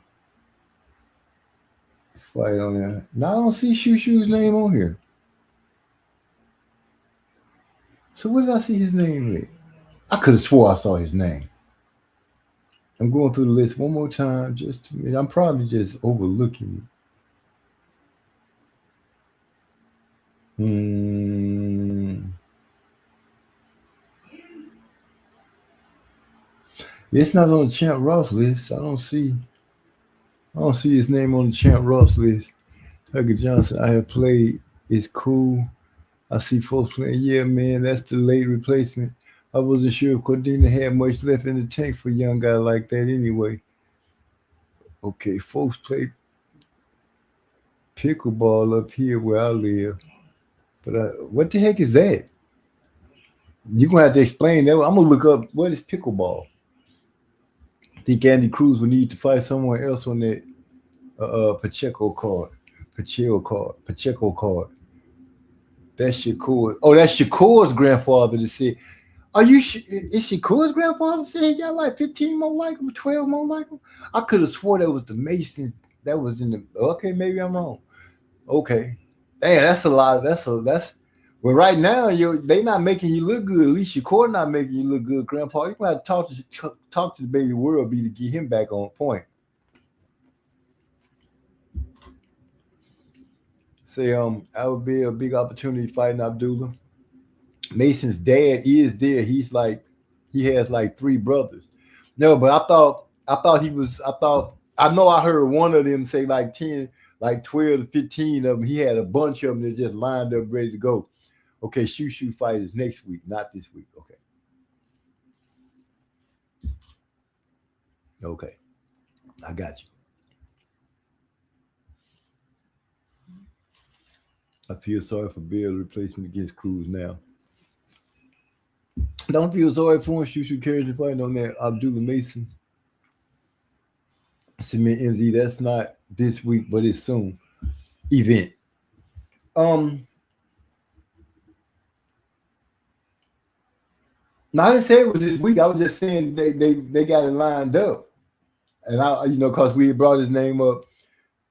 fight on there. Now I don't see Shushu's name on here. So where did I see his name with? I could have swore I saw his name. I'm going through the list one more time just to. I'm probably just overlooking it. It's not on the Champ Ross list. I don't see his name on the Champ Ross list. Tiger Johnson, I have played. It's cool. I see folks playing. Yeah, man, that's the late replacement. I wasn't sure if Cordina had much left in the tank for a young guy like that anyway. Okay, folks play pickleball up here where I live. But what the heck is that? You're going to have to explain that. I'm going to look up what is pickleball. I think Andy Cruz will need to fight someone else on that Pacheco card. Pacheco card. That's Shakur. Oh, that's Shakur's grandfather that said, are you is Shakur's grandfather said he got like 15 more like him, 12 more like him? I could have swore that was the Mason that was in the. Okay, maybe I'm wrong. Okay. Damn, that's a lot. That's well, right now they not making you look good. At least Shakur not making you look good, Grandpa. You gotta talk to the baby world be to get him back on point. Say that would be a big opportunity fighting Abdullah. Mason's dad is there. He has like 3 brothers. No, but I know I heard one of them say like 10, like 12 to 15 of them. He had a bunch of them that just lined up ready to go. Okay, Shushu fight is next week, not this week. Okay. I got you. I feel sorry for Bell replacement against Cruz now. Don't feel sorry for him. Shoot carriage fighting on that Abdullah Mason. Cement MZ, that's not this week, but it's soon. Event. Now I didn't say it was this week. I was just saying they got it lined up. And I, because we had brought his name up.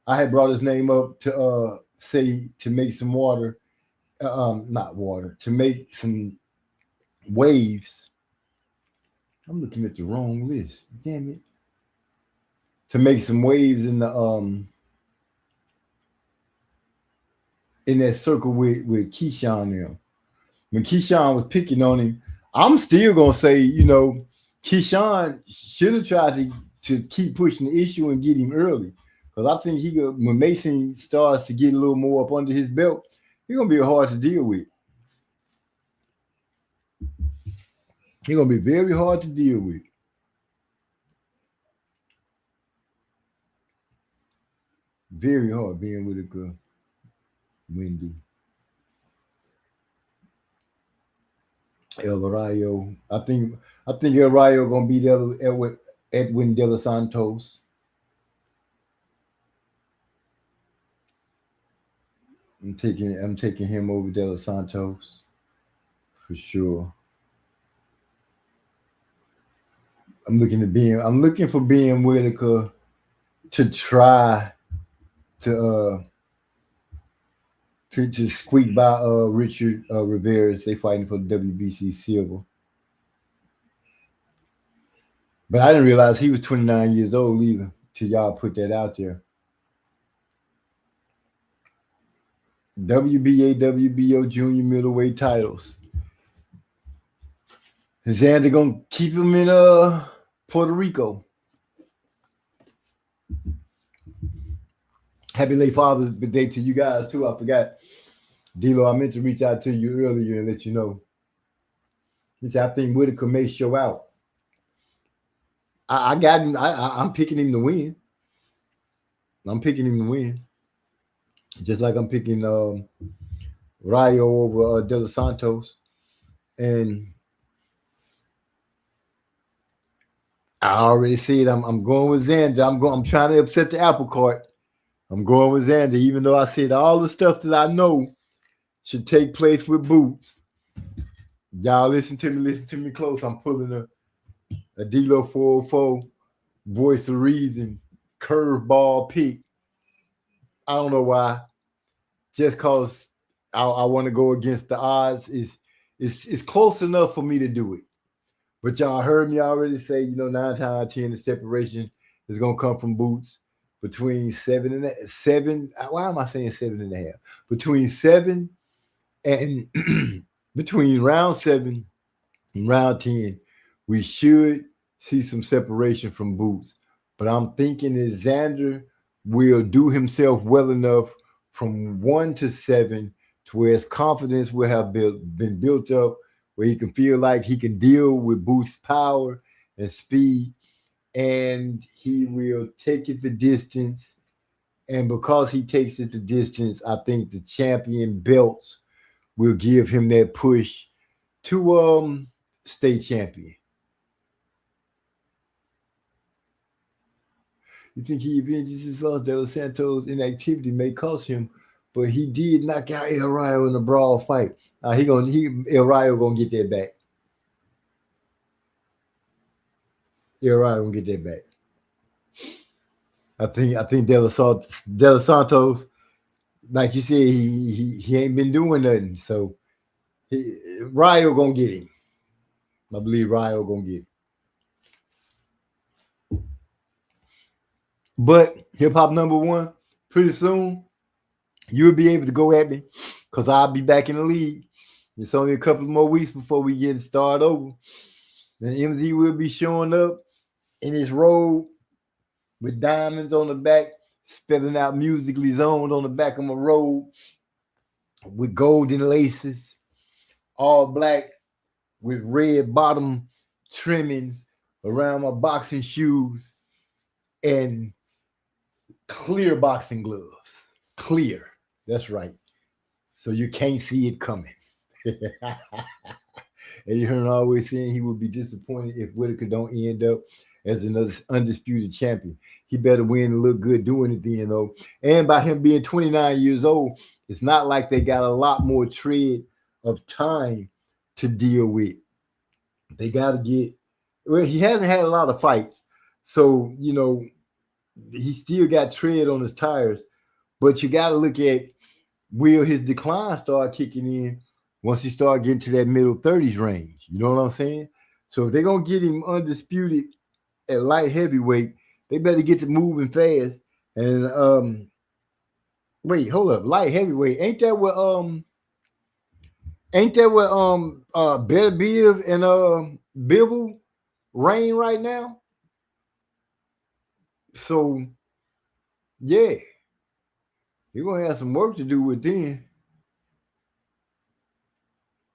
I had brought his name up to say to make some water. Not water, to make some waves. I'm looking at the wrong list. Damn it. To make some waves in the in that circle with Keyshawn now. When Keyshawn was picking on him, I'm still gonna say, Keyshawn should have tried to keep pushing the issue and get him early. Because I think when Mason starts to get a little more up under his belt, he's gonna be hard to deal with. He's gonna be very hard to deal with. Very hard being with a girl. Wendy. El Rayo. I think El Rayo gonna beat Edwin De Los Santos. I'm taking him over De Los Santos for sure. I'm looking for Ben Whitaker to try to squeak by Richard Rivera. They fighting for the WBC silver. But I didn't realize he was 29 years old either till y'all put that out there. WBA, WBO junior middleweight titles. Is Xander gonna keep him in Puerto Rico? Happy late Father's Day to you guys too. I forgot, D-Lo, I meant to reach out to you earlier and let you know. He said I think Whitaker may show out. I got him. I'm picking him to win. I'm picking him to win. Just like I'm picking Rayo over De Los Santos. And I already said I'm going with Xander. I'm trying to upset the apple cart. I'm going with Xander, even though I said all the stuff that I know should take place with Boots. Y'all listen to me close. I'm pulling a D-Lo 404 voice of reason curveball pick. I don't know why. Just because I want to go against the odds is close enough for me to do it. But y'all heard me already say, 9 times out of 10, the separation is going to come from Boots between 7 and 7. Why am I saying 7.5? Between 7 and between round 7 and round 10, we should see some separation from Boots. But I'm thinking that Xander will do himself well enough from 1 to 7 to where his confidence will have been built up, where he can feel like he can deal with Boots' power and speed, and he will take it the distance. And because he takes it the distance, I think the champion belts will give him that push to state champion. You think he avenges his loss? De Los Santos' inactivity may cost him, but he did knock out El Rayo in a brawl fight. El Rayo gonna get that back. El Rayo gonna get that back. I think De Los Santos, like you said, he ain't been doing nothing. So Rayo gonna get him. I believe Rayo gonna get him. But hip hop #1, pretty soon, you'll be able to go at me because I'll be back in the league. It's only a couple more weeks before we get started over. Then MZ will be showing up in his robe with diamonds on the back, spelling out musically zoned on the back of my robe with golden laces, all black with red bottom trimmings around my boxing shoes, and clear boxing gloves. Clear. That's right. so you can't see it coming. And you heard him always saying he would be disappointed if Whitaker don't end up as another undisputed champion. He better win and look good doing it then, though. And by him being 29 years old, it's not like they got a lot more tread of time to deal with. They got to get, well, he hasn't had a lot of fights. So, you know, he still got tread on his tires. But you got to look at, will his decline start kicking in once he start getting to that middle 30s range? You know what I'm saying? So if they're going to get him undisputed at light heavyweight, they better get to moving fast. And wait, hold up. Light heavyweight. Ain't that what Beterbiev and Bivol reign right now? So yeah. You're gonna have some work to do with them.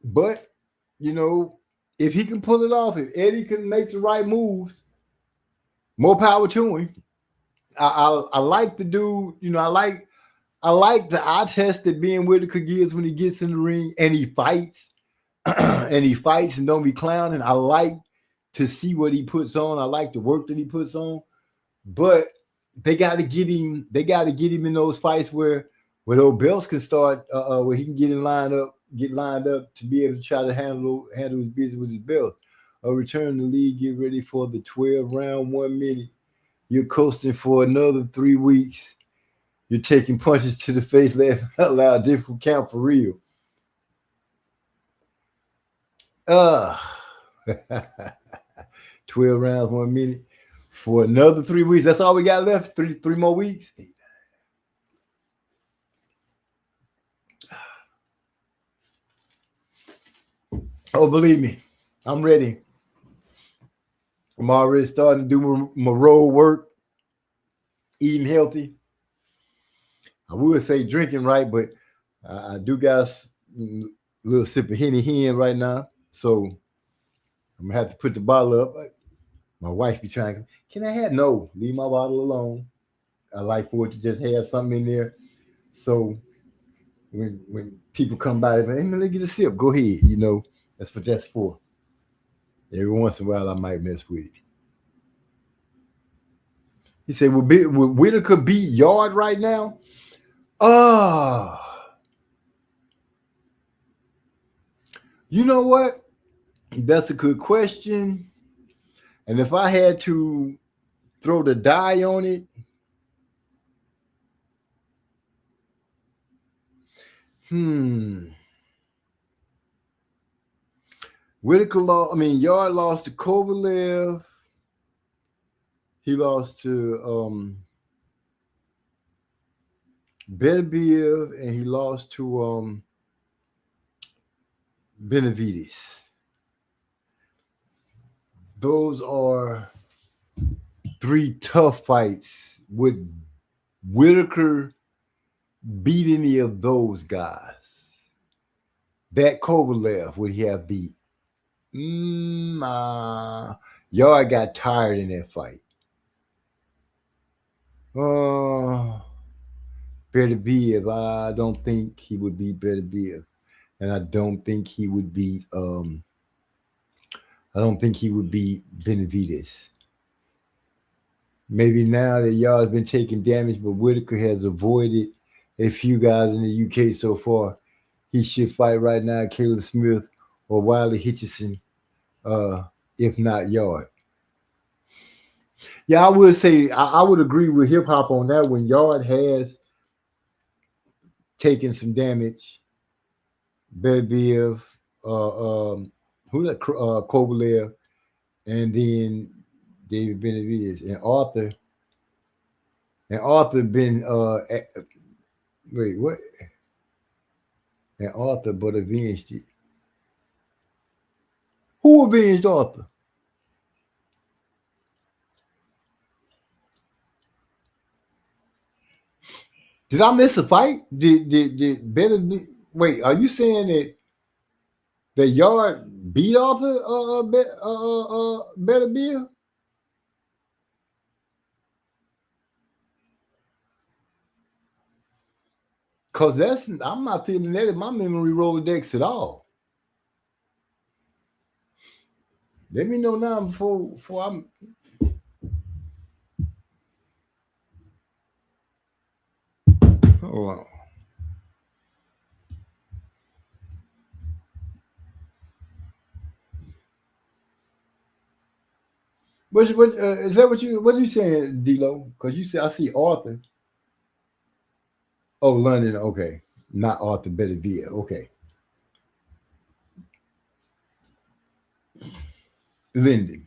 But you know, if he can pull it off, if Eddie can make the right moves, more power to him. I like the dude, you know, I like the eye test that Ben Whitaker gives when he gets in the ring and he fights. And he fights and don't be clowning. I like to see what he puts on. I like the work that he puts on. But they got to get him in those fights where those belts can start, where he can get lined up to be able to try to handle his business with his belt. Return to the league, get ready for the 12-round 1 minute. You're coasting for another 3 weeks. You're taking punches to the face, laughing out loud, different count for real. 12 rounds, 1 minute for another 3 weeks. That's all we got left. Three more weeks. Oh, believe me, I'm ready. I'm already starting to do my road work, eating healthy. I would say drinking right, but I do got a little sip of Henny right now. So I'm going to have to put the bottle up. My wife be trying, can I have? No, leave my bottle alone. I like for it to just have something in there. So when people come by, hey, man, let me get a sip. Go ahead. You know, that's what that's for. Every once in a while, I might mess with it. He said, would Whitaker beat Yard right now? You know what? That's a good question. And if I had to throw the die on it, Yard lost to Kovalev. He lost to Beterbiev, and he lost to Benavides. Those are 3 tough fights. Would Whitaker beat any of those guys? That Kovalev, would he have beat? Yard got tired in that fight. Beterbiev, I don't think he would beat Beterbiev. And I don't think he would beat Benavides. Maybe now that Yard's been taking damage, but Whitaker has avoided a few guys in the UK so far. He should fight right now Caleb Smith or Wiley Hitchison, if not Yard. Yeah, I would say I would agree with Hip Hop on that one. Yard has taken some damage. Beterbiev, Kovalev, and then David Benavides and Arthur. And Arthur been wait, what? And Arthur but avenged it. Who avenged Arthur? Did I miss a fight? Did Benavides? Wait, are you saying that Yard beat Arthur Beterbiev? because I'm not feeling that in my memory Rolodex at all. Let me know now before I'm. Hold on. What is that? What are you saying, D-Lo? Because you said I see Arthur. Oh, London. Okay, not Arthur Beterbiev. Okay, Linden.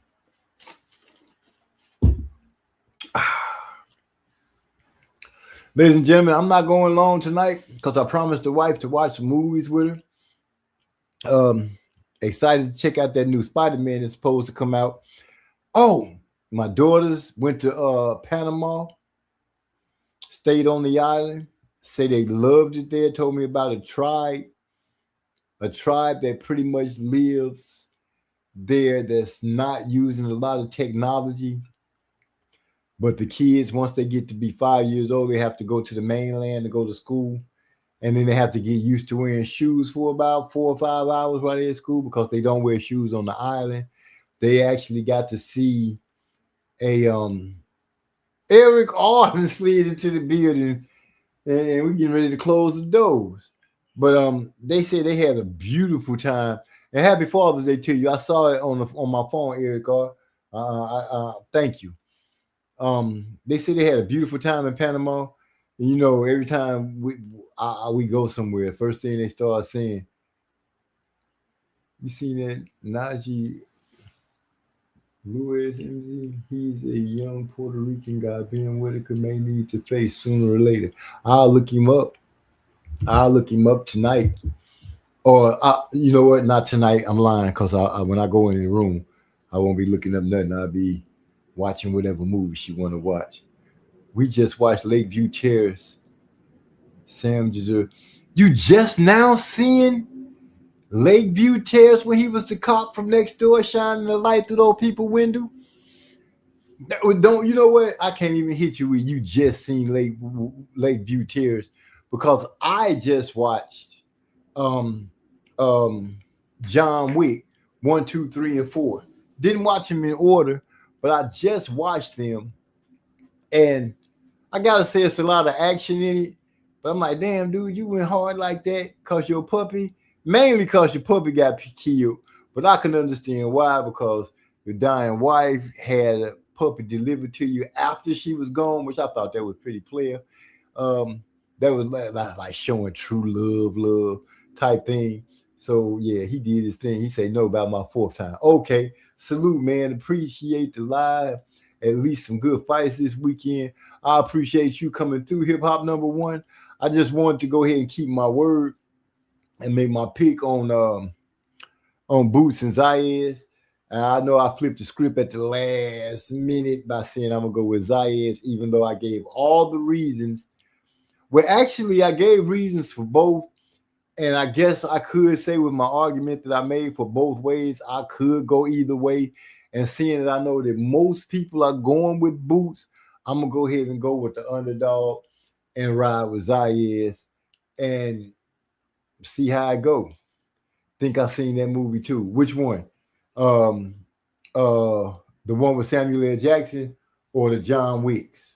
Ladies and gentlemen, I'm not going long tonight because I promised the wife to watch some movies with her. Excited to check out that new Spider-Man that's supposed to come out. Oh, my daughters went to Panama, stayed on the island, say they loved it there, told me about a tribe that pretty much lives there that's not using a lot of technology. But the kids, once they get to be 5 years old, they have to go to the mainland to go to school. And then they have to get used to wearing shoes for about 4 or 5 hours while they're at school because they don't wear shoes on the island. They actually got to see a Eric Arden slid into the building, and we're getting ready to close the doors. But they said they had a beautiful time. And happy Father's Day to you. I saw it on my phone, Eric Arden. Thank you. They said they had a beautiful time in Panama. And, you know, every time we go somewhere, first thing they start saying, you seen that Najee Lewis, MZ? He's a young Puerto Rican guy. Ben Whitaker may need to face sooner or later. I'll look him up. I'll look him up tonight. Or, you know what? Not tonight. I'm lying because when I go in the room, I won't be looking up nothing. I'll be watching whatever movie she want to watch. We just watched Lakeview Terrace. Sam Giselle. You just now seeing Lakeview Terrace when he was the cop from next door shining the light through those people's window? Don't you know what? I can't even hit you with you just seen Lakeview Terrace because I just watched John Wick 1, 2, 3, and 4. Didn't watch them in order, but I just watched them, and I gotta say it's a lot of action in it. But I'm like, damn, dude, you went hard like that because your puppy, mainly because your puppy got killed. But I can understand why, because your dying wife had a puppy delivered to you after she was gone, which I thought that was pretty clear. That was like showing true love type thing. So yeah, he did his thing. He said no about my 4th time. Okay, salute, man. Appreciate the live. At least some good fights this weekend. I appreciate you coming through Hip Hop Number One. I just wanted to go ahead and keep my word and make my pick on Boots and Zayas. I know I flipped the script at the last minute by saying I'm gonna go with Zayas, even though I gave all the reasons. Well, actually, I gave reasons for both. And I guess I could say with my argument that I made for both ways, I could go either way. And seeing that I know that most people are going with Boots, I'm going to go ahead and go with the underdog and ride with Zayas and see how I go. Think I've seen that movie too. Which one? The one with Samuel L. Jackson or the John Wicks?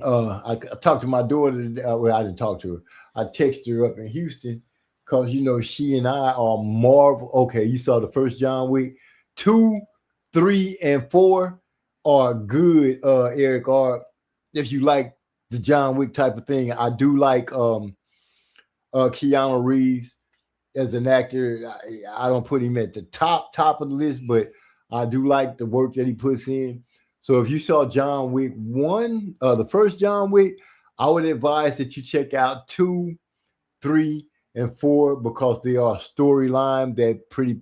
I talked to my daughter. Well, I didn't talk to her. I texted her up in Houston because, you know, she and I are Marvel. Okay, you saw the first John Wick. 2, 3, and 4 are good, Eric. Or if you like the John Wick type of thing, I do like Keanu Reeves as an actor. I don't put him at the top of the list, but I do like the work that he puts in. So if you saw John Wick 1, the first John Wick, I would advise that you check out 2, 3, and 4 because they are storyline that pretty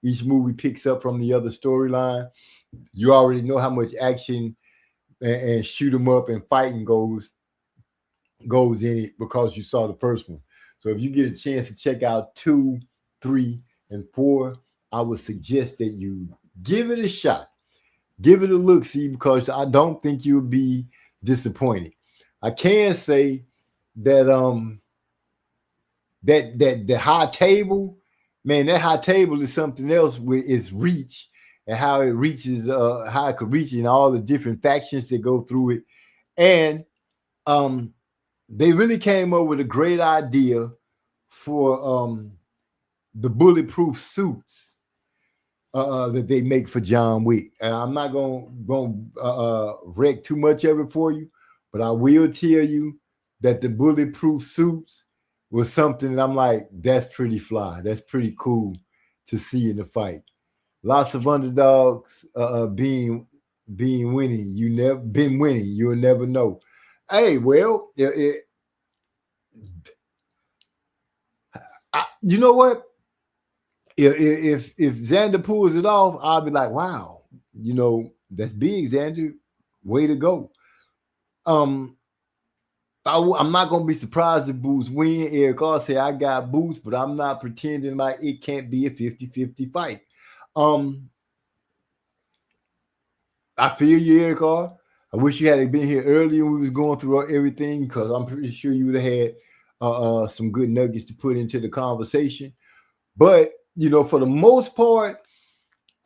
each movie picks up from the other storyline. You already know how much action and shoot 'em up and fighting goes in it because you saw the first one. So if you get a chance to check out 2, 3, and 4, I would suggest that you give it a shot. Give it a look, see, because I don't think you'll be disappointed. I can say that that the high table, man, that high table is something else with its reach and how it reaches, how it could reach in all the different factions that go through it. And they really came up with a great idea for the bulletproof suits that they make for John Wick. And I'm not gonna wreck too much of it for you, but I will tell you that the bulletproof suits was something that I'm like, that's pretty fly. That's pretty cool to see in the fight. Lots of underdogs being winning. You never been winning. You'll never know. Hey, well, you know what? If Xander pulls it off, I'll be like, wow, you know, that's big, Xander. Way to go. I'm not gonna be surprised if Boots win. Eric R say I got Boots, but I'm not pretending like it can't be a 50-50 fight. I feel you, Eric R. I wish you had been here earlier when we was going through everything, because I'm pretty sure you would have had some good nuggets to put into the conversation. But you know, for the most part,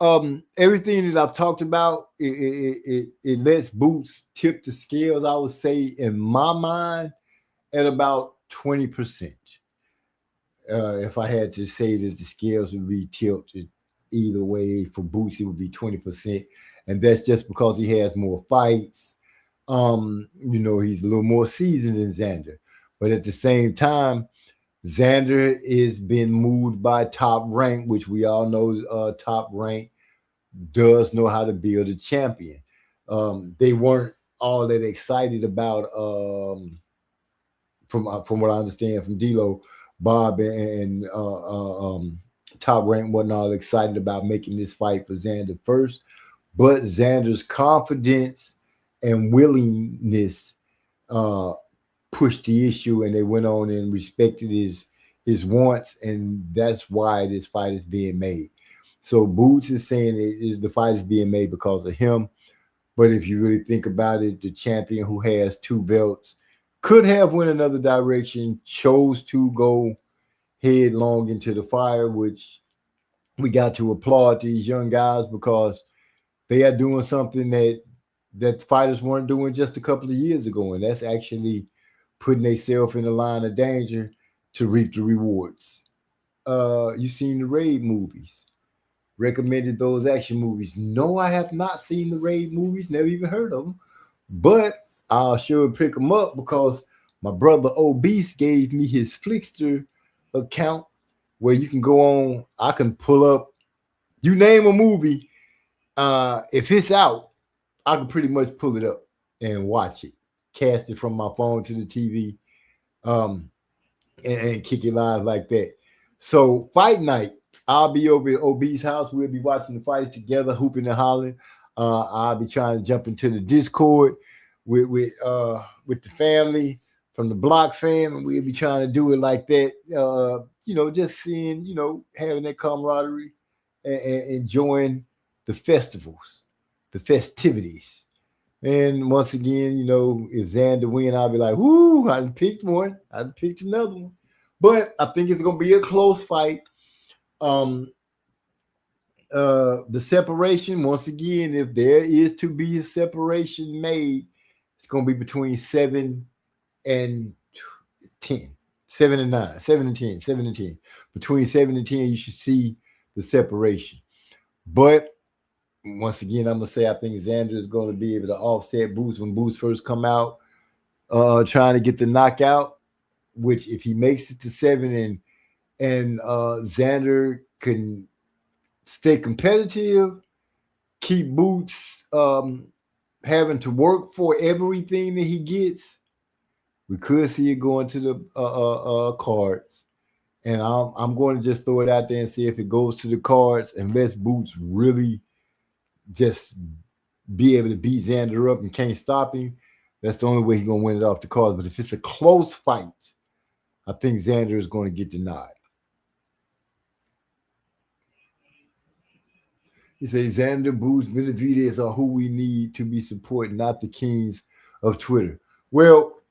everything that I've talked about, it lets Boots tip the scales, I would say, in my mind, at about 20%. If I had to say that the scales would be tilted either way for Boots, it would be 20%. And that's just because he has more fights. You know, he's a little more seasoned than Xander. But at the same time, Xander is being moved by Top Rank, which we all know Top Rank does know how to build a champion. They weren't all that excited about, from what I understand from D'Lo, Bob and Top Rank wasn't all excited about making this fight for Xander first. But Xander's confidence and willingness pushed the issue, and they went on and respected his wants, and that's why this fight is being made. So Boots is saying the fight is being made because of him. But if you really think about it, the champion who has 2 belts could have went another direction, chose to go headlong into the fire, which we got to applaud these young guys, because they are doing something that fighters weren't doing just a couple of years ago, and that's actually putting themselves in the line of danger to reap the rewards. You seen the Raid movies? Recommended those action movies. No, I have not seen the Raid movies, never even heard of them, but I'll sure pick them up because my brother Obese gave me his Flickster account where you can go on. I can pull up, you name a movie. If it's out, I can pretty much pull it up and watch it, cast it from my phone to the TV, and kick it live like that. So fight night, I'll be over at Obese house. We'll be watching the fights together, hooping and hollering. I'll be trying to jump into the Discord with the family from the Block fam, and we'll be trying to do it like that. You know, just seeing, you know, having that camaraderie and enjoying the festivals, the festivities. And once again, you know, if Xander win, I'll be like, whoo, I picked one. I picked another one. But I think it's going to be a close fight. The separation, once again, if there is to be a separation made, it's going to be between 7 and 10. 7 and 9, 7 and 10, 7 and 10. Between 7 and 10, you should see the separation. But once again, I'm gonna say I think Xander is going to be able to offset Boots when Boots first come out, trying to get the knockout. Which, if he makes it to 7 and Xander can stay competitive, keep Boots having to work for everything that he gets, we could see it going to the cards. And I'm going to just throw it out there and see if it goes to the cards, unless Boots really just be able to beat Xander up and can't stop him. That's the only way he's going to win it off the cards. But if it's a close fight, I think Xander is going to get the nod. He says Xander, Boots, Benavidez are who we need to be supporting, not the kings of Twitter. Well,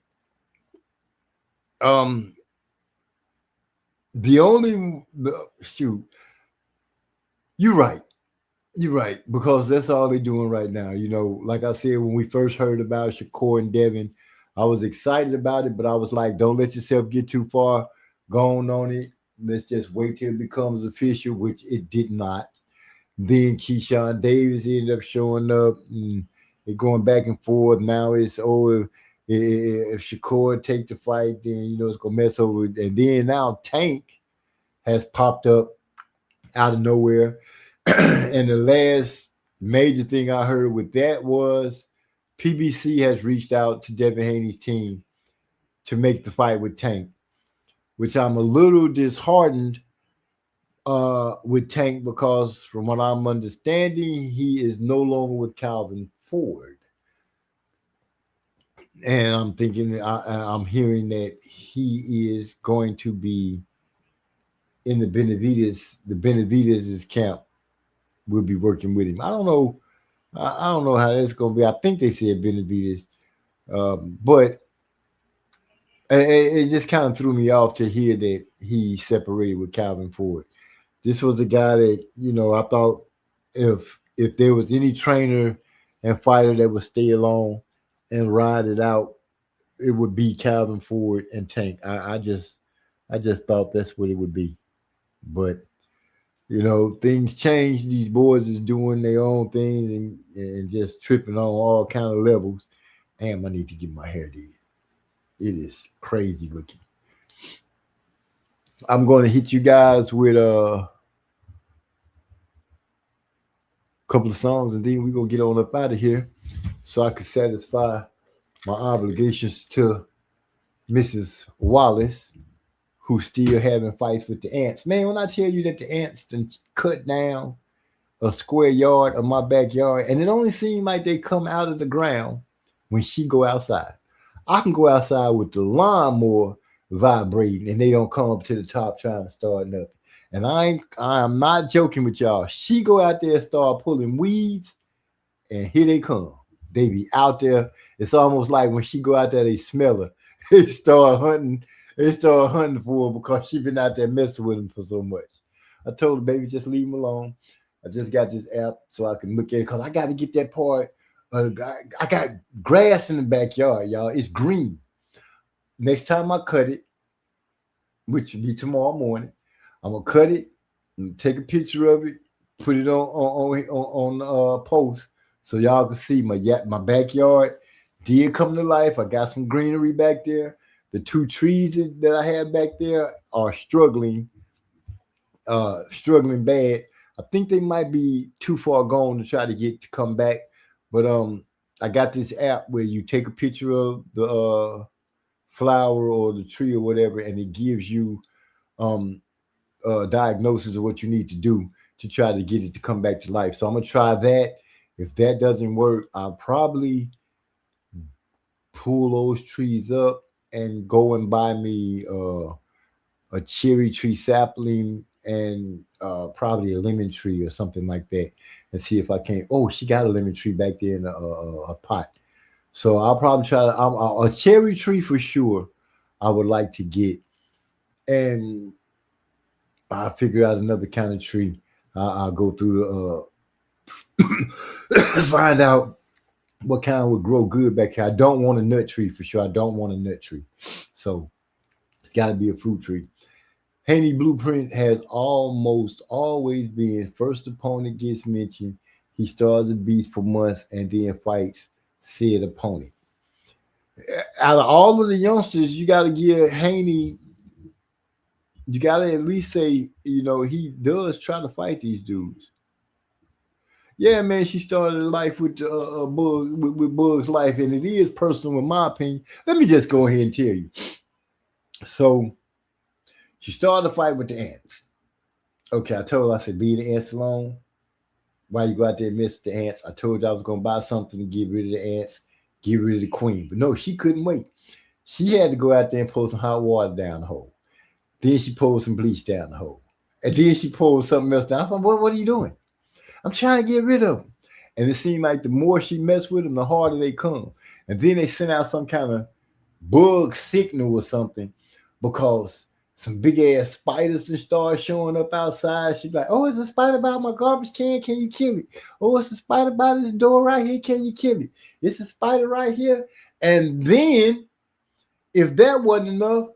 The only shoot, you're right. You're right, because that's all they're doing right now. You know, like I said, when we first heard about Shakur and Devin, I was excited about it, but I was like, don't let yourself get too far gone on it. Let's just wait till it becomes official, which it did not. Then Keyshawn Davis ended up showing up and it going back and forth. Now it's if Shakur take the fight, then you know it's gonna mess over. And then now Tank has popped up out of nowhere. And the last major thing I heard with that was PBC has reached out to Devin Haney's team to make the fight with Tank, which I'm a little disheartened with Tank because from what I'm understanding, he is no longer with Calvin Ford. And I'm thinking, I'm hearing that he is going to be in the Benavidez' camp. Will be working with him. I don't know how that's going to be. I think they said Benavidez, but it just kind of threw me off to hear that he separated with Calvin Ford. This was a guy that, you know, I thought if there was any trainer and fighter that would stay along and ride it out, it would be Calvin Ford and Tank. I just thought that's what it would be. But you know, things change. These boys is doing their own things and just tripping on all kind of levels. Damn, I need to get my hair did. It is crazy looking. I'm going to hit you guys with a couple of songs, and then we're going to get on up out of here so I can satisfy my obligations to Mrs. Wallace, who's still having fights with the ants. Man, when I tell you that the ants done cut down a square yard of my backyard, and it only seems like they come out of the ground when she go outside. I can go outside with the lawnmower vibrating, and they don't come up to the top trying to start nothing. And I'm not joking with y'all. She go out there and start pulling weeds, and here they come. They be out there. It's almost like when she go out there, they smell her. They start hunting. They started hunting for her because she been out there messing with him for so much. I told her, baby, just leave him alone. I just got this app so I can look at it because I got to get that part. I got grass in the backyard, y'all. It's green. Next time I cut it, which will be tomorrow morning, I'm going to cut it and take a picture of it, put it on post so y'all can see my backyard did come to life. I got some greenery back there. The two trees that I have back there are struggling bad. I think they might be too far gone to try to come back. But I got this app where you take a picture of the flower or the tree or whatever, and it gives you a diagnosis of what you need to do to try to get it to come back to life. So I'm gonna try that. If that doesn't work, I'll probably pull those trees up and go and buy me a cherry tree sapling and probably a lemon tree or something like that, and see if I can. Oh, she got a lemon tree back there in a pot. So I'll probably try a cherry tree for sure. I would like to get, and I'll figure out another kind of tree. I'll go through find out what kind would grow good back here. I don't want a nut tree for sure. I don't want a nut tree. So it's got to be a fruit tree. Haney Blueprint has almost always been first opponent gets mentioned. He starts a beef for months and then fights said opponent. Out of all of the youngsters, you got to give Haney, you got to at least say, you know, he does try to fight these dudes. Yeah, man, she started life with with Bug's life, and it is personal in my opinion. Let me just go ahead and tell you. So she started a fight with the ants. Okay, I told her, I said, leave the ants alone. Why you go out there and mess with the ants? I told you I was going to buy something to get rid of the ants, get rid of the queen. But no, she couldn't wait. She had to go out there and pull some hot water down the hole. Then she pulled some bleach down the hole. And then she pulled something else down. I thought, what are you doing? I'm trying to get rid of them. And it seemed like the more she messed with them, the harder they come. And then they sent out some kind of bug signal or something because some big ass spiders and start showing up outside. She's like, oh, it's a spider by my garbage can. Can you kill it? Oh, it's a spider by this door right here. Can you kill it? It's a spider right here. And then, if that wasn't enough,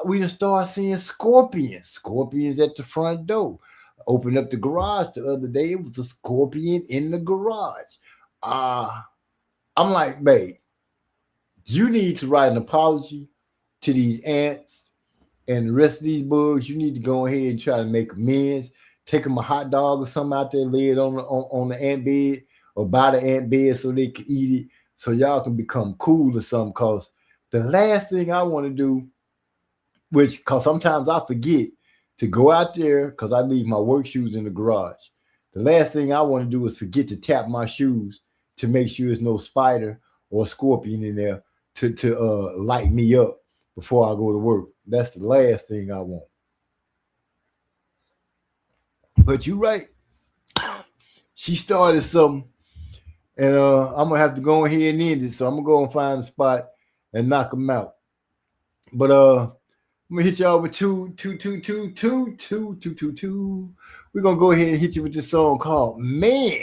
we done start seeing scorpions. Scorpions at the front door. Opened up the garage the other day. It was a scorpion in the garage. I'm like, babe, you need to write an apology to these ants and the rest of these bugs. You need to go ahead and try to make amends. Take them a hot dog or something out there, lay it on the ant bed or buy the ant bed so they can eat it, so y'all can become cool or something. Because the last thing I want to do, because sometimes I forget to go out there because I leave my work shoes in the garage. The last thing I want to do is forget to tap my shoes to make sure there's no spider or scorpion in there to light me up before I go to work. That's the last thing I want. But you're right. She started something, and I'm gonna have to go ahead and end it. So I'm gonna go and find a spot and knock them out. But I'm gonna hit y'all with two. We're gonna go ahead and hit you with this song called "Man,"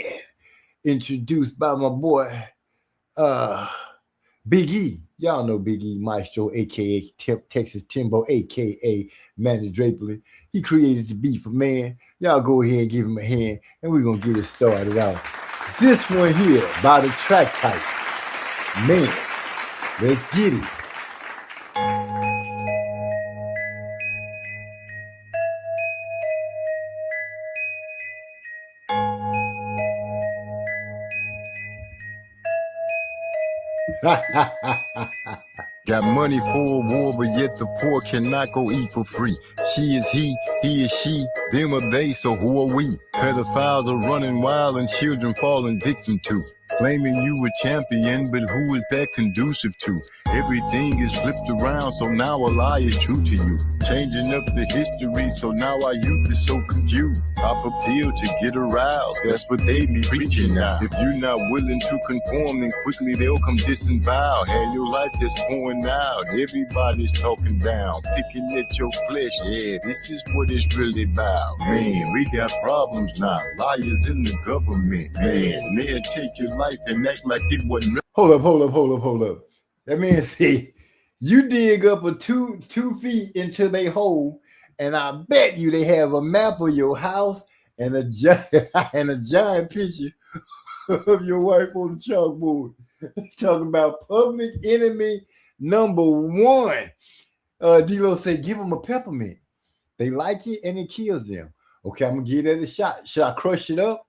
introduced by my boy Big E. Y'all know Big E Maestro, aka Texas Timbo, aka Manny Draperly. He created the beat for Man. Y'all go ahead and give him a hand, and we're gonna get it started out. This one here by the track type. Man, let's get it. Got money for a war, but yet the poor cannot go eat for free. She is he is she, them are they, so who are we? Pedophiles are running wild and children falling victim to. Claiming you a champion, but who is that conducive to? Everything is flipped around, so now a lie is true to you. Changing up the history, so now our youth is so confused. Pop a pill to get aroused, that's what they be preaching now. If you're not willing to conform, then quickly they'll come disavow. And your life just pouring out, everybody's talking down, picking at your flesh. Yeah, this is what it's really about. Man, we got problems now, liars in the government. Man, they'll take your life and act like it wasn't. Hold up. That man said, you dig up a two feet into their hole, and I bet you they have a map of your house and a giant picture of your wife on the chalkboard. Talking about public enemy number one. D-Lo said, give them a peppermint. They like it and it kills them. Okay, I'm gonna give that a shot. Should I crush it up?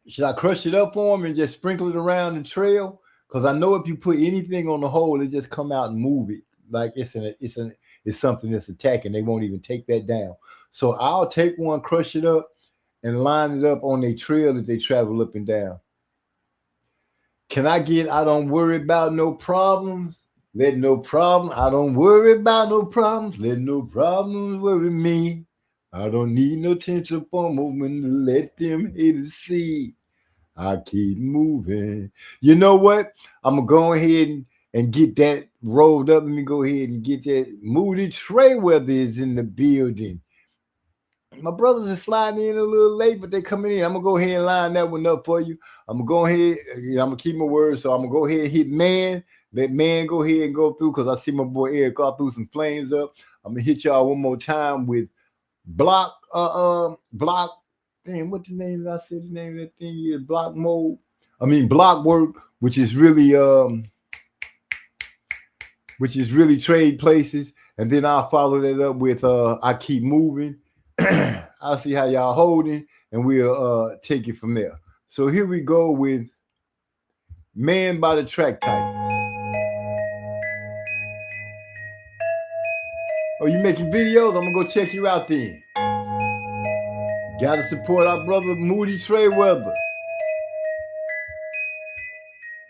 Should I crush it up for them and just sprinkle it around the trail? Because I know if you put anything on the hole, it just come out and move it. Like it's something that's attacking. They won't even take that down. So I'll take one, crush it up, and line it up on their trail that they travel up and down. Can I get, I don't worry about no problems. Let no problem, I don't worry about no problems. Let no problems worry me. I don't need no tension for a moment to let them haters see. I keep moving. You know what? I'm going to go ahead and get that rolled up. Let me go ahead and get that. Moody Trayweather is in the building. My brothers are sliding in a little late, but they're coming in. I'm going to go ahead and line that one up for you. I'm going to go ahead. I'm going to keep my word. So I'm going to go ahead and hit Man. Let Man go ahead and go through because I see my boy Eric all through some flames up. I'm going to hit y'all one more time with Block. Damn, what the name is? I said the name of that thing is Block Work, which is really Trade Places. And then I'll follow that up with I Keep Moving. I'll see how y'all holding, and we'll take it from there. So here we go with Man by the Track Titans. Oh, you making videos? I'm gonna go check you out then. Gotta support our brother Moody Trayweather.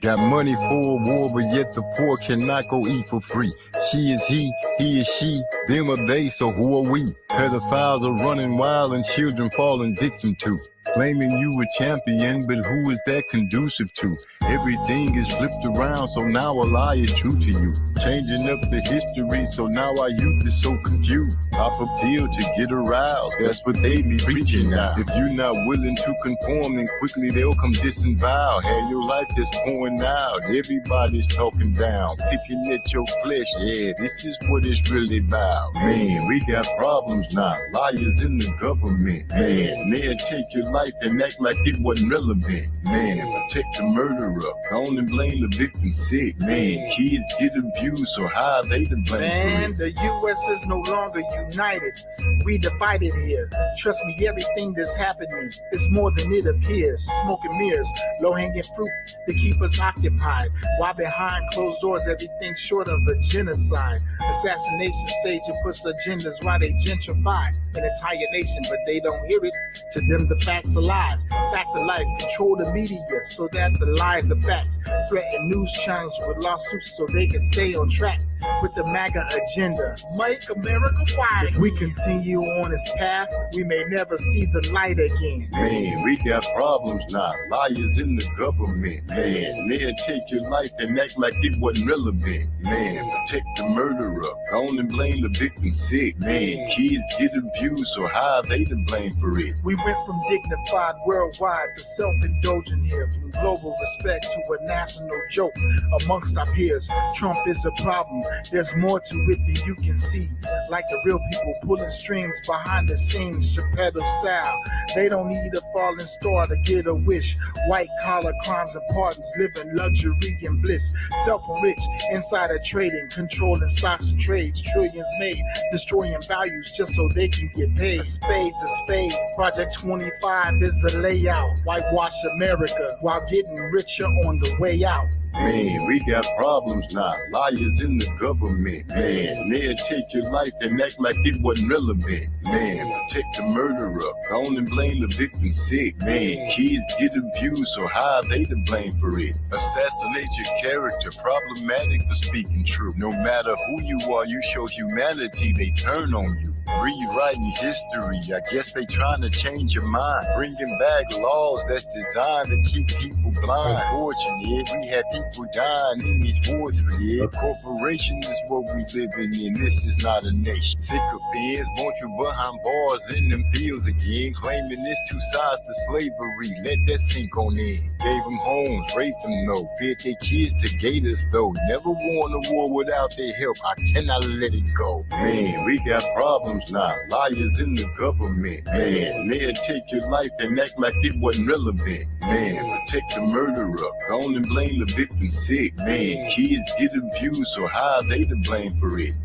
Got money for a war, but yet the poor cannot go eat for free. She is he is she, them are they, so who are we? pedophiles are running wild and children falling victim to. Claiming you a champion, but who is that conducive to? Everything is flipped around, so now a lie is true to you. Changing up the history, so now our youth is so confused. Pop a pill to get aroused, that's what they be preaching now. If you're not willing to conform, then quickly they'll come disavow. Have your life just pouring out, everybody's talking down, picking at your flesh. Yeah, this is what it's really about. Man, we got problems now, liars in the government. Man, they'll take your life and act like it wasn't relevant. Man, protect the murderer, don't and blame the victim sick. Man, kids get abused, so how are they to blame? Man, the U.S. is no longer united. We divided here. Trust me, everything that's happening is more than it appears. Smoke and mirrors, low-hanging fruit to keep us occupied. While behind closed doors, everything short of a genocide. Assassination stage and puts agendas while they gentrify an entire nation, but they don't hear it. To them, the facts are lies. Fact of life, control the media so that the lies are facts. Threaten news channels with lawsuits so they can stay on track with the MAGA agenda. Make America wide. If we continue on this path, we may never see the light again. Man, we got problems now, liars in the government. Man, they'll take your life and act like it wasn't relevant. Man, protect the murderer, don't and blame the victim sick. Man, kids get abused, so how are they to blame for it? We went from dignified worldwide to self-indulgent here, from global respect to a national joke amongst our peers. Trump is a problem, there's more to it than you can see. Like the real people pulling strings behind the scenes, Geppetto style. They don't need a falling star to get a wish. White collar crimes and pardons, living luxury and bliss. Self-rich, insider trading, controlling stocks and trades. Trillions made, destroying values just so they can get paid. A spade's a spade. Project 25 is a layout. Whitewash America while getting richer on the way out. Man, we got problems now, liars in the government. Man, they'll take your life and act like it wasn't relevant. Man, protect the murderer, don't and blame the victim sick. Man, kids get abused, so how are they to blame for it? Assassinate your character, problematic for speaking true. No matter who you are, you show humanity, they turn on you. Rewriting history, I guess they trying to change your mind. Bringing back laws that's designed to keep people blind. Unfortunately, we had people dying in these wars for years. A corporation is what we living in, this is not a nation. Sick of beings, want you behind bars in them fields again. Claiming it's two sides to slavery, let that sink on in. Gave them homes, raped them though, fed their kids to gators though. Never won a war without their help, I cannot let it go. Man, we got problems now, liars in the government. Man, they'll take your life and act like it wasn't relevant. Man, protect the murderer, don't and blame the victim sick. Man, kids get abused, so how are they to blame for it?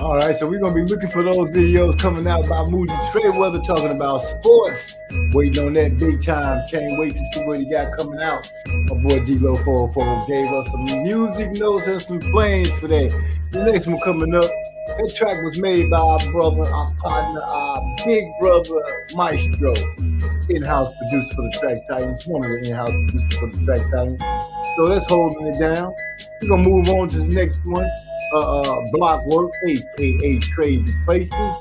All right, so we're going to be looking for those videos coming out by Moody Trayweather talking about sports. Waiting on that big time. Can't wait to see what he got coming out. My boy D-Lo 404 gave us some music notes and some flames for that. The next one coming up, that track was made by our brother, our partner, our big brother, Maestro. In-house producer for the Track Titans. One of the in-house producers for the Track Titans. So that's holding it down. We're going to move on to the next one. Blockwork, aka Crazy Places,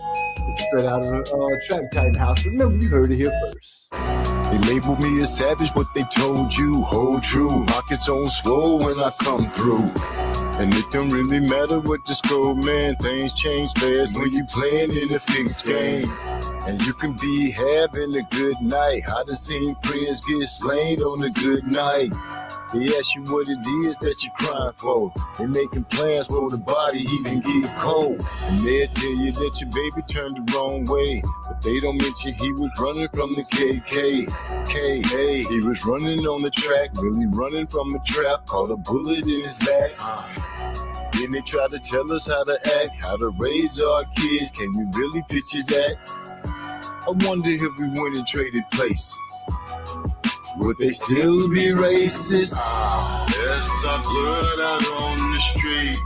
straight out of the Track Titan house. Remember, you heard it here first. They label me a savage, but they told you, hold true. Pockets on swole when I come through. And it don't really matter what the score, man. Things change fast when you playing in a fixed game. And you can be having a good night. I done seen friends get slain on a good night. They ask you what it is that you're crying for. They making plans for the body even get cold. And they'll tell you that your baby turned the wrong way. But they don't mention he was running from the KK. Hey, he was running on the track, really running from a trap. Caught a bullet in his back. Then they try to tell us how to act, how to raise our kids. Can we really picture that? I wonder if we went and traded places, would they still be racist? There's our blood out on the streets.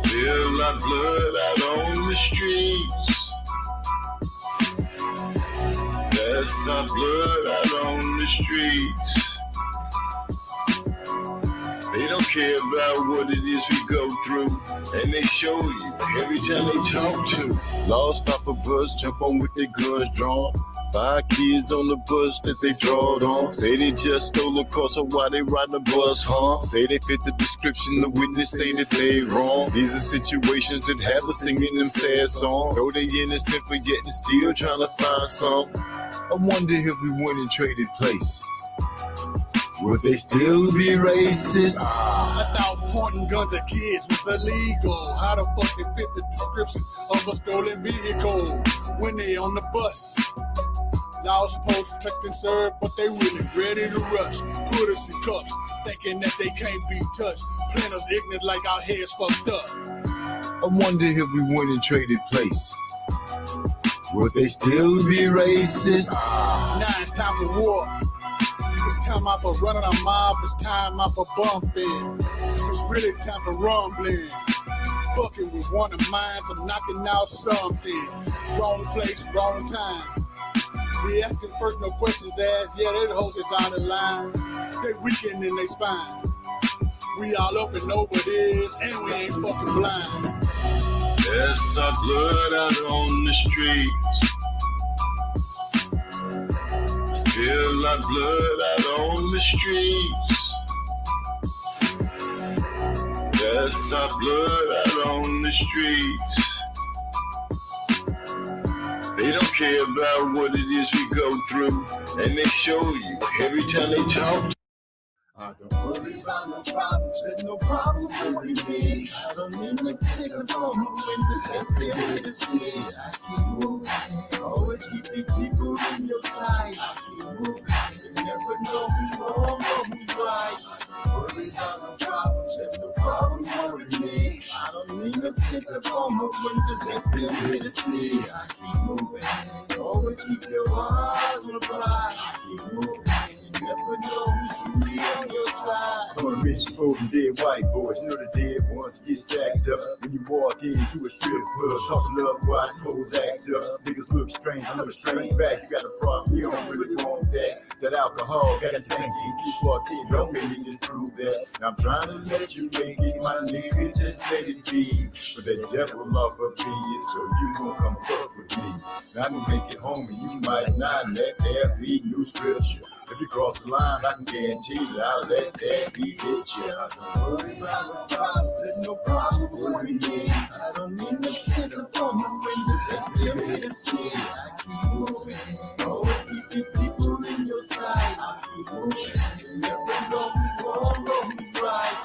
Still our blood out on the streets. There's our blood out on the streets. They don't care about what it is we go through, and they show you every time they talk to. Lost off a bus, jump on with their guns drawn. 5 kids on the bus that they drawed on. Say they just stole a car, so why they ride the bus, huh? Say they fit the description, the witness say that they wrong. These are situations that have us singing them sad songs. Though they innocent, but yet and still trying to find some. I wonder if we went and traded places, would they still be racist? I thought pointing guns at kids was illegal. How the fuck they fit the description of a stolen vehicle when they on the bus? Y'all supposed to protect and serve, but they really ready to rush. Put us in cuffs, thinking that they can't be touched. Playing us ignorant like our heads fucked up. I wonder if we went and traded places, would they still be racist? Now it's time for war. It's time out for running our mouth. It's time out for bumping. It's really time for rumbling. Fucking with one of mine, I'm knocking out something. Wrong place, wrong time. Reacting first, no questions asked. Yeah, that hoes is out of line. They weaken in their spine. We all up and over this, and we ain't fucking blind. There's our blood out on the streets. Still our blood out on the streets. There's our blood out on the streets. They don't care about what it is we go through, and they show you every time they talk. I don't worry about no problems, there's no problems with me. I don't need to take a phone when this empty to see. I keep moving, always keep these people in your sight. I keep moving, you never know who's wrong or who's right. Worry about no problems, there's no problems with me. I don't need to take a phone when this empty to see. I keep moving, always keep your eyes on the prize. I keep moving. Never know who's truly on your side. I'm a rich, old and dead white boys. You know the dead ones get stacked up. When you walk into a strip club, tossing up while hoes act up. Niggas look strange, I look strange back. You got a problem, you don't really want that. That alcohol got you thinking. You walk in, don't make me just prove that. Now I'm trying to let you make it, my nigga, just let it be. But that devil off up in you, so you gon' come fuck with me. Now I can make it home and you might not let there be new scripture. If you cross the line, I can guarantee that I'll let that be hit you. I don't worry about no problems, there's no problem with me. I don't need no kids upon the windows that give me to see. I keep moving, always keep these people in your sight. I keep moving, you never know who's wrong or who's right.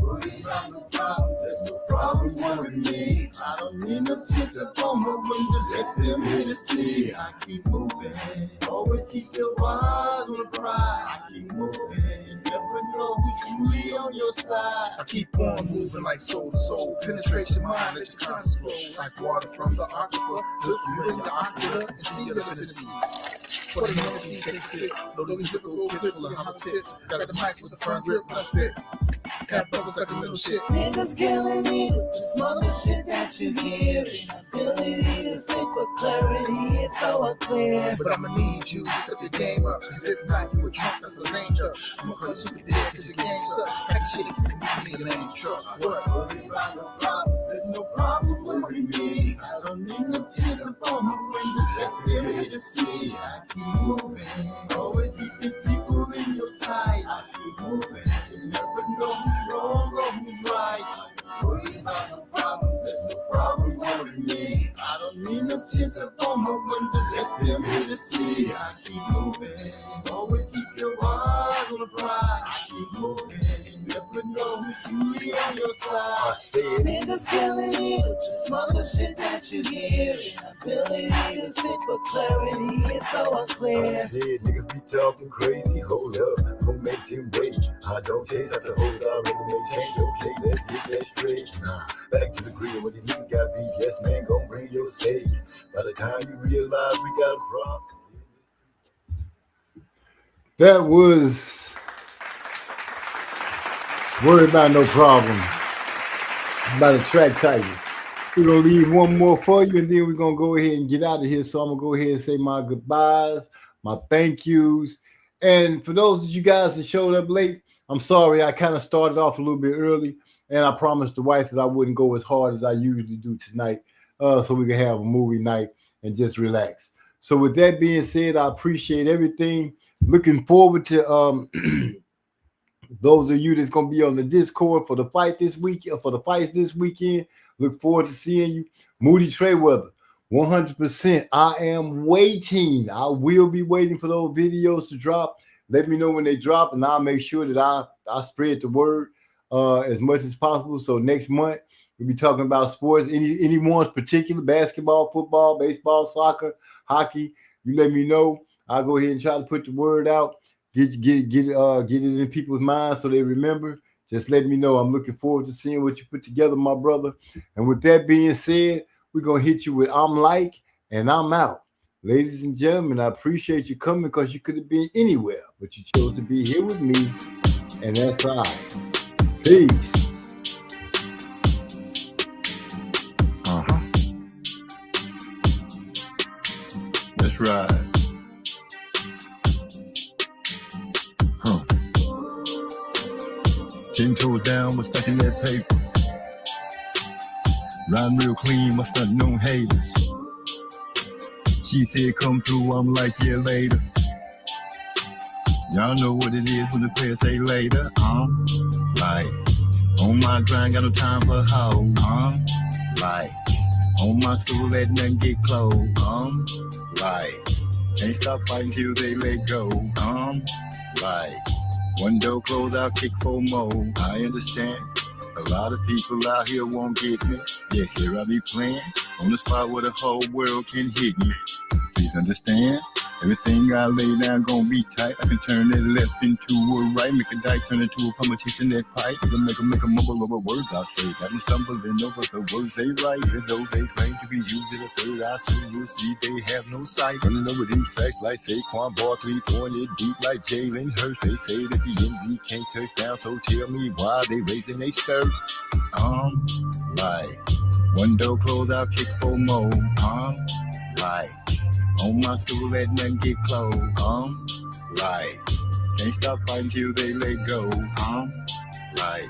Worry about no problems, there's no problems with me. I don't need no kids upon the windows that give me to see. I keep moving, always keep your eyes on the prize. I keep moving, you never know who's truly on your side. I keep on moving like soul to soul. Penetration mind, let your conscience flow. Like water from the aquifer. Look you in the aquifer and see the sea. For the Hennessy, take sick. Know those difficult clips full of hollow tips. Got the mic with the firm grip when I spit. Have brothers like a little shit. Niggas killing me with this mother shit that you hear. Ability to speak with clarity, it's so unclear. But I'ma need you to step your game up. Cause if not, you a trunk that's a lame duck. I'ma call you super dead cause your game suck. Pack your shit if you nigga ain't truck. What? Worry about no problems, there's no problem with me. I don't need no tears upon the windows that give me to see. I keep moving, always keep these people in your sight. I keep moving, you never know who's wrong or who's right. Worry about no problems, there's no problems with me. I don't need no tears upon the windows that give me to see. I keep moving, always keep your eyes on the prize. I keep moving, you never know who's truly on your side. Niggas killing me with this mother shit that you hear. Ability to speak with clarity, it's so unclear. I said niggas be talking crazy, hold up, don't make them wait. I don't chase after hoes, I really make change. Okay, let's get that straight. Nah, back to the grill when you niggas got beat, yes man, gon' bring your stage. By the time you realize we got a problem. That was Worry About No Problems by the Track Titans. We're going to leave one more for you, and then we're going to go ahead and get out of here. So I'm going to go ahead and say my goodbyes, my thank yous. And for those of you guys that showed up late, I'm sorry, I kind of started off a little bit early, and I promised the wife that I wouldn't go as hard as I usually do tonight, so we can have a movie night and just relax. So with that being said, I appreciate everything. Looking forward to those of you that's gonna be on the Discord for the fight this week, for the fights this weekend. Look forward to seeing you. Moody Trayweather, 100%. I am waiting. I will be waiting for those videos to drop. Let me know when they drop, and I'll make sure that I spread the word as much as possible. So next month we'll be talking about sports, any one's particular: basketball, football, baseball, soccer, hockey. You let me know. I'll go ahead and try to put the word out. Get it in people's minds so they remember. Just let me know. I'm looking forward to seeing what you put together, my brother. And with that being said, we're gonna hit you with "I'm Like" and "I'm Out." Ladies and gentlemen, I appreciate you coming because you could have been anywhere, but you chose to be here with me, and that's all right. Peace. That's right. Huh. 10 toes down, was stuck in that paper. Riding real clean, my stunting on haters. She said, come through, I'm like, yeah, later. Y'all know what it is when the players say later. Like, on my grind, got no time for hoes. Like, on my school, let nothing get closed. Like, ain't stop fighting till they let go. Like, one door closed, I'll kick 4 more. I understand. A lot of people out here won't get me. Yet here I be playing on the spot where the whole world can hit me. Please understand, everything I lay down gon' be tight. I can turn that left into a right, make a dike turn into a plumber chasing that pipe. Make a mumble over words I say. Got me stumbling over the words they write. Even though they claim to be using a third eye, so you'll see they have no sight. Running over these tracks like Saquon Barkley, throwing it deep like Jalen Hurts. They say that the MZ can't touch down, so tell me why they raising they skirt. Like, one door closed, I'll kick 4 more. Like, on my school, let nothing get closed. Like, can't stop fighting till they let go. Like,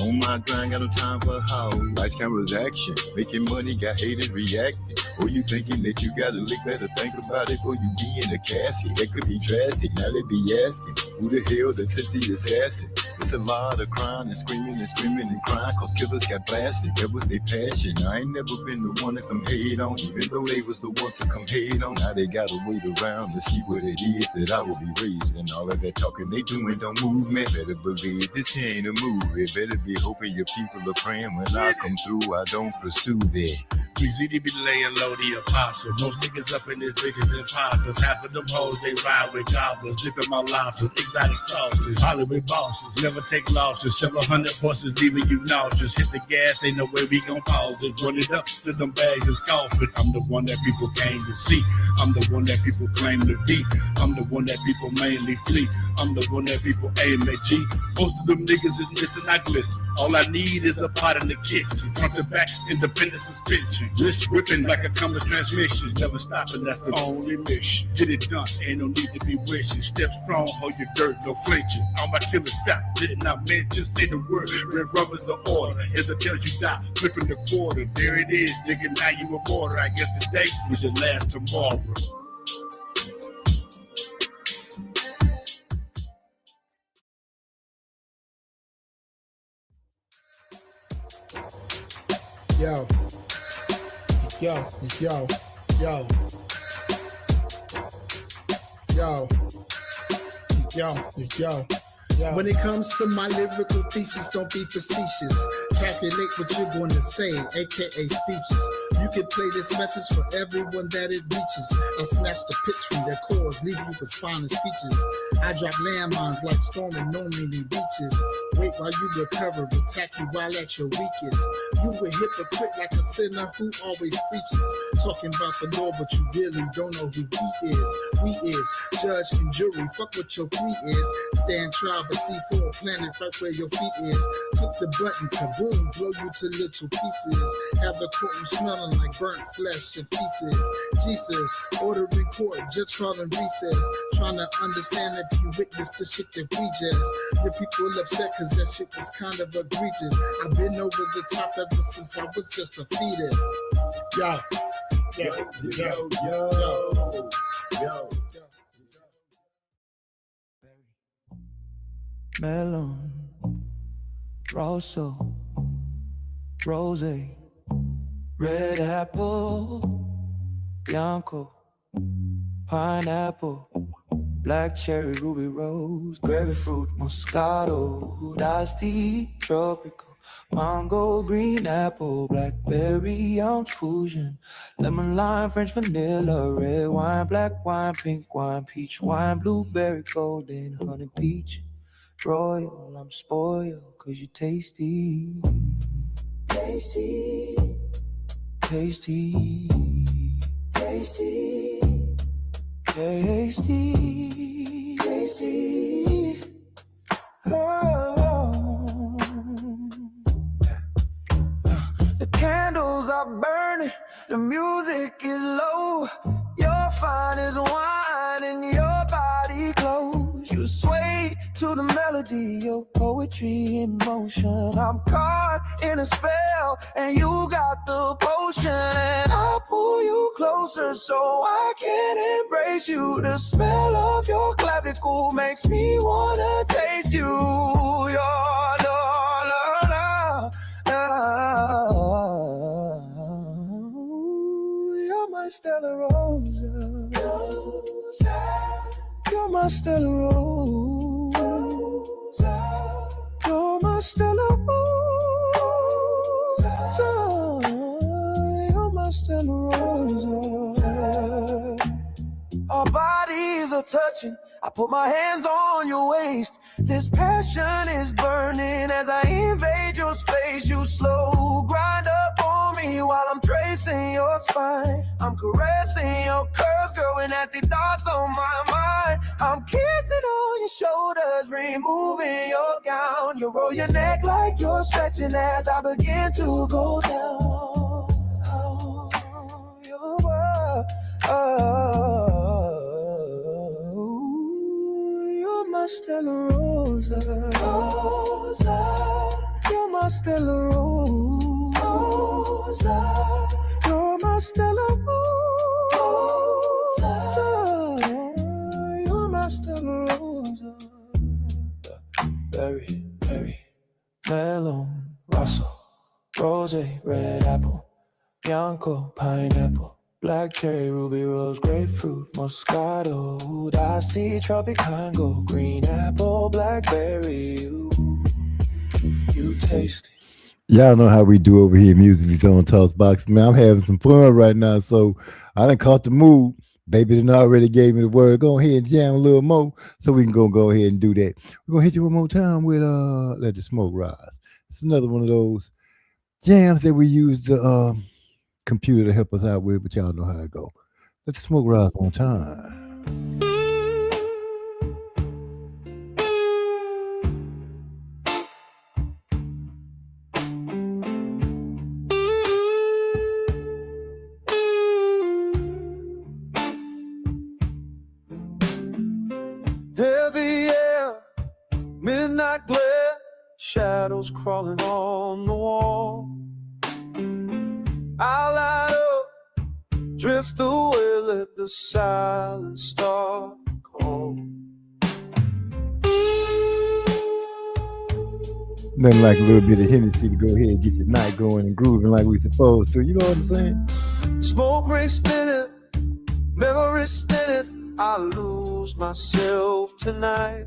on my grind, got no time for hoes. Lights, cameras, action. Making money, got haters reacting. Or you thinking that you got a lick, better think about it before you be in the casket. That could be drastic, now they be asking, who the hell done sent the assassin? It's a lot of crying and screaming and crying, cause killers got blasted, that was their passion. I ain't never been the one to come hate on, even though they was the ones to come hate on. Now they gotta wait around to see what it is that I will be raised. And all of that talking they doing don't move me. Better believe this ain't a movie. Better be hoping your people are praying when I come through, I don't pursue that. BZD be laying low, the apostle. Most niggas up in this bitches imposters. Half of them hoes, they ride with gobblers. Dipping my lobsters, exotic sauces. Hollywood bosses, never take losses. Several hundred horses leaving you nauseous. Hit the gas, ain't no way we gon' pause it. Run it up to them bags is coughing. I'm the one that people came to see. I'm the one that people claim to be. I'm the one that people mainly flee. I'm the one that people aim at G. Most of them niggas is missing, I glisten. All I need is a pot in the kitchen. Front to back, independent suspension. Wrist whipping like a compass transmission. Never stopping, that's the only mission. Get it done, ain't no need to be wishing. Step strong, hold your dirt, no flinching. All my killers stop, didn't I mention? Say the word, red rubber's the order. Here's the tells you die, flipping the quarter. There it is, nigga, now you a martyr. I guess today was your last tomorrow. Yo. Yo, yo, yo, yo, yo, yo. When it comes to my lyrical thesis, don't be facetious. Calculate what you're going to say, aka speeches. You can play this message for everyone that it reaches. I smash the pits from their cores, leave you with spineless speeches. I drop landmines like storming no-meaning beaches. Wait while you recover, attack you while at your weakest. You a hypocrite like a sinner who always preaches. Talking about the Lord, but you really don't know who he is. We is judge and jury, fuck what your plea is. Stand trial, but see for a planet right where your feet is. Click the button, kaboom. boom, blow you to little pieces. Have the courtroom smelling like burnt flesh and pieces. Jesus, ordering court, just trawling recess. Trying to understand if you witnessed the shit that we just. Your people upset cause that shit was kind of egregious. I've been over the top ever since I was just a fetus. Yo, yo. Melon, Rosso, Rose, Red Apple, Bianco, Pineapple, Black Cherry, Ruby Rose, Grapefruit, Moscato, Iced Tea, Tropical, Mango, Green Apple, Blackberry, Ounce Fusion, Lemon Lime, French Vanilla, Red Wine, Black Wine, Pink Wine, Peach Wine, Blueberry, Golden, Honey Peach, Royal, I'm spoiled, cause you're tasty. Tasty. Tasty. Tasty. Tasty. Tasty. Oh. The candles are burning, the music is low. You're fine as wine and your body close. You sway to the melody, your poetry in motion. I'm caught in a spell and you got the potion. I'll pull you closer so I can embrace you. The smell of your clavicle makes me wanna taste you. You're you're my Stella Rosa. You're my Stella Rosa. You're my Stella Rosa. You're my Stella Rosa. Our bodies are touching. I put my hands on your waist. This passion is burning as I invade your space. You slow grind up on me while I'm tracing your spine. I'm caressing your curves, girl, with nasty thoughts on my mind. I'm kissing on your shoulders, removing your gown. You roll your neck like you're stretching as I begin to go down. You're my Stella Rosa. You're my Stella Rosa. You're my Stella Rosa. You're my Stella Rosa. Berry, melon, Rosso, Rose, Red Apple, Bianco, Pineapple, Black Cherry, Ruby Rose, Grapefruit, Moscato, Iced Tea, Tropical, Green Apple, Blackberry. You taste it. Y'all know how we do over here, Musically Zone Talks Boxing. Man, I'm having some fun right now, so I done caught the mood. Baby done already gave me the word. Go ahead and jam a little more, so we can go ahead and do that. We're gonna hit you one more time with Let the Smoke Rise. It's another one of those jams that we use the computer to help us out with, but y'all know how it go. Let the smoke rise one time. Heavy air, midnight glare, shadows crawling on the wall. I light up, drift away, let the silence start call. Nothing like a little bit of Hennessy to go ahead and get the night going and grooving like we supposed to. You know what I'm saying? Smoke rings spinning, memories spinning. I lose myself tonight.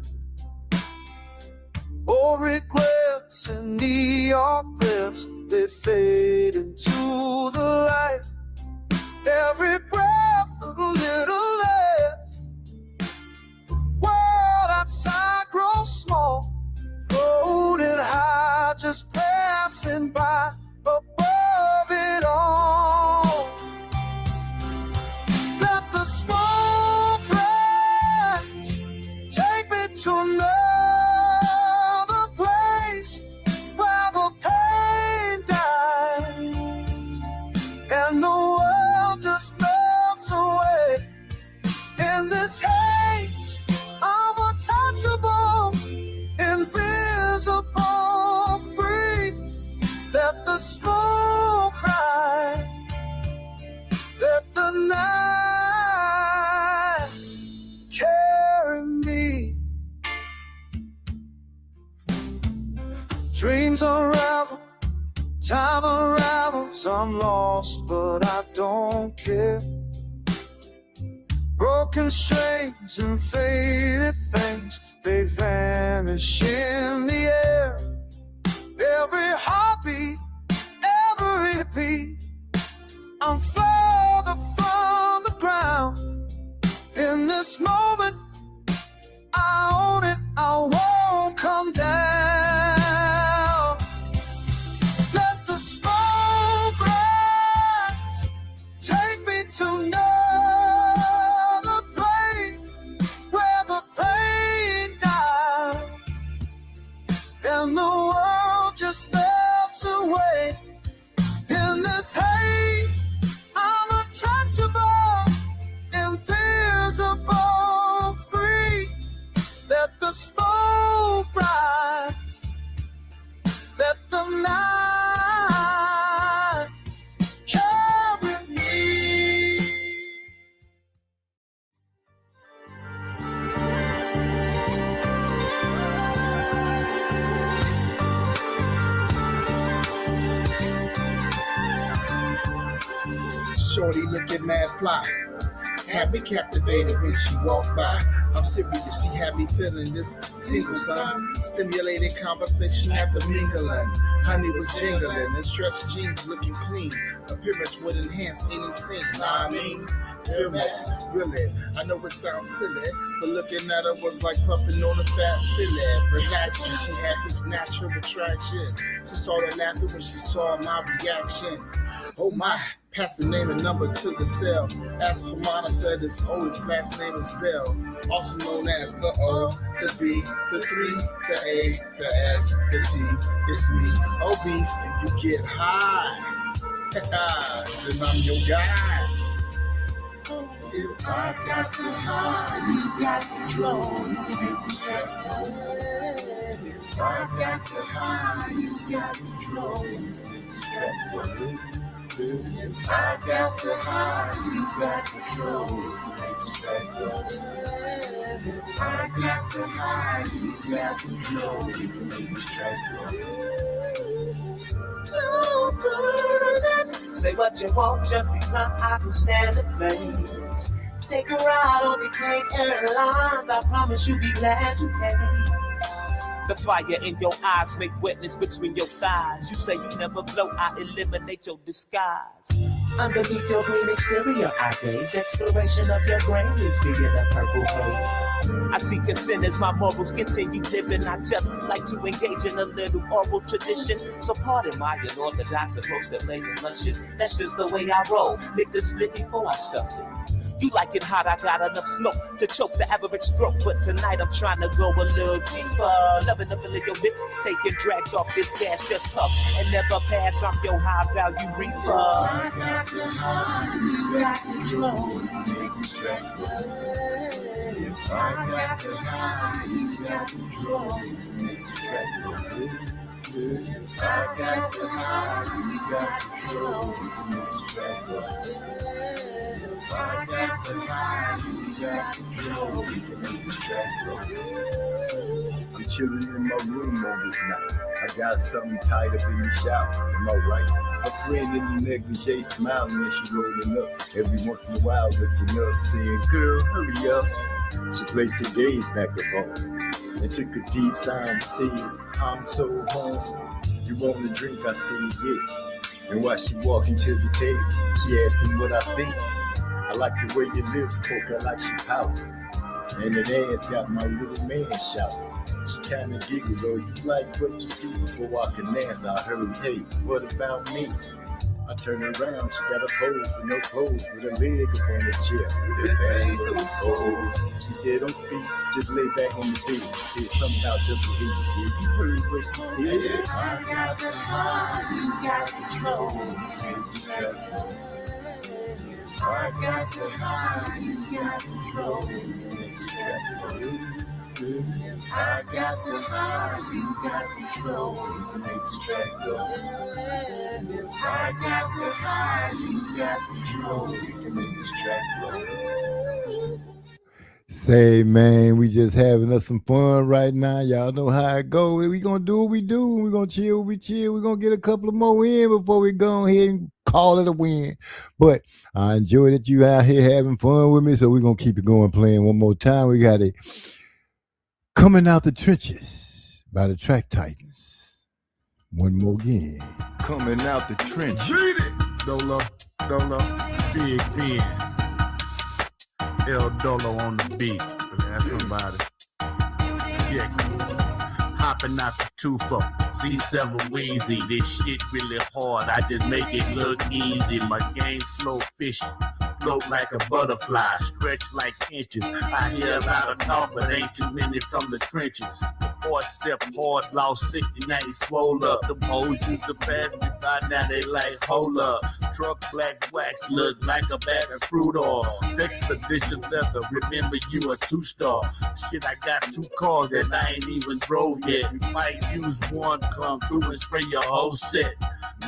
All regrets and neon clips, they fade into the light. Every breath a little less. World outside grows small, floating high, just passing by above it all. Let the smoke rise, take me to another place where the pain and the world just melts away. In this haze, I'm untouchable, invisible, free. Let the smoke cry, let the night carry me. Dreams unravel, time unravels. I'm lost, but I don't care. Broken strings and faded things, they vanish in the air. Every heartbeat, every beat, I'm further from the ground. In this moment, I own it, I won't come down. Let the smoke rise, take me to another place where the pain dies and the world just melts away. In this haze, I'm untouchable, invisible, free. Let the smoke rise, let the night carry me. Shorty looking mad fly, had me captivated when she walked by. I'm serious, she had me feeling this tingle, son. Stimulating conversation after mingling. Honey was jingling and stretched jeans looking clean. Appearance would enhance any scene, know what I mean? Feel me? Really? I know it sounds silly, but looking at her was like puffing on a fat fillet. Relaxing, she had this natural attraction. She started laughing when she saw my reaction. Oh my, passed the name and number to the cell. Asked for mine, I said his oldest last name was Bell. Also known as the O, the B, the 3, the A, the S, the T. It's me, obese, and you get high. Then I'm your guy. If I got the high, you got the low. If I got the high, you got the low. If I got the high, you got the low. If I got the high, you got the low. Slow burning. Say what you want, just because I can stand the flames. Take a ride on the Crane Airlines. I promise you'll be glad you came. The fire in your eyes make wetness between your thighs. You say you never blow, I eliminate your disguise. Underneath your green exterior, I gaze. Exploration of your brain leaves me in a purple haze. I see consent as my morals continue living. I just like to engage in a little oral tradition. So pardon my unorthodox approach to blazing luscious. That's just the way I roll. Lick the split before I stuff it. You like it hot, I got enough smoke to choke the average throat. But tonight I'm trying to go a little deeper. Loving the feel of your lips, taking drags off this gas, just puff and never pass. I'm your high value reefer. I got the high, you got the low. If I got the high, you got the low. If I got the high, you got the low. If I got the high, you got the low. I'm chilling in my room on this night. I got something tied up in the shower. Am I right? A friend in the negligee smiling as she rolling up. Every once in a while looking up, saying, "Girl, hurry up." She placed her gaze back up on and took a deep sigh and said, "I'm so hungry. You want a drink?" I said, "Yeah." And while she walking to the table, she asked me what I think. I like the way your lips poke, I like she pout. And that ass got my little man shouting. She kinda giggled, "Oh, you like what you see?" Before I can answer, I heard, "Hey, what about me?" I turn around, she got a pose with no clothes, with a leg up on the chair, with her bands on his toes. She said, don't speak, just lay back on the bed. Said something about double E. Yeah, you heard what she said. I got the heart, you got control. I got the heart, you got control. I got the heart, you got control. I got the heart, you got control. Say, man, we just having us some fun right now. Y'all know how it goes. We gonna do what we do. We gonna chill, we chill. We gonna get a couple of more in before we go ahead and call it a win. But I enjoy that you out here having fun with me, so we're gonna keep it going, playing one more time. We got it Coming Out the Trenches by the Track Titans. One more again. Coming out the trench. Dolo, Big Pen, El Dolo on the beat. That's somebody. Yeah. Hopping out the 2-4, C7 Wheezy. This shit really hard, I just make it look easy. My game slow fishing, float like a butterfly, stretch like inches. I hear a lot of talk, but ain't too many from the trenches. Hard step hard, lost 60-90, swole up. Them hoes used to pass me by, now they like, hold up. Truck black wax, look like a bag of fruit oil. Texas edition leather, remember you a 2-star. Shit, I got 2 cars that I ain't even drove yet. You might use one, come through and spray your whole set.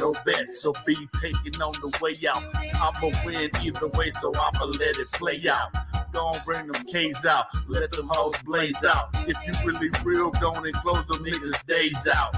No bet, so be taking on the way out. I'ma win either way, so I'ma let it play out. Don't bring them K's out, let them hoes blaze out. If you really real, go and close them niggas' days out.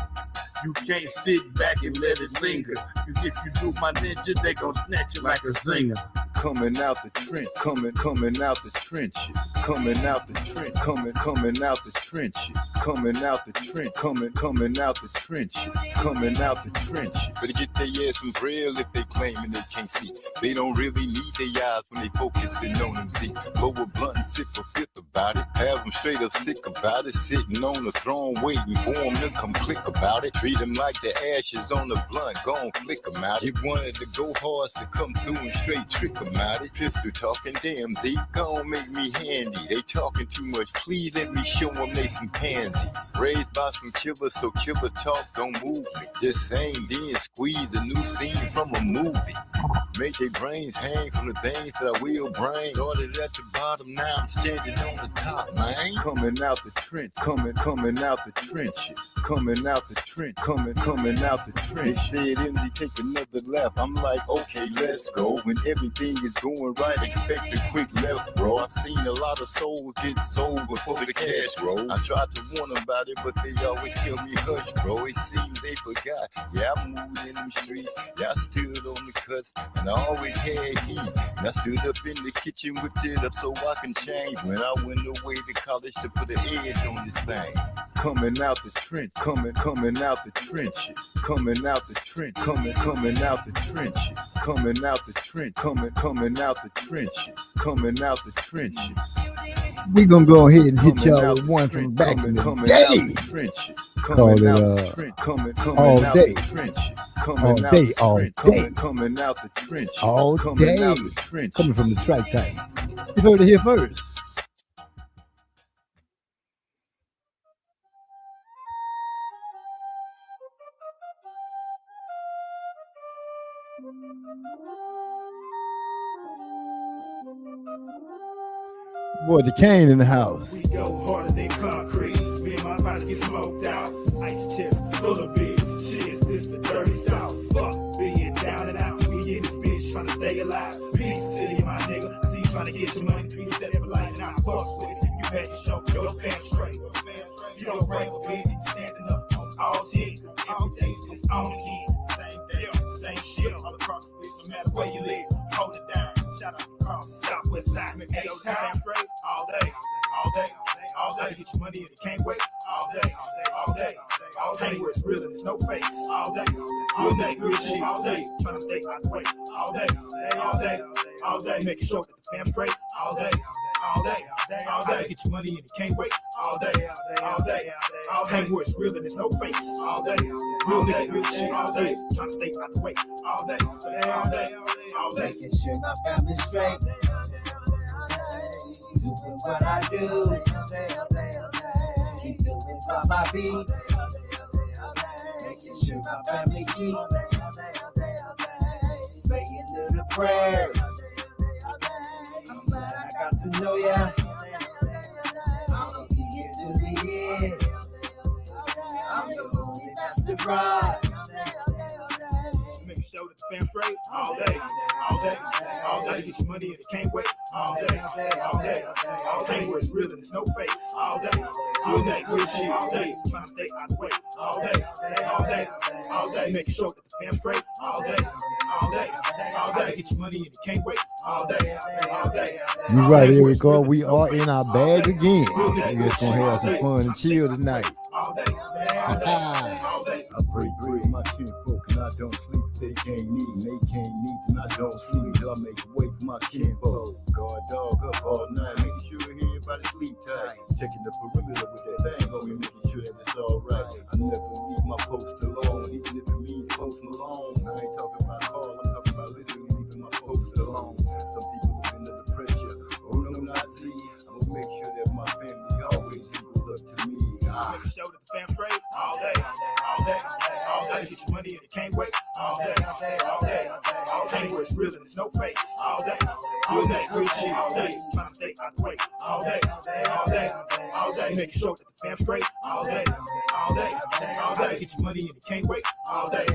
You can't sit back and let it linger, cause if you do my ninja, they gon' snatch you like a zinger. Coming out the trench, coming out the trenches, coming out the trench, coming out the trenches, coming out the trench, coming out the trenches, coming out the trenches. Better get their ass some braille if they claiming they can't see. They don't really need their eyes when they focusing on them Z. Blow a blunt and sip a fifth about it. Have them straight up sick about it. Sitting on the throne waiting for them to come click about it. Treat them like the ashes on the blunt, gon' flick them out. He wanted to go hard to come through and straight trick them out it. Pistol talking, damn Z, gon' make me handy. They talking too much, please let me show them they some pansies. Raised by some killers, so killer talk don't move me. Just saying, then squeeze a new scene from a movie. Make their brains hang from the things that I will bring. Started at the bottom, now I'm standing on the top, man. Coming out the trench, coming out the trenches, coming out the trench, coming out the trench. They said, MZ, take another lap. I'm like, okay, let's go. When everything is going right, expect a quick left, bro. I've seen a lot of souls get sold before the cash roll. I tried to warn them about it, but they always tell me hush, bro. It seems they forgot. Yeah, I moved in them streets. Yeah, I stood on the cuts, and I always had heat. And I stood up in the kitchen, whipped it up so I can change. When I went away to college to put an edge on this thing. Coming out the trench, coming out the trenches, coming out the trench, coming out the trenches, coming out the trench, coming out the trenches, coming out the trenches. We gonna go ahead and hit y'all with one from back in the day. Call it all day, all day, coming out the trench, all day, coming from the Track Titans. You heard it here first. Boy, the Kane in the house. We go harder than concrete. Me and my bodies get smoked out. Ice chest full of beer. Shit, this the dirty south. Fuck being down and out. We in this bitch trying to stay alive. Peace to you, my nigga. I see you trying to get your money. 3 steps for life and I fuss with it. You better show your fam straight. You don't break a bitch. Standing up on all shit. Every day, it's on again. Same day, same shit. All across the bitch, no matter where you live. Hold it down. Shout out across the Southwest side. Make your time straight all day. All day, get your money and it can't wait. All day, where it's real and it's no face. All day, real shit. All day, trying to stay out the way. All day, making sure that the fam straight. All day, all day, all day. Get your money and it can't wait, all day, all day, all day. Where it's real and there's no face, all day. Real nigga, real shit, all day. Trying to stay out the way, all day, all day, all day. Making sure my family's straight. Doing what I do. Keep doing by my beats. Making sure my family eats. Saying little prayers. I'm glad I got to know ya. I'll be here till the end. I'm the only master bride. Making sure that the fam straight all day, all day, all day. Get your money and it can't wait, all day, all day, all day. Where it's real and there's no face, all day, all day, real shit, all day. Trying to stay out the way, all day, all day, all day. Making sure that the fam straight all day, all day, all day. Get your money and it can't wait, all day, all day. You're right, here we go. We are in our bag again. We're just gonna have some fun and chill tonight. I pray my kinfolk and I don't sleep. They can't need, they can't need, and I don't sleep till I make a way for my kinfolk. Guard dog up all night, making sure everybody sleep tight. Checking the perimeter with that thing on me, making sure that it's all right. I never leave my post alone, even if it means posting alone. I ain't talking about call, I'm talking about literally leaving my post alone. Some people live under the pressure. Oh no, not see. I'm gonna make sure that my family always equal up to me. Making sure that the fam straight all day, all day, all day. Get your money and it can't wait, all day, all day, all day. Where it's real and there's no face, all day, all day, real shit, all day. Trying to stay out the way, all day, all day, all day. Making sure that the fam straight all day, all day, all day. Get your money and it can't wait, all day,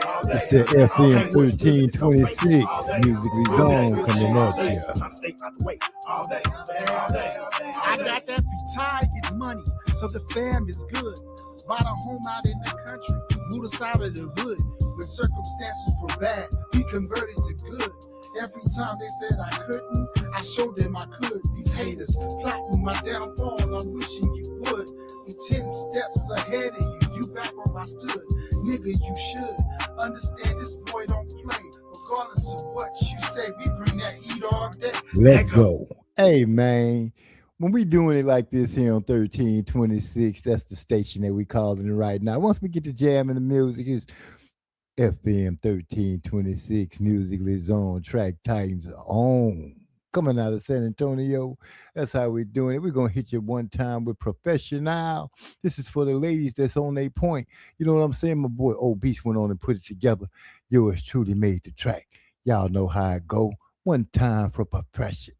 all day. It's the FM 1326 Musically Zone coming up here. Trying to stay out the way, all day, all day. I got that retired get money, so the fam is good. Bought a home out in the country, moved us out of the hood. When circumstances were bad, we converted to good. Every time they said I couldn't, I showed them I could. These haters plotting my downfall, I'm wishing you would. I'm 10 steps ahead of you, you back where I stood. Nigga, you should understand this boy don't play. Regardless of what you say, we bring that heat all day. Let's go. Hey, man. When we doing it like this here on 1326, that's the station that we calling it right now. Once we get to jamming the music, it's FM 1326 Musically Zone, Track Titans on. Coming out of San Antonio. That's how we're doing it. We're going to hit you one time with Professional. This is for the ladies that's on their point. You know what I'm saying? My boy O Beast went on and put it together. Yours truly made the track. Y'all know how it go. One time for Professional.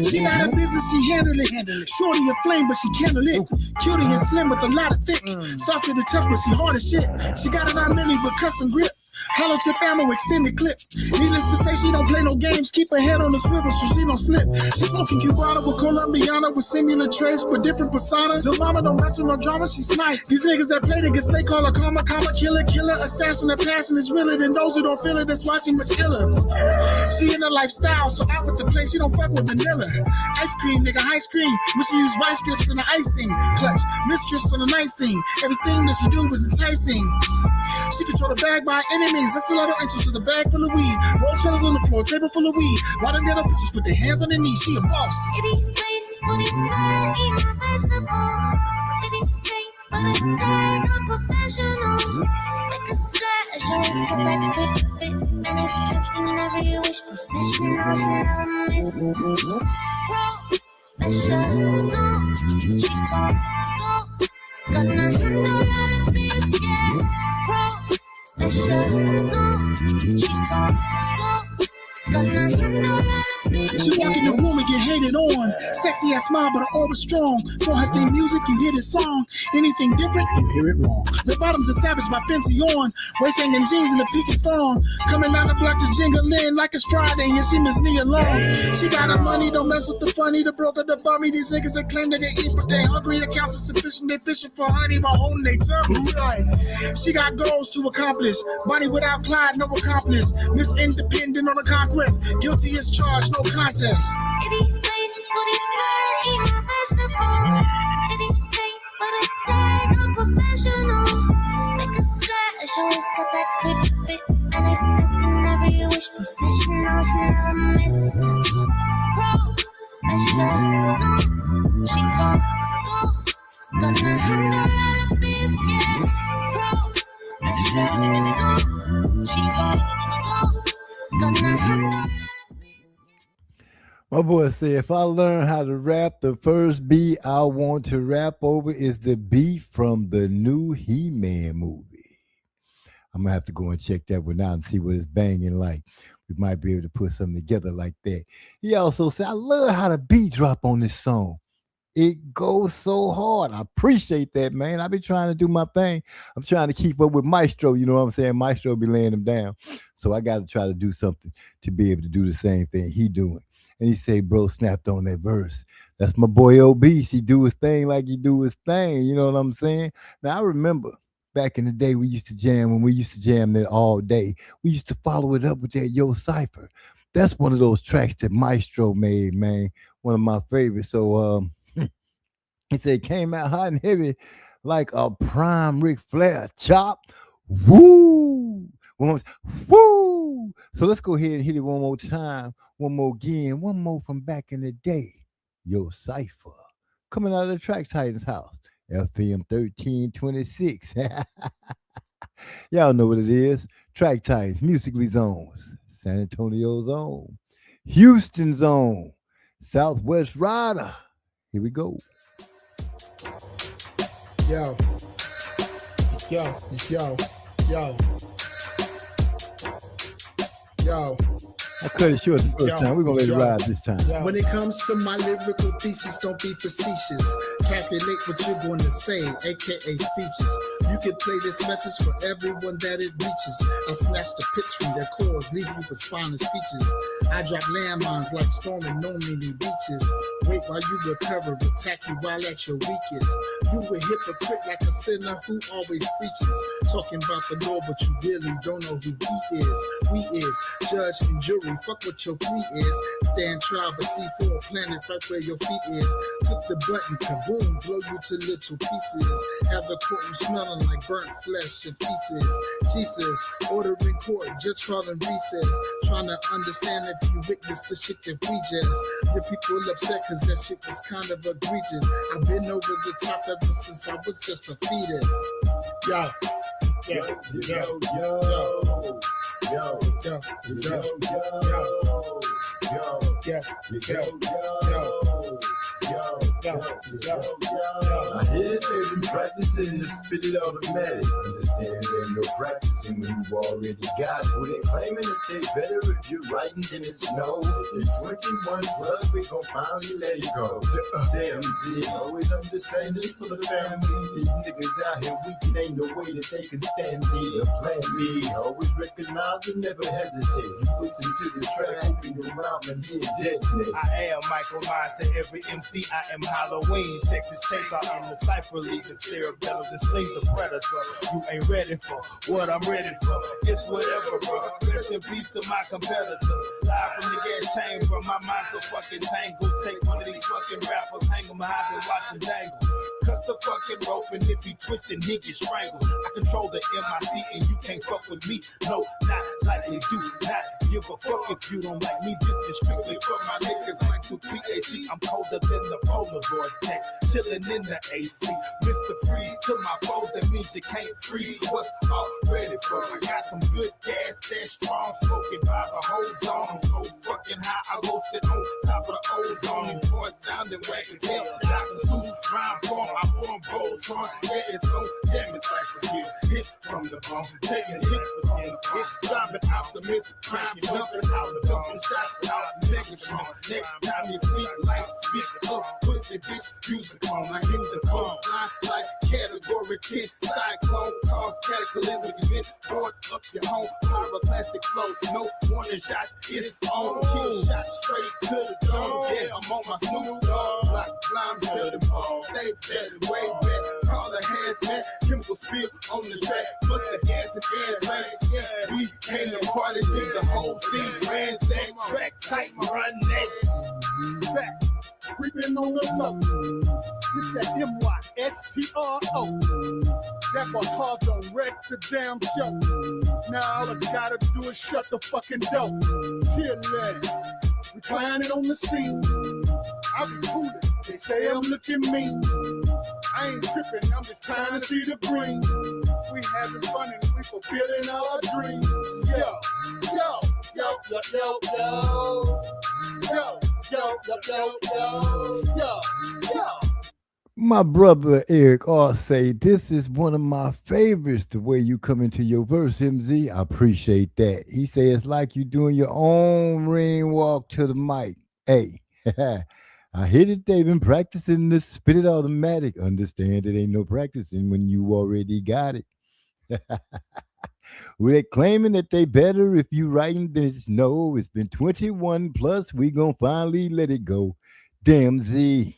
She got a business, she handle it. Shorty a flame, but she handle it. Cutie and slim with a lot of thick. Soft to the touch, but she hard as shit. She got it on milli with custom grip. Hollow tip ammo, extended clip. Needless to say, she don't play no games. Keep her head on the swivel so she don't slip. She smoking Cubana with Colombiana with similar traits but different persona. No mama don't mess with no drama, she snipe. These niggas that play, they get slay, call her karma, killer, assassin, that passing is realer than those who don't feel it. That's why she much iller. She in a lifestyle, so out with the play, she don't fuck with vanilla. Ice cream, nigga, ice cream. When she use vice grips in the icing. Clutch, mistress on the night scene. Everything that she do was enticing. She control the bag by enemies. That's a lot of entries to the bag full of weed. Rose petals on the floor, table full of weed. Why them ghetto bitches put their hands on their knees? She a boss. She walk in the room and get sexy, I smile, but her aura strong. For her theme music, you hear this song. Anything different, you hear it wrong. The bottoms are savage by Fancy on. Waist hanging jeans and a peaky thong. Coming out the block just jingling like it's Friday and she Miss Nia Long. She got her money, don't mess with the funny. The broker, the bummy. These niggas that claim that they eat, but they hungry. Accounts are sufficient, they fishing for honey while holding their tummy. She got goals to accomplish. Money without Clyde, no accomplice. Miss Independent on the conquest. Guilty as charged, no contest. Always got that trick fit, and it's best in every wish. Professional, she never misses. Professional, she gon' go. Gonna handle all the business. Professional, she gon' go. Gonna handle. My boy said, if I learn how to rap, the first beat I want to rap over is the beat from the new He-Man movie. I'm going to have to go and check that one out and see what it's banging like. We might be able to put something together like that. He also said, I love how the beat drop on this song. It goes so hard. I appreciate that, man. I be trying to do my thing. I'm trying to keep up with Maestro. You know what I'm saying? Maestro be laying them down. So I got to try to do something to be able to do the same thing he doing. And he say, bro, snapped on that verse. That's my boy Obese. He do his thing like he do his thing. You know what I'm saying? Now, I remember back in the day, we used to jam, when we used to jam that all day. We used to follow it up with that Yo Cypher. That's one of those tracks that Maestro made, man. One of my favorites. So he said, came out hot and heavy like a prime Ric Flair chop. Woo! Woo! So let's go ahead and hit it one more time. One more again. One more from back in the day. Yo Cypher. Coming out of the Track Titans house. FM 1326. Y'all know what it is. Track Titans, Musically Zones, San Antonio's own, Houston's own, Southwest Rider. Here we go. Yo. Yo. Yo. Yo. Yo. I cut it short the first time. We're going to let it ride this time. When it comes to my lyrical pieces, don't be facetious. Calculate what you're going to say, aka speeches. You can play this message for everyone that it reaches. I snatch the pits from their cores, leave you with spineless speeches. I drop landmines like storming no many beaches. Wait while you recover, attack you while at your weakest. You a hypocrite like a sinner who always preaches. Talking about the Lord, but you really don't know who he is. We is judge and jury. Fuck what your plea is. Stand trial, but see for a planet right where your feet is. Click the button, kaboom, blow you to little pieces. Have the courtroom smelling like burnt flesh and pieces. Jesus, ordering court, judge calling recess. Trying to understand if you witness the shit that we just. The people upset cause that shit was kind of egregious. I've been over the top ever since I was just a fetus. Yo. Yo, yo, yo, yo. Yo, yo, yo, I hear it, they've been practicing to spit it automatic. Understand there's no practicing when you already got it. Who they claiming that they better if you're writing than it's no. It's 21 plus, we gon' finally let it go. Damn, Z, always understand this for the family. These niggas out here weak, it ain't no way that they can stand me or plan me. Always recognize and never hesitate. You listen to the track, open your mouth and hear detonate. I am Michael Myers to every MC. I am Halloween. Texas Chainsaw in the Cypher League. The cerebellum displays the predator. You ain't ready for what I'm ready for. It's whatever, bro. Rest in peace to my competitors. Live from the gas chamber. My mind's so fucking tangled. Take one of these fucking rappers, hang them high and watch them dangle. Cut the fucking rope, and if you twist and he get strangled. I control the MIC and you can't fuck with me. No, not likely. Do not give a fuck if you don't like me. This is strictly for my niggas like 2PAC. I'm colder than the polar vortex, chilling in the AC. Mr. Freeze to my foes, that means you can't freeze. What's all ready for? I got some good gas, that strong, smoking by the whole zone. I'm so fucking high, I go sit on top of the ozone. These boys sounding whack as hell. Dr. Seuss, rhyme form, I'm on Voltron. Yeah, it's no damn, it's like here. Hits from the bone, taking hits with him. It's dropping optimist, cracking up and out, dumping shots out, negative. Next time you speak like spit up, pussy bitch, use the call. I use the call, line like category 10, cyclone, cause cataclysmic event, board up your home, pyroclastic flow, no warning shots, it's on, kill shot straight to the dome, yeah, I'm on my Snoop Dogg, like climb to the ball, stay better, way back, call the hands, man, chemical spill on the track, bust the gas and air rain, yeah, we came to party, did the whole thing, ransack, track, tight, run that, back, creeping on the low, with that M-Y-S-T-R-O, that my cars don't wreck the damn show, now all I gotta do is shut the fucking door, chillin', reclining on the scene, I be coolin', they say I'm looking mean, I ain't tripping, I'm just trying to see the green, we having fun and we fulfilling our dreams, yo, yo, yo, yo, yo, yo, yo, yo, yo, yo, yo, yo. My brother Eric R say, this is one of my favorites, the way you come into your verse, MZ. I appreciate that. He say it's like you doing your own ring walk to the mic. Hey, I hit it, they've been practicing this, spit it automatic. Understand it ain't no practicing when you already got it. Well, they claiming that they better if you writing this. No, it's been 21 plus. We gonna finally let it go. Damn Z.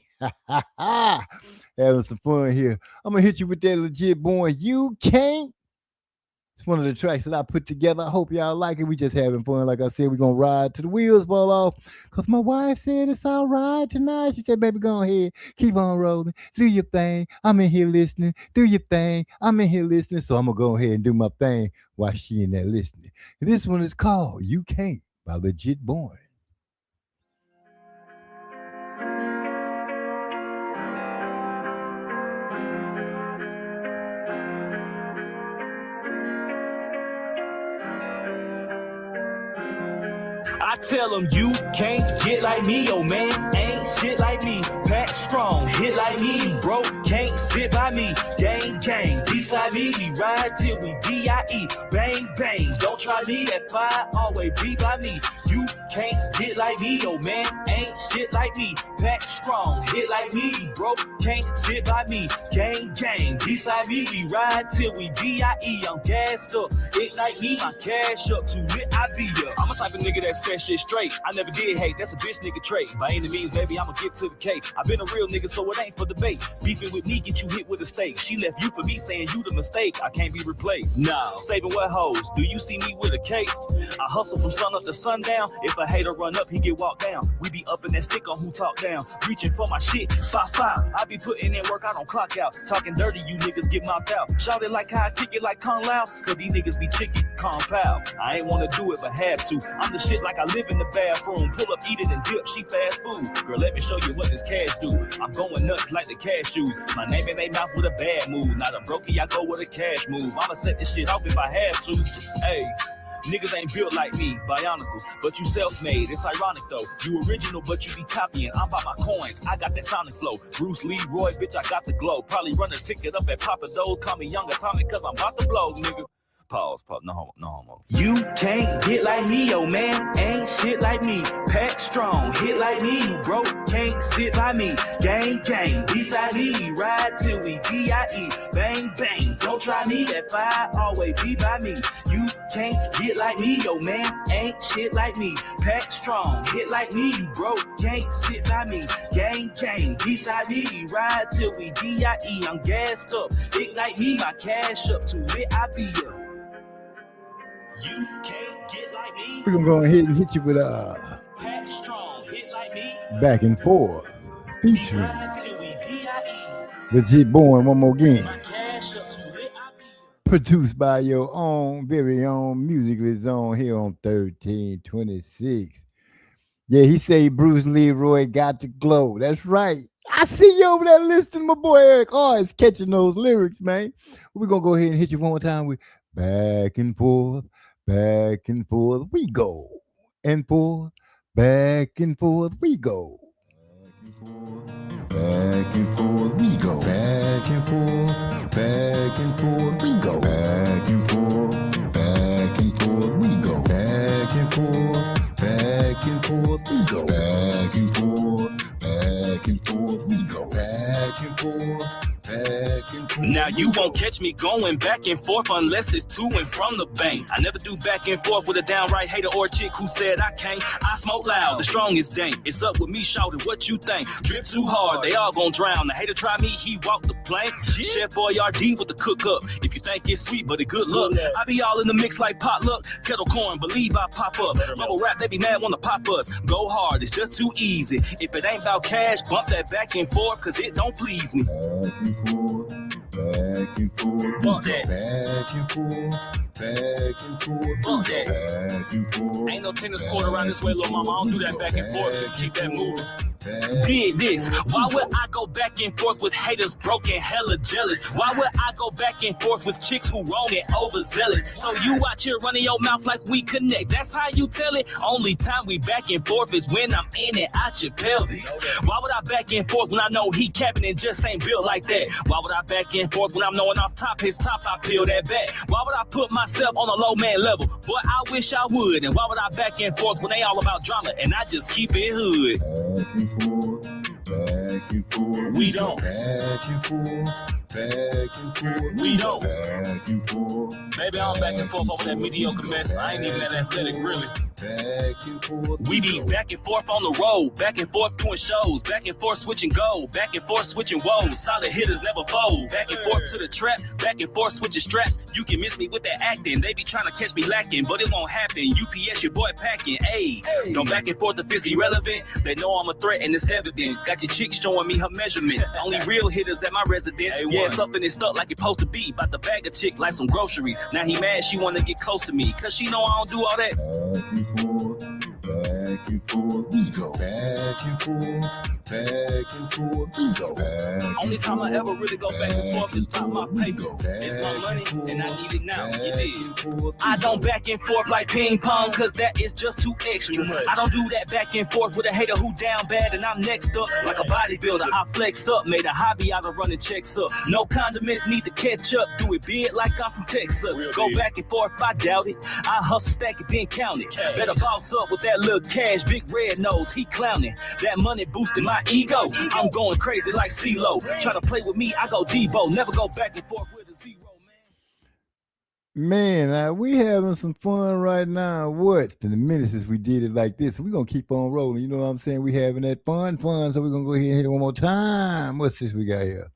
Having some fun here. I'm gonna hit you with that Legit Born. You can't. It's one of the tracks that I put together. I hope y'all like it. We just having fun. Like I said, we're gonna ride till the wheels fall off. Cause my wife said it's all right tonight. She said, baby, go ahead. Keep on rolling. Do your thing. I'm in here listening. Do your thing. I'm in here listening. So I'm gonna go ahead and do my thing while she in there listening. And this one is called You Can't by Legit Born. I tell them you can't get like me, oh man, ain't shit like me. Pack strong, hit like me, you broke, can't sit by me. Gang, gang, beside me, we ride till we D-I-E. Bang, bang, don't try me at 5, always be by me. You can't get like me, oh man, ain't shit like me. Pack strong, hit like me, you broke, can't sit by me. Gang, gang, beside me, we ride till we D-I-E. I'm gassed up, ignite me, my cash up, too lit, I be up. I'm a type of nigga that says shit straight. I never did hate, that's a bitch nigga trait. By any means, baby, I'ma get to the cake. I been a real nigga, so it ain't for debate. Beefing with me, get you hit with a stake. She left you for me, saying you the mistake. I can't be replaced. No, saving what hoes? Do you see me with a cake? I hustle from sun up to sundown. If a hater run up, he get walked down. We be up in that stick on who talk down. Reaching for my shit, 5-5. I be putting in work, I don't clock out. Talking dirty, you niggas get mopped out. Shout it like how I kick it like Kung Lao. Cause these niggas be chicken, calm pal. I ain't wanna do it, but have to. I'm the shit like I live in the bathroom. Pull up, eat it, and dip, she fast food. Girl, let me show you what this cash do. I'm going nuts like the cashews. My name in they mouth with a bad move. Not a brokey, I go with a cash move. I'ma set this shit off if I have to. Hey. Niggas ain't built like me, Bionicles, but you self-made. It's ironic though, you original, but you be copying. I'm by my coins, I got that sonic flow. Bruce Lee, Roy, bitch, I got the glow. Probably run a ticket up at Papa Do's. Call me Young Atomic, cause I'm about to blow, nigga. Pause, no homo. You can't get like me, oh man, ain't shit like me. Pack strong, hit like me, you broke, can't sit by me. Gang, gang, beside me, we ride till we D-I-E. Bang, bang, don't try me at 5, always be by me. You can't get like me, oh man, ain't shit like me. Pack strong, hit like me, you broke, can't sit by me. Gang, gang, beside me, we ride till we D-I-E. I'm gassed up, ignite me, my cash up, too lit, I be up. You can't get like me. We're gonna go ahead and hit you with Pack strong, hit like me. Back and Forth featuring Legit Born one more again. Produced by your own very own Musically Zone here on 1326. Yeah, he say Bruce Leroy got the glow. That's right. I see you over there listening. My boy Eric R is catching those lyrics, man. We're gonna go ahead and hit you one more time with back and forth we go. And forth, back and forth we go. Back and forth we go. Back and forth we go. Back and forth we go. You won't catch me going back and forth unless it's to and from the bank. I never do back and forth with a downright hater or a chick who said I can't. I smoke loud, the strongest dank. It's up with me, shouting what you think. Drip too hard, they all gon' drown. The hater try me, he walk the plank. Chef Boyardee with the cook up. If you think it's sweet, but it good luck. I be all in the mix like potluck. Kettle corn, believe I pop up. Bubble wrap, they be mad, wanna pop us. Go hard, it's just too easy. If it ain't about cash, bump that back and forth, cause it don't please me. Back and forth, Bump that. back and forth, back and forth, Bump that. back and forth. Ain't no tennis court around this way, little mama. I don't do that back and forth. Just keep that moving. Back. Did this. Why would I go back and forth with haters broken, hella jealous? Why would I go back and forth with chicks who wrong and overzealous? So you out here running your mouth like we connect. That's how you tell it. Only time we back and forth is when I'm in and out your pelvis. Why would I back and forth when I know he capping and just ain't built like that? Why would I back and forth when I'm knowing off top his top, I peel that back? Why would I put myself on a low man level? Boy, I wish I would. And why would I back and forth when they all about drama and I just keep it hood? Back and forth, We don't. back and forth, back and forth, We don't. back and forth, Maybe I'm back and forth over that mediocre mess. I ain't even that athletic, really. back and forth. We be back and forth on the road, back and forth doing shows, back and forth switching goal, back and forth switching woes. Solid hitters never fold. Back and forth to the trap, back and forth switching straps. You can miss me with that acting. They be trying to catch me lacking, but it won't happen. UPS, your boy packing. Ayy, don't back and forth if it's irrelevant. They know I'm a threat and it's evident. Got your chick showing me her measurement. Only real hitters at my residence. Yeah, something is stuck like it's supposed to be. About to bag a chick like some groceries. Now he mad, she wanna get close to me, cause she know I don't do all that. Back and forth, we go. Back and forth, back and forth, we go. Back Only time I ever really go back and forth is about my paper. Back It's my money and I need it now. You back dig? and forth, I don't back and forth like ping pong, cause that is just too extra. I don't do that back and forth with a hater who down bad and I'm next up. Like a bodybuilder, I flex up, made a hobby out of running checks up. No condiments need to catch up, do it big like I'm from Texas. Go back and forth, I doubt it. I hustle, stack it, then count it. Better boss up with that little cash, big red nose, he clowning. That money boosting my ego. I'm going crazy like CeeLo. Try to play with me, I go Debo. Never go back and forth with a zero. Man, we having some fun right now. What? It's been a minute since we did it like this. We're going to keep on rolling. You know what I'm saying? We having that fun. So we're going to go ahead and hit it one more time. What's this we got here?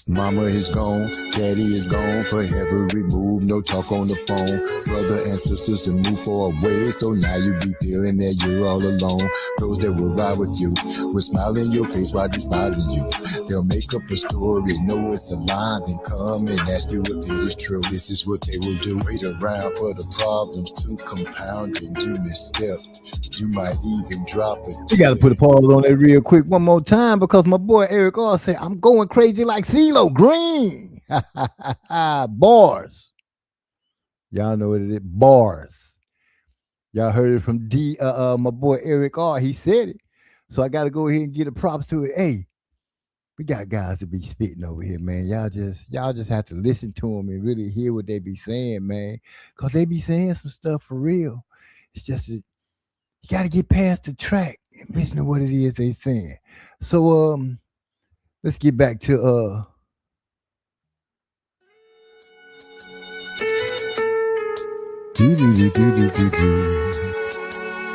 Mama is gone, daddy is gone, forever removed, no talk on the phone. Brother and sisters have moved far away, so now you be feeling that you're all alone. Those that will ride with you will smile in your face while despising you. They'll make up a story, know it's a lie, then come and ask you if it is true. This is what they will do. Wait around for the problems to compound and you misstep. You might even drop it. We got to put a pause on that real quick one more time because my boy Eric R said, I'm going crazy like CeeLo Green. Bars. Y'all know what it is. Bars. Y'all heard it from my boy Eric R. He said it. So I got to go ahead and get a props to it. Hey, we got guys to be spitting over here, man. Y'all just have to listen to them and really hear what they be saying, man. Because they be saying some stuff for real. It's just you got to get past the track and listen to what it is they saying. So let's get back to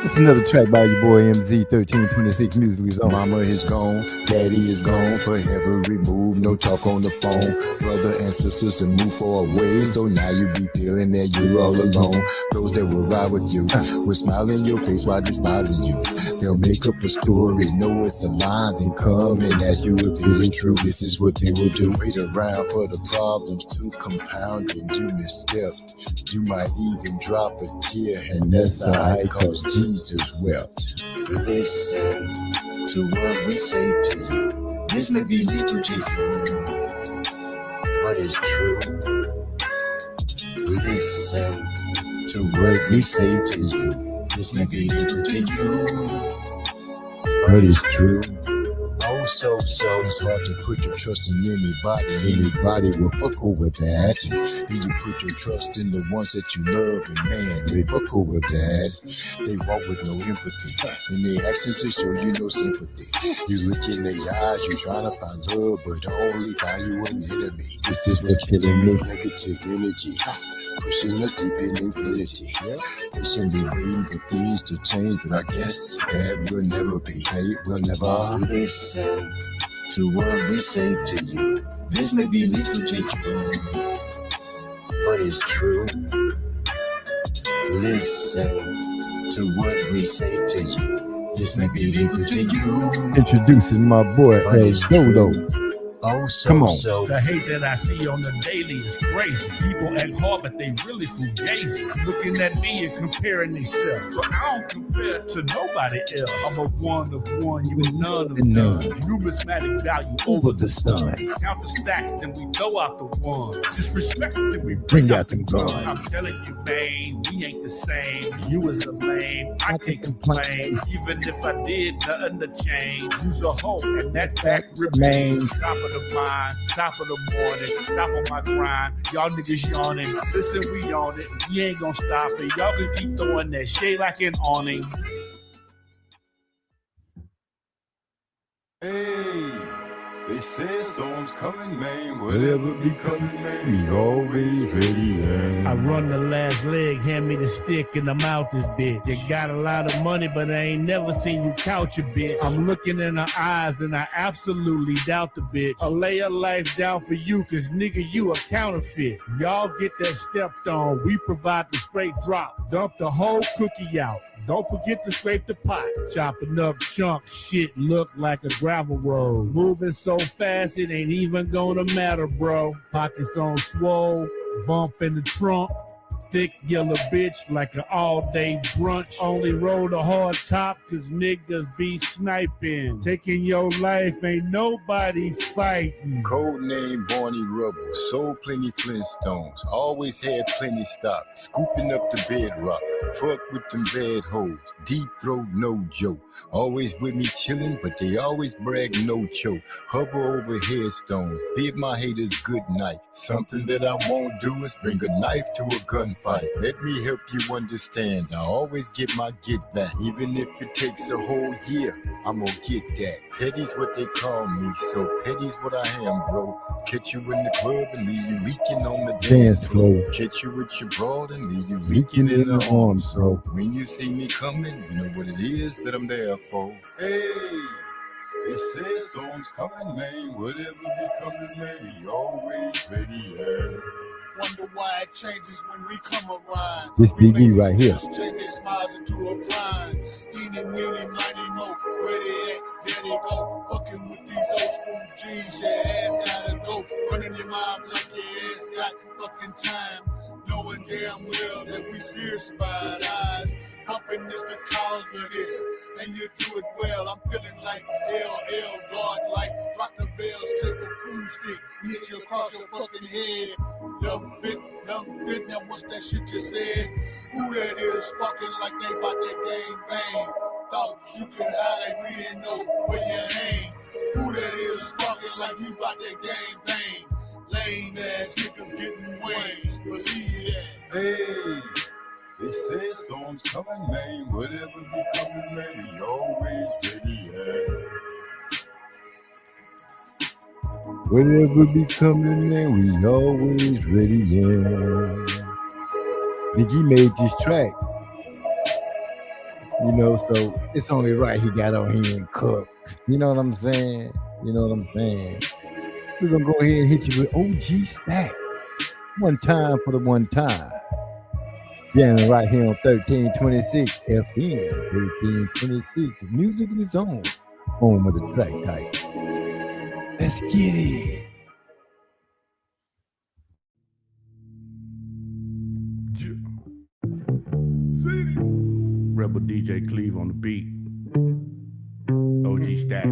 it's another track by your boy MZ1326 Musically Zone. Mama is gone, daddy is gone, forever removed, no talk on the phone. Brother and sisters have moved far away, so now you be feeling that you're all alone. Those that will ride with you will smile in your face while despising you. They'll make up a story, know it's a lie, then come and ask you if it is true. This is what they will do. Wait around for the problems to compound and you misstep. You might even drop a tear, and that's how it cause Jesus wept. Listen to what we say to you. This may be little to you, but it's true. Listen to what we say to you. This may be little to you, but it's true. Oh, so. It's hard to put your trust in anybody. Anybody will fuck over that. And you put your trust in the ones that you love, and man, they fuck over that. They walk with no empathy. In their actions, they show you no sympathy. You look in their eyes, you trying to find love, but only find you an enemy. This is what's killing me. Negative energy, pushing us deep in infinity. Patiently waiting for things to change, but I guess that will never be. It will never Listen to what we say to you. This may be little to you, but it's true. Listen to what we say to you. This may be legal to you, Introducing my boy, but it's Dodo. true. Oh, so, Come on. so. The hate that I see on the daily is crazy. People act hard, but they really fugazi. Looking at me and comparing themselves. So I don't compare to nobody else. I'm a one of one, you a none of none. Numismatic value over the sun. Count the stacks, then we throw out the ones. Disrespect, then we Bring out them guns. I'm telling you, man, we ain't the same. You is a lame, I can't complain. Even if I did, nothing to change. You's a hoe, and that fact remains. Top of the mind, top of the morning, top of my grind. Y'all niggas yawning. Listen, we on it. We ain't gonna stop it. Y'all can keep throwing that shade like an awning. Hey, they said storms coming, man. Whatever be coming, man, we always ready, man. I run the last leg, hand me the stick, and I'm out this bitch. You got a lot of money, but I ain't never seen you couch a bitch. I'm looking in her eyes, and I absolutely doubt the bitch. I lay her life down for you, cause nigga, you a counterfeit. Y'all get that stepped on, we provide the straight drop. Dump the whole cookie out. Don't forget to scrape the pot. Chopping up chunks, shit look like a gravel road. Moving so fast, it ain't even gonna matter, bro. Pockets on swole, bump in the trunk. Thick yellow bitch like an all-day brunch. Only roll the hard top cause niggas be sniping. Taking your life, ain't nobody fighting. Code name Barney Rubble, sold plenty Flintstones, always had plenty stock, scooping up the bedrock, fuck with them bad hoes, deep throat no joke, always with me chillin', but they always brag no choke, hover over headstones, bid my haters good night, something that I won't do is bring a knife to a gunfight, let me help you understand, I always get my get back, even if it takes a whole year, I'm gonna get that, petty's what they call me, so petty's what I am, bro. Catch you in the club and leave you leaking on the dance floor. Catch you with your broad and leave you leaking in the arms, bro. When you see me coming, you know what it is that I'm there for. Hey, they said storms coming, man. Whatever be coming, man, we always ready, yeah. Wonder why it changes when we come around. This BG right here. Change their smiles into a frown. Eeny, meeny, miny, mo. Where they at? There they go. Fucking with these old school G's. Your ass gotta go. Running your mouth like your ass got fucking time. Knowing damn well that we serious about eyes. Bumping is the cause of this. And you do it well. I'm feeling like LL God like rock the bells, take a pool stick, hit you across your fucking head. Love it, now what's that shit you said? Who that is sparking like they bout that gang bang? Thought you could hide, we didn't know where you hang. Who that is sparking like you bout that gang bang? Lame ass niggas getting wings, believe that. Hey, they said storms coming, man. Whatever be coming, man, we always ready, yeah. Whatever be coming, man, we always ready, yeah. Biggie made this track, you know, so it's only right he got on here and cooked. You know what I'm saying? You know what I'm saying? We're gonna go ahead and hit you with OG Stack. One time for the one time. Jamming right here on 1326 FM. 1326. Music is on. Home of the track type. Let's get it. Rebel DJ Cleve on the beat. OG Stack.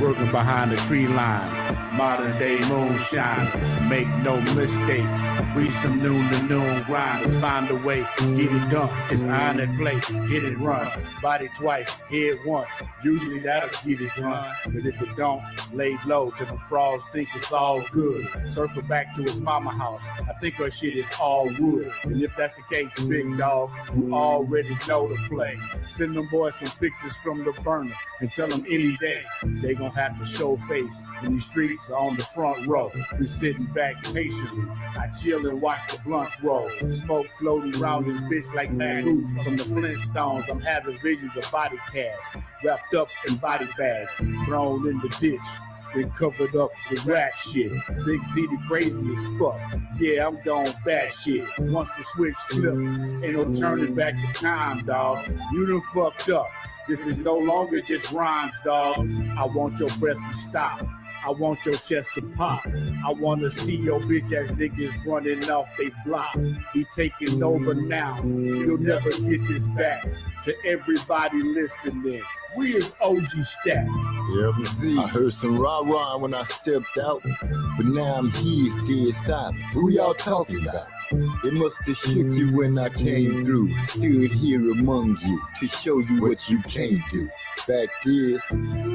Working behind the tree lines, modern day moonshines. Make no mistake, We some noon to noon grinders, find a way, get it done. It's iron at play, hit it run. Body twice, head once. Usually that'll get it done. But if it don't, lay low till the frogs think it's all good. Circle back to his mama house. I think her shit is all wood. And if that's the case, big dog, you already know the play. Send them boys some pictures from the burner and tell them any day they gon' have to show face. And these streets are on the front row. We sitting back patiently. I chill and watch the blunts roll. Smoke floating around this bitch like Mad Hoops from the Flintstones. I'm having visions of body casts wrapped up in body bags, thrown in the ditch, been covered up with rat shit. Big Z the crazy as fuck. Yeah, I'm going bad shit. Once the switch flip, ain't no turning back the time, dog. You done fucked up. This is no longer just rhymes, dog. I want your breath to stop. I want your chest to pop. I want to see your bitch ass niggas running off they block. We taking over now. You'll never get this back. To everybody listening, we is OG Stack. Yeah, I heard some rah-rah when I stepped out, but now I'm here, dead silent. Who y'all talking about? It must have shook you when I came through. Stood here among you to show you what you can't do. Fact is,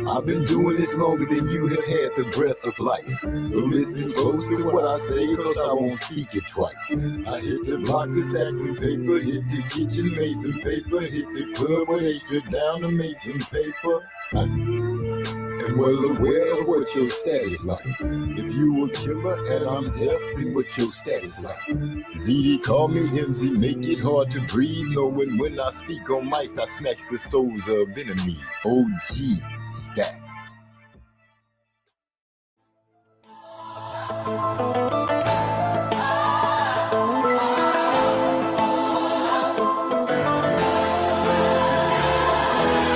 I've been doing this longer than you have had the breath of life. So listen close to what I say, cause I won't speak it twice. I hit the block to stack some paper, hit the kitchen, made some paper, hit the club with extra down to make some paper. And well aware of what your status like. If you a killer and I'm deaf, then what your status like? ZD call me MZ, make it hard to breathe, knowing when I speak on mics, I snatch the souls of enemy. OG Stack.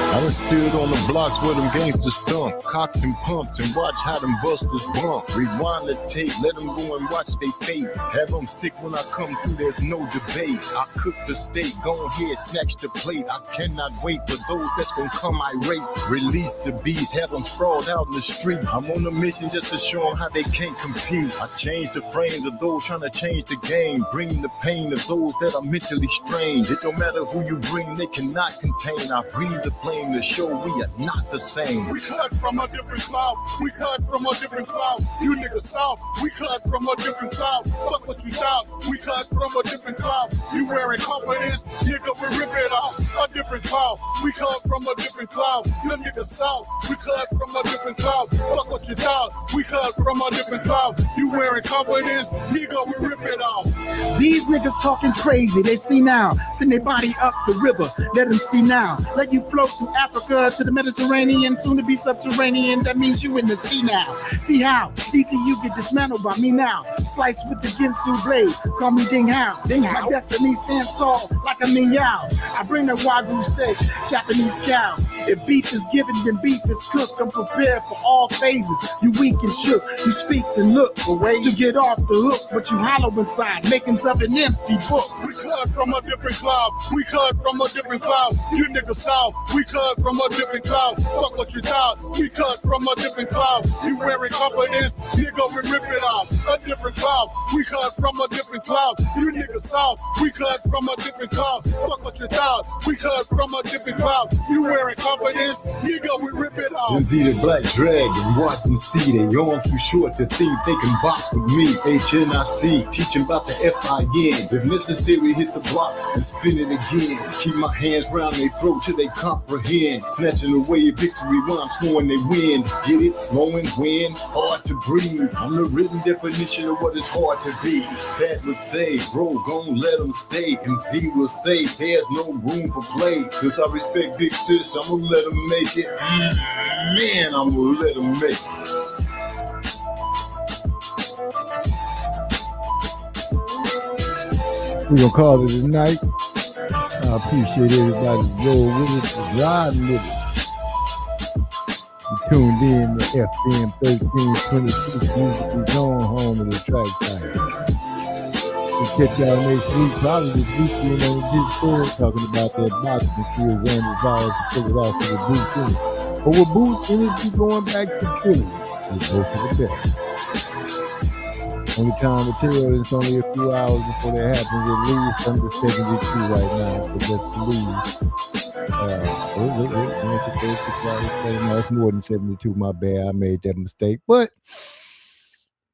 I done stood on the blocks where them gangsters stunk, cocked and pumped, and watch how them busters bump. Rewind the tape, let them go and watch they fate. Have them sick when I come through, there's no debate. I cook the steak, go ahead, snatch the plate. I cannot wait for those that's gonna come irate. Release the beast, have them sprawled out in the street. I'm on a mission just to show them how they can't compete. I change the frames of those trying to change the game, bring the pain of those that are mentally strained. It don't matter who you bring, they cannot contain. I breathe the flame to show we are not the same. We cut from a different cloud. We cut from a different cloud. You niggas soft. We cut from a different cloud. Fuck what you thought. We cut from a different cloud. You wearing confidence, nigga, we rip it off. A different cloud. We cut from a different cloud. You niggas soft. We cut from a different cloud. Fuck what you thought. We cut from a different cloud. You wearing confidence, nigga, we rip it off. These niggas talking crazy, they see now. Send their body up the river, let them see now. Let you float through Africa to the Mediterranean, soon to be subterranean. That means you in the sea now. See how easy you get dismantled by me now. Sliced with the Ginsu blade, call me Ding Hao. My destiny stands tall like a Ming Yao. I bring the Wagyu steak, Japanese cow. If beef is given, then beef is cooked. I'm prepared for all phases. You weak and shook, you speak and look for ways to get off the hook, but you hollow inside, makings of an empty book. We cut from a different cloud. We cut from a different cloud. You niggas south. We cut from a different cloud. Fuck what you thought. We cut from a different cloud. You wearing confidence, nigga, we rip it off. A different cloud. We cut from a different cloud. You niggas south. We cut from a different cloud. Fuck what you thought. We cut from a different cloud. You wearing confidence, nigga, we rip it off. MZ the Black Dragon, watch and see. They arm too short to think they can box with me. HNIC, teaching about the FIN. If necessary, hit the block and spin it again. Keep my hands round their throat till they comprehend. Snatching away victory when I'm slowing they win. Get it? Slowing, win, hard to breathe. I'm the written definition of what it's hard to be. That would say, bro, gon' let them stay. MZ will say, there's no room for play. Since I respect big sis, I'ma let them make it. Man, I'ma let them make it. We're gonna call it a night. I appreciate everybody's roll with us, riding with us. You tuned in to FM 1326 Music Zone, home of the track time. We'll catch y'all next week, probably this weekend on the Discord, talking about that boxing skills and desires to pull it off with the Boost Energy. But with Boost Energy going back to Philly, we go for the best. Only time to tell, it's only a few hours before that happens. At least under 72 right now. So just believe. No, it's more than 72. My bad. I made that mistake. But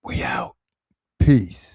we out. Peace.